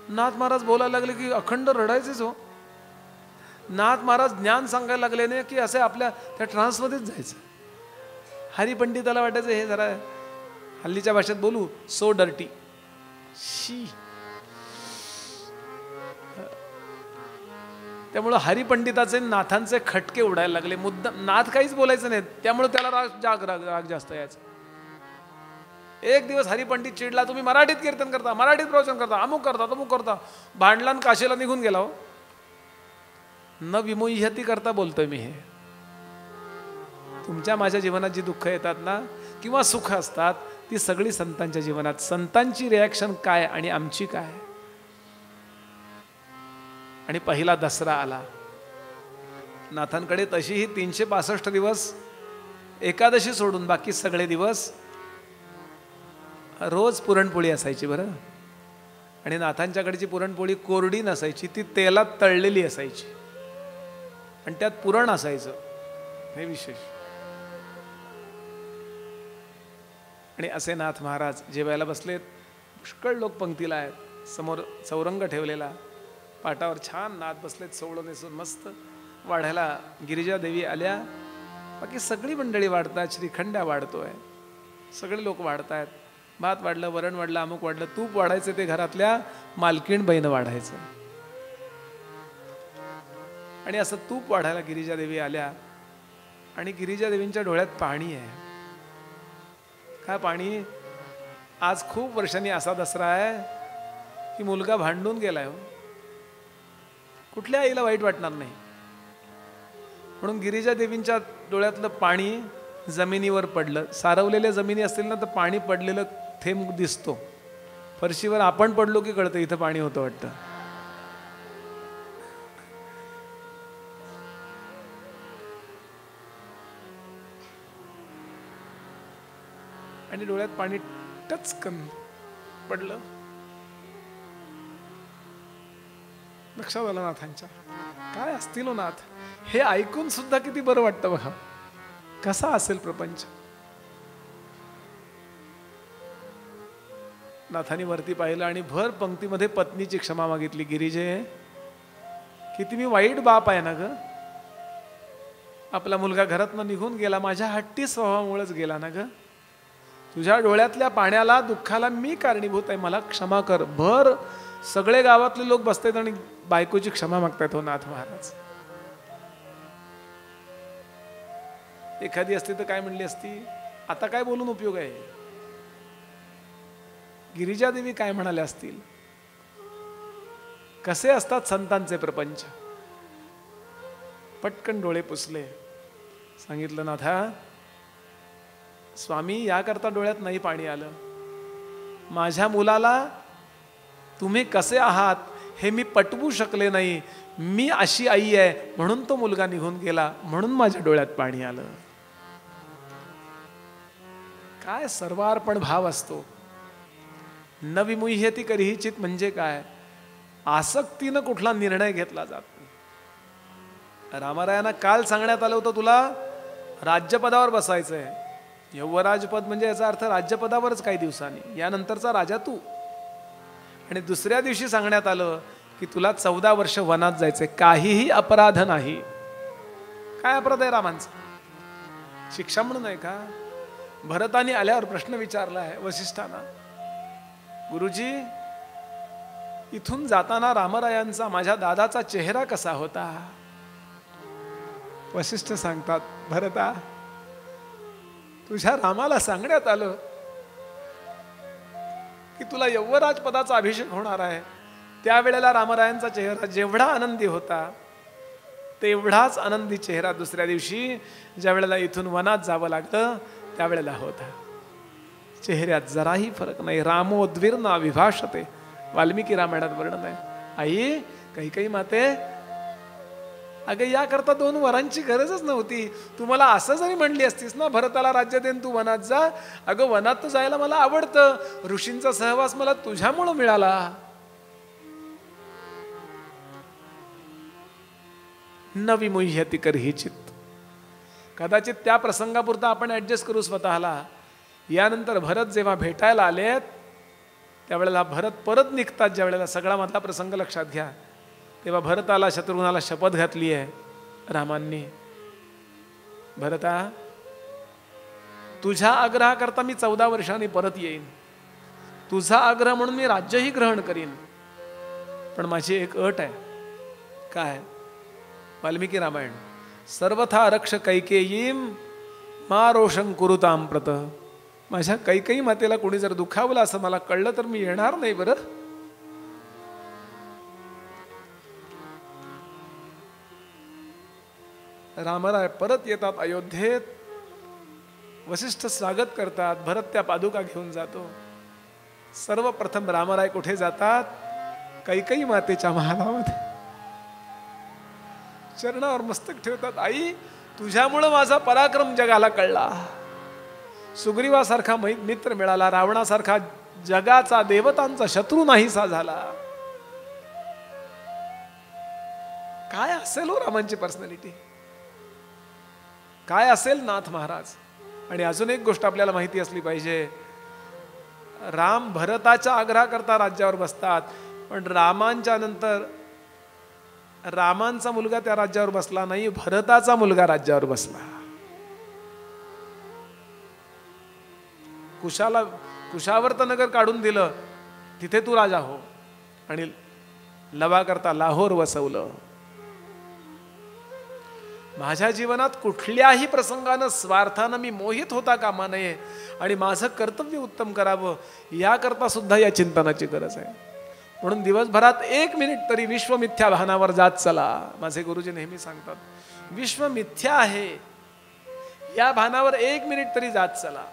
नाथ महाराज बोलायला लागले की अखंड रडायचेच हो. नाथ महाराज ज्ञान सांगायला लागले नाही की असे आपल्या त्या ट्रान्समध्येच जायचं. हरिपंडिताला वाटायचं हे जरा हल्लीच्या भाषेत बोलू, सो डर्टी, शी. त्यामुळं हरिपंडिताचे नाथांचे खटके उडायला लागले. मुद्दा नाथ काहीच बोलायचं नाही, त्यामुळे त्याला राग जास्त यायचा. एक दिवस हरिपंडित चिडला, तुम्ही मराठीत कीर्तन करता, मराठीत प्रवचन करता, अमुक करता तमुक करता. भांडला आणि काशीला निघून गेला हो. न विमुह्यती करता बोलतोय मी हे. तुमच्या माझ्या जीवनात जी दुःख येतात ना किंवा सुख असतात ती सगळी संतांच्या जीवनात. संतांची रिॲक्शन काय आणि आमची काय. आणि पहिला दसरा आला नाथांकडे, तशीही 365 दिवस एकादशी सोडून बाकी सगळे दिवस रोज पुरणपोळी असायची. बरं, आणि नाथांच्याकडची पुरणपोळी कोरडी नसायची, ती तेलात तळलेली असायची आणि त्यात पुरण असायचं, हे विशेष. आणि असे नाथ महाराज जेवायला बसलेत. पुष्कळ लोक पंक्तीला आहेत, समोर चौरंग ठेवलेला, पाटावर छान नाथ बसलेत, सोवळं नेसून मस्त. वाढायला गिरिजा देवी आल्या, बाकी सगळी मंडळी वाढतात, श्रीखंड्या वाढतोय, सगळे लोक वाढतायत. भात वाढलं, वरण वाढलं, अमुक वाढलं, तूप वाढायचं ते घरातल्या मालकीण बाईनं वाढायचं. आणि असं तूप वाढायला गिरिजा देवी आल्या आणि गिरिजा देवींच्या डोळ्यात पाणी आहे. काय पाणी. आज खूप वर्षांनी असा दसरा आहे की मुलगा भांडून गेलाय हो. कुठल्या आईला वाईट वाटणार नाही. म्हणून गिरिजा देवींच्या डोळ्यातलं पाणी जमिनीवर पडलं. सारवलेल्या जमिनी असतील ना तर पाणी पडलेलं थेंब दिसतो. फरशीवर आपण पडलो की कळतं इथं पाणी होतं वाटतं. आणि डोळ्यात पाणी टचकन पडलं. लक्षात आलं नाथांच्या. काय असतील हो नाथ. हे ऐकून सुद्धा किती बरं वाटतं बघा. कसा असेल प्रपंच. नाथांनी वरती पाहिलं आणि भर पंक्तीमध्ये पत्नीची क्षमा मागितली. गिरिजे, किती मी वाईट बाप आहे ना ग. आपला मुलगा घरातनं निघून गेला, माझ्या हट्टी स्वभावामुळेच गेला ना ग. तुझ्या डोळ्यातल्या पाण्याला, दुःखाला मी कारणीभूत आहे, मला क्षमा कर. भर सगळे गावातले लोक बसतात आणि बायकोची क्षमा मागतायत हो नाथ महाराज. एखादी असती तर काय म्हणली असती, आता काय बोलून उपयोग आहे. गिरिजा देवी काय म्हणाल्या असतील. कसे असतात संतांचे प्रपंच. पटकन डोळे पुसले. सांगितलं नाथा, स्वामी याकरता डोळ्यात नाही पाणी आलं. माझ्या मुलाला तुम्ही कसे आहात हे मी पटवू शकले नाही. मी अशी आई आहे म्हणून तो मुलगा निघून गेला, म्हणून माझ्या डोळ्यात पाणी आलं. काय सर्वार्पण भाव असतो. न विमुह्यती करीचित म्हणजे काय. आसक्तीनं कुठला निर्णय घेतला जात नाही. रामरायांना काल सांगण्यात आलं होतं तुला राज्यपदावर बसायचंय. यौवराजपद म्हणजे याचा अर्थ राज्यपदावरच काही दिवसांनी, यानंतरचा राजा तू. आणि दुसऱ्या दिवशी सांगण्यात आलं की तुला 14 वर्ष वनात जायचंय, काहीही अपराध नाही. काय अपराध आहे रामांचा? शिक्षा म्हणून आहे का? भरताने आल्यावर प्रश्न विचारला आहे वसिष्ठांना, गुरुजी इथून जाताना रामरायांचा माझ्या दादाचा चेहरा कसा होता? वसिष्ठ सांगतात, भरता तुझ्या रामाला सांगण्यात आलं की तुला यौवराज पदाचा अभिषेक होणार आहे. त्यावेळेला रामरायांचा चेहरा जेवढा आनंदी होता तेवढाच आनंदी चेहरा दुसऱ्या दिवशी ज्या वेळेला इथून वनात जावं लागलं त्यावेळेला होता. चेहऱ्यात जराही फरक नाही. रामोद्विर्ना विभाषते, वाल्मिकी रामायणात वर्णन आहे. आई काही माते, अगं याकरता 2 वरांची गरजच नव्हती. तुम्हाला असं जरी म्हणली असतीस ना, भरताला राज्य देन तू वनात जा, अगं वनात तर जायला मला आवडतं, ऋषींचा सहवास मला तुझ्यामुळं मिळाला. न विमुह्यति करहि चित्त. कदाचित त्या प्रसंगापुरता आपण ऍडजस्ट करू स्वतःला. यानंतर भरत जेव्हा भेटायला आलेत त्यावेळेला भरत परत निघतात, ज्या वेळेला सगळा मधला प्रसंग लक्षात घ्या, तेव्हा भरताला शत्रुघ्नाला शपथ घातली आहे रामांनी, भरता तुझ्या आग्रहाकरता मी 14 वर्षांनी परत येईन, तुझा आग्रह म्हणून मी राज्यही ग्रहण करीन, पण माझी एक अट आहे. काय? वाल्मिकी रामायण, सर्वथा रक्ष कैकेयीम मा रोषं कुरुताम प्रत. माझ्या कैकेयी मातेला कोणी जर दुखावलं असं मला कळलं तर मी येणार नाही बरं. रामराय परत येतात अयोध्येत, वसिष्ठ स्वागत करतात, भरत त्या पादुका घेऊन जातो. सर्वप्रथम रामराय कुठे जातात? कैकेयी मातेच्या महालामध्ये चरणावर मस्तक ठेवतात. आई तुझ्यामुळं माझा पराक्रम जगाला कळला, सुग्रीवासारखा मित्र मिळाला, रावणासारखा जगाचा देवतांचा शत्रू नाहीसा झाला. काय असेल हो रामांची पर्सनॅलिटी, काय असेल नाथ महाराज. आणि अजून एक गोष्ट आपल्याला माहिती असली पाहिजे, राम भरताच्या आग्रहाकरता राज्यावर बसतात, पण रामांच्या नंतर रामांचा मुलगा त्या राज्यावर बसला नाही, भरताचा मुलगा राज्यावर बसला. कुशावर्त नगर काढून दिलं, तिथे तू राजा हो, आणि लवा करता लाहोर वसवलं. माझ्या जीवनात कुठल्याही प्रसंगानं स्वार्थानं मी मोहित होता कामा नये आणि माझं कर्तव्य उत्तम करावं याकरता सुद्धा या चिंतनाची गरज आहे. म्हणून दिवसभरात 1 मिनिट तरी विश्वमिथ्या भानावर जात चला. माझे गुरुजी नेहमी सांगतात, विश्व मिथ्या आहे या भानावर 1 मिनिट तरी जात चला,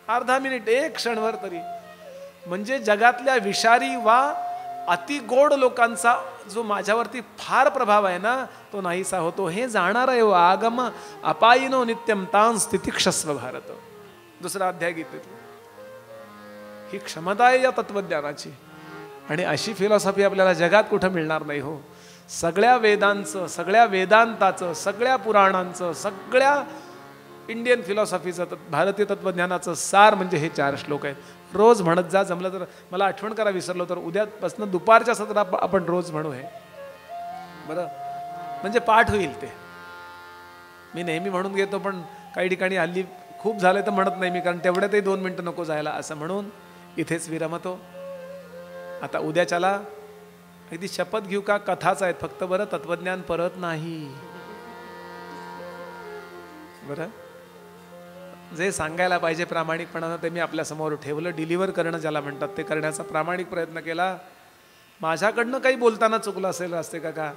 अर्धा मिनिट, 1 क्षणभर तरी. म्हणजे जगातल्या विषारी वा अतिगोड लोकांचा जो माझ्यावरती फार प्रभाव आहे ना, तो नाहीसा होतो. हे जाणार आहे आगम अपायिनो नित्यम तां स्थितिक्षस्व भारत. 2रा अध्याय गीतेतला. ही क्षमता आहे या तत्वज्ञानाची, आणि अशी फिलॉसॉफी आपल्याला जगात कुठं मिळणार नाही हो. सगळ्या वेदांचं, सगळ्या वेदांताचं, सगळ्या पुराणांचं, सगळ्या इंडियन फिलॉसॉफीचं, भारतीय तत्वज्ञानाचं सार म्हणजे हे 4 श्लोक आहेत. रोज म्हणत जा, जमलं तर मला आठवण करा, विसरलो तर उद्यापासून दुपारच्या सत्रात आपण रोज म्हणू हे, बरं? म्हणजे पाठ होईल ते. मी नेहमी म्हणून घेतो, पण काही ठिकाणी हल्ली खूप झाले तर म्हणत नाही मी, कारण तेवढ्यातही 2 मिनिटं नको जायला, असं म्हणून इथेच विरमतो. आता उद्याच्याला अगदी शपथ घेऊ का, कथाच आहेत फक्त, बरं? तत्वज्ञान परत नाही, बरं? जे सांगायला पाहिजे प्रामाणिकपणानं ते मी आपल्या समोर ठेवलं. डिलिव्हर करणं ज्याला म्हणतात ते करण्याचा प्रामाणिक प्रयत्न केला. माझ्याकडनं काही बोलताना चुकलं असेल रास्ते काका,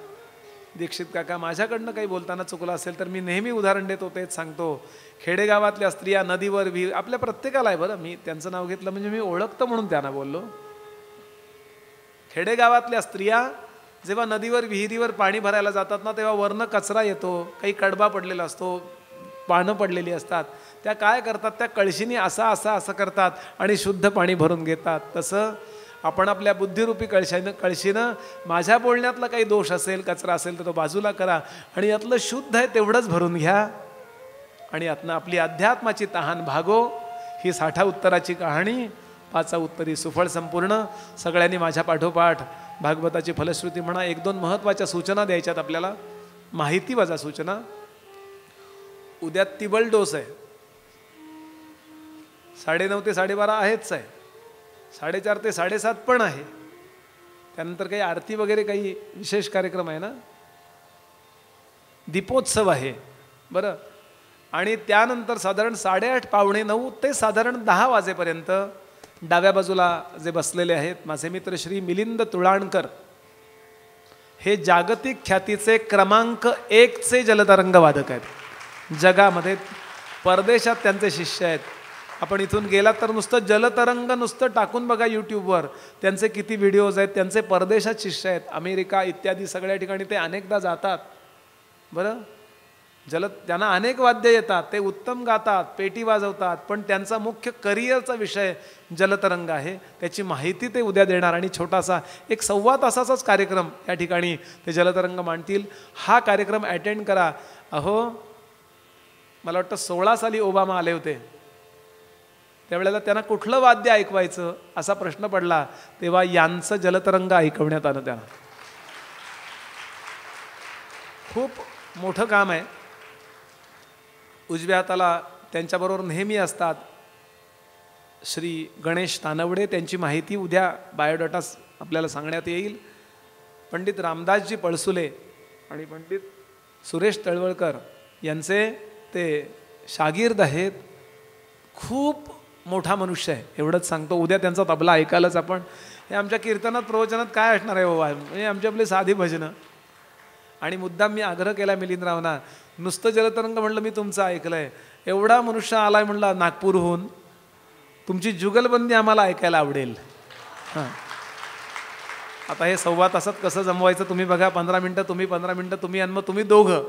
दीक्षित काका, माझ्याकडनं काही बोलताना चुकलं असेल तर मी नेहमी उदाहरण देतो, तेच सांगतो. खेडेगावातल्या स्त्रिया नदीवर विहीर, आपल्या प्रत्येकाला आहे बरं, मी त्यांचं नाव घेतलं म्हणजे मी ओळखतं म्हणून त्यांना बोललो. खेडेगावातल्या स्त्रिया जेव्हा नदीवर विहिरीवर पाणी भरायला जातात ना, तेव्हा वरनं कचरा येतो, काही कडबा पडलेला असतो, पानं पडलेली असतात. त्या काय करतात, त्या कळशीने असं करतात आणि शुद्ध पाणी भरून घेतात. तसं आपण आपल्या बुद्धिरूपी कळशीनं माझ्या बोलण्यातला काही दोष असेल, कचरा असेल तर तो बाजूला करा आणि यातलं शुद्ध आहे तेवढंच भरून घ्या. आणि यातनं आपली अध्यात्माची तहान भागो. ही 60 उत्तराची कहाणी, 5 उत्तरी सुफळ संपूर्ण. सगळ्यांनी माझ्या पाठोपाठ भागवताची फलश्रुती म्हणा. 1-2 महत्त्वाच्या सूचना द्यायच्यात आपल्याला. माहिती वजा सूचना. उद्या तिबल डोस आहे. 9:30 ते 12:30 आहेच आहे. 4:30 ते 7:30 पण आहे. त्यानंतर काही आरती वगैरे काही विशेष कार्यक्रम आहे ना, दीपोत्सव आहे बरं. आणि त्यानंतर साधारण 8:30 पावणे 9 ते साधारण 10 वाजेपर्यंत डाव्या बाजूला जे बसलेले आहेत माझे मित्र श्री मिलिंद तुळाणकर, हे जागतिक ख्यातीचे क्रमांक 1 जलतरंग वादक आहेत जगामध्ये. परदेशात त्यांचे शिष्य आहेत. आपण इथून गेलात तर नुसतं जलतरंग नुसतं टाकून बघा यूट्यूबवर, त्यांचे किती व्हिडिओज आहेत. त्यांचे परदेशात शिष्य आहेत, अमेरिका इत्यादी सगळ्या ठिकाणी ते अनेकदा जातात बरं. त्यांना अनेक वाद्य येतात, ते उत्तम गातात, पेटी वाजवतात, पण त्यांचा मुख्य करिअरचा विषय जलतरंग आहे. त्याची माहिती ते उद्या देणार. आणि छोटासा 1-1.25 तासाचाच कार्यक्रम या ठिकाणी ते जलतरंग मांडतील. हा कार्यक्रम अटेंड करा. अहो, मला वाटतं 16 साली ओबामा आले होते, त्यावेळेला त्यांना कुठलं वाद्य ऐकवायचं असा प्रश्न पडला, तेव्हा यांचं जलतरंग ऐकवण्यात आलं त्यांना. खूप मोठं काम आहे. उजव्या हाताला त्यांच्याबरोबर नेहमी असतात श्री गणेश तानवडे. त्यांची माहिती उद्या बायोडाटा आपल्याला सांगण्यात येईल. पंडित रामदासजी पळसुले आणि पंडित सुरेश तळवळकर यांचे ते शागिर्द आहेत. खूप मोठा मनुष्य आहे एवढंच सांगतो. उद्या त्यांचा तबला ऐकायलाच आपण. हे आमच्या कीर्तनात प्रवचनात काय असणार आहे बाबा, म्हणजे आमची आपली साधी भजनं. आणि मुद्दाम मी आग्रह केला मिलिंदरावांना, नुसतं जलतरंग म्हणलं मी तुमचं ऐकलंय, एवढा मनुष्य आलाय म्हणला नागपूरहून, तुमची जुगलबंदी आम्हाला ऐकायला आवडेल. हां, आता हे 1.25 तासात कसं जमवायचं तुम्ही बघा. 15 मिनटं तुम्ही, 15 मिनटं तुम्ही, आणि मग तुम्ही दोघं,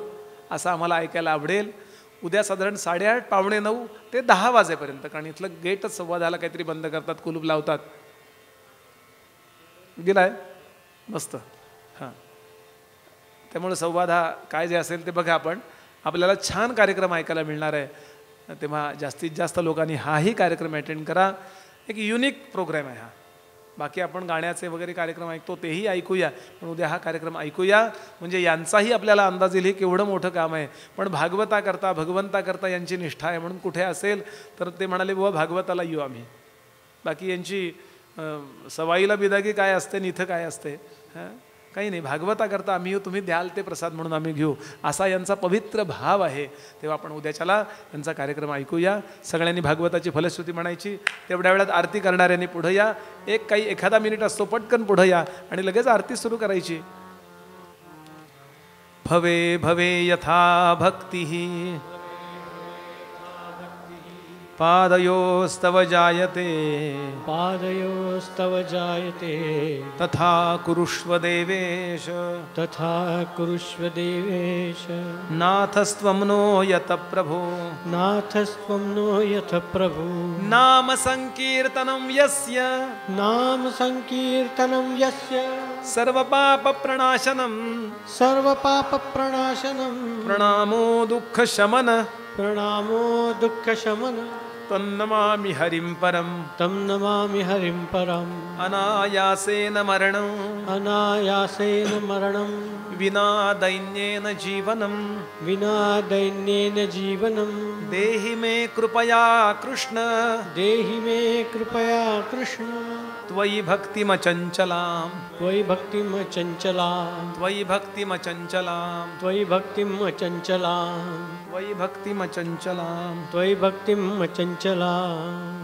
असं आम्हाला ऐकायला आवडेल. उद्या साधारण 8:30 पावणे 9 ते 10 वाजेपर्यंत. कारण इथलं गेटच 10:15 काहीतरी बंद करतात, कुलूप लावतात. गेलाय मस्त. हां, त्यामुळे 10:15 काय जे असेल ते बघा. आपण आपल्याला छान कार्यक्रम ऐकायला मिळणार आहे. तेव्हा जास्तीत जास्त लोकांनी हाही कार्यक्रम अटेंड करा. एक युनिक प्रोग्राम आहे हा. बाकी आपण गाण्याचे वगैरे कार्यक्रम ऐकतो तेही ऐकूया, पण उद्या हा कार्यक्रम ऐकूया. म्हणजे यांचाही आपल्याला अंदाज येईल हे केवढं मोठं काम आहे. पण भागवताकरता, भगवंताकरता यांची निष्ठा आहे म्हणून कुठे असेल तर ते म्हणाले बुवा भागवताला येऊ आम्ही. बाकी यांची सवाईला बिदागी काय असते आणि इथं काय असते, हां काही नाही. भागवताकरता आम्ही येऊ, तुम्ही द्याल ते प्रसाद म्हणून आम्ही घेऊ, असा यांचा पवित्र भाव आहे. तेव्हा आपण उद्याच्याला यांचा कार्यक्रम ऐकूया. सगळ्यांनी भागवताची फलश्रुती म्हणायची. तेवढ्या वेळात आरती करणाऱ्यांनी पुढं या. एखादा मिनिट असतो, पटकन पुढं या आणि लगेच आरती सुरू करायची. भवे भवे यथा भक्ती पादयोस्तव जायते, पादयोस्तव जायते, तथा कुरुष्व देवेश, तथा कुरुष्व देवेश. नाथस्त्वं नो यत प्रभो, नाथस्त्वं नो यथ प्रभु. नाम संकीर्तनं यस्य, नाम संकीर्तनं यस्य, सर्वपाप प्रणाशनं, सर्वपाप प्रणाशनं, प्रणामो दुःख शमन, प्रणामो दुःख शमन. तन्नमामि हरिं परं, तं नमामि हरिं परम्. अनायासेन मरणं, अनायासेन मरणं, विना दैन्येन जीवनं, विना दैन्येन जीवनं. देहि मे कृपया कृष्ण, देहि मे कृपया कृष्ण. त्वयि भक्तिमचञ्चलां, त्वयि भक्तिमचञ्चलां, त्वयि भक्तिमचञ्चलां, त्वयि भक्तिमचञ्चलां, त्वयि भक्तिमचञ्चलां. त्वयि भक्तिमचञ्चलां.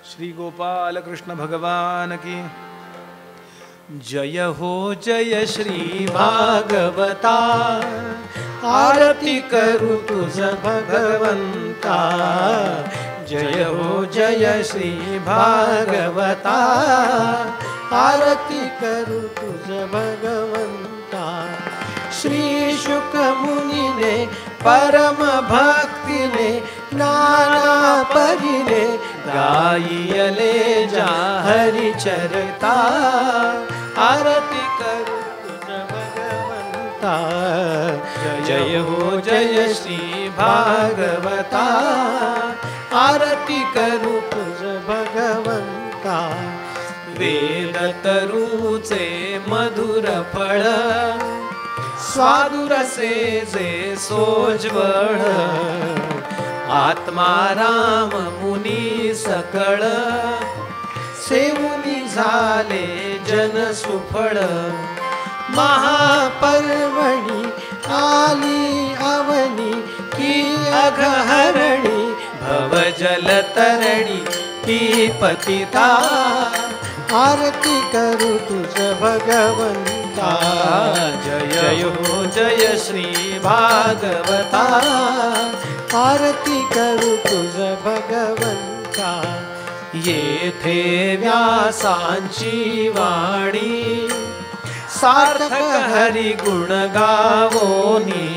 श्री गोपाल कृष्ण भगवान की जय हो. जय श्री भागवता, आरती करू तुझ भगवंता. जय हो जय श्री भागवता, आरती करू तुझ भगवंता. श्री मुनीने परम भक्तीने नाना परीने गायले जा हरि चरता आरती करू तुझ भगवंता जय हो जय श्री भागवता आरती करू तुझ भगवंता वेद तरुचे मधुर फळ स्वादुरसे जे सोज्वळ आत्मा राम मुनी सकळ सेवुनी झाले जन सुफळ महापर्वणी आली अवनी की अघहरणी भवजल तरणी ती पतिता आरती करू तुझ भगवंता जय हो जय श्री भागवता आरती करू तुझ भगवंता येथे व्यासांची वाणी सार्थक हरी गुण गावोनी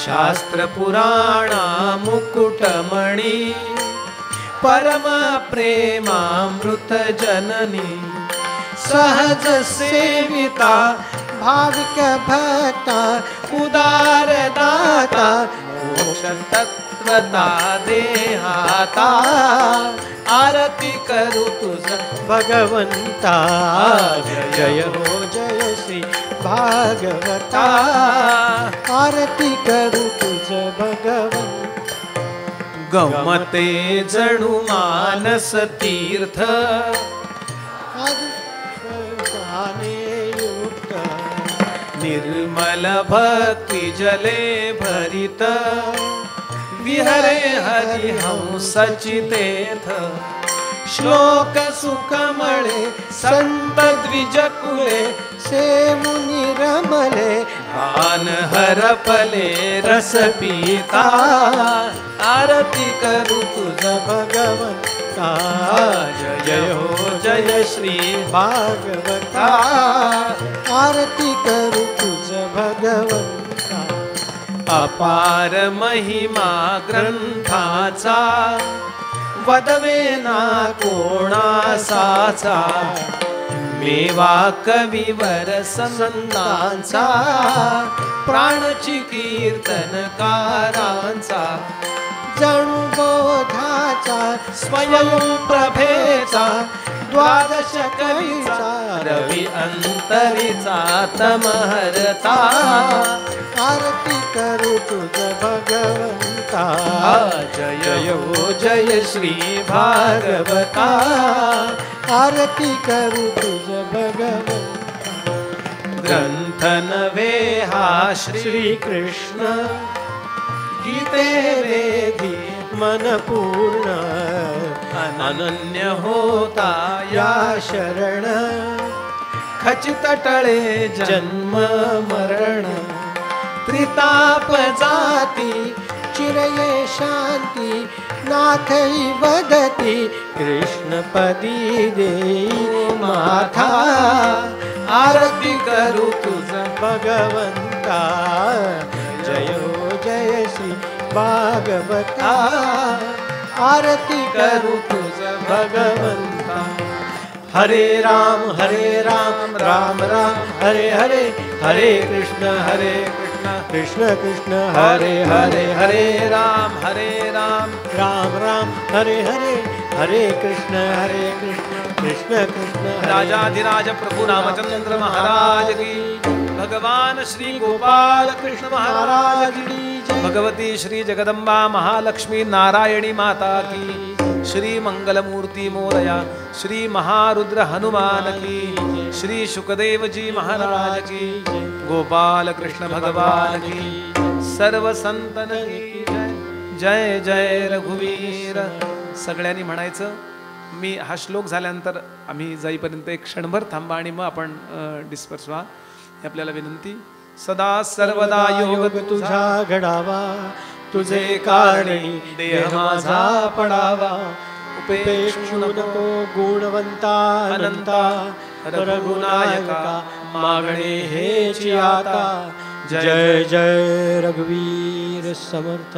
शास्त्र पुराणा मुकुटमणी परम प्रेमामृत जननी सहज सेविता भाविक भक्ता उदार दाता मोक्ष तत्वता देहाता आरती करू तुझ भगवंता जय हो जय श्री भागवता आरती करू तुझ भगवंता गमते जणू मानस तीर्थ युक्त निर्मल भक्ति जले भरित विहरे हरिहंस चितेथ श्लोक सुखमळे संत द्विजकुले सेमुनि रमले भान हरपले रस पीता आरती करू तुझ भगवंता जय हो जय श्री भागवता आरती करू तुझ भगवंता अपार महिमा ग्रंथाचा वदवेना कोणासाचा मेवा कविवर संतांचा प्राणची कीर्तनकारांचा जणू बोधाचा स्वयं प्रभेचा द्वादश कवीचा रवी अंतरीचा तमहरता आरती करू तुझ भगवंता जय हो जय श्री भागवता आरती करू तुझ भगवंता ग्रंथ नवे हा श्री कृष्ण गीते वेदी मन पूर्ण अनन्य होता या शरण खचित टळे जन्म मरण त्रिताप जाती चिरये शांती नाथई वदती कृष्णपदी देई माथा आरती करू तुझ भगवंता जय हो जय श्री भागवता आरती करू तुझ भगवंता हरे राम राम राम हरे हरे हरे कृष्ण कृष्ण कृष्ण हरे हरे हरे राम राम राम हरे हरे हरे कृष्ण कृष्ण कृष्ण राजाधिराज प्रभु रामचंद्र महाराज की भगवान श्री गोपाल कृष्ण महाराज की भगवती श्री जगदम्बा महालक्ष्मी नारायणी माता की श्री मंगलमूर्ति मोरया श्री महारुद्र हनुमान की श्री सुखदेव जी महाराज की गोपाल कृष्ण भगवान की सर्व संतन की जय जय रघुवीर सगळ्यांनी म्हणायचं. मी हा श्लोक झाल्यानंतर आम्ही जाईपर्यंत एक क्षणभर थांबा आणि मग आपण डिस्पर्स व्हा ही आपल्याला विनंती. सदा सर्वदा योग तुझा घडावा तुझे कारणी देह माझा पडावा उपेक्षू नको गुणवंता अनंता रघुनायका मागणे हेची आता जय जय रघुवीर समर्थ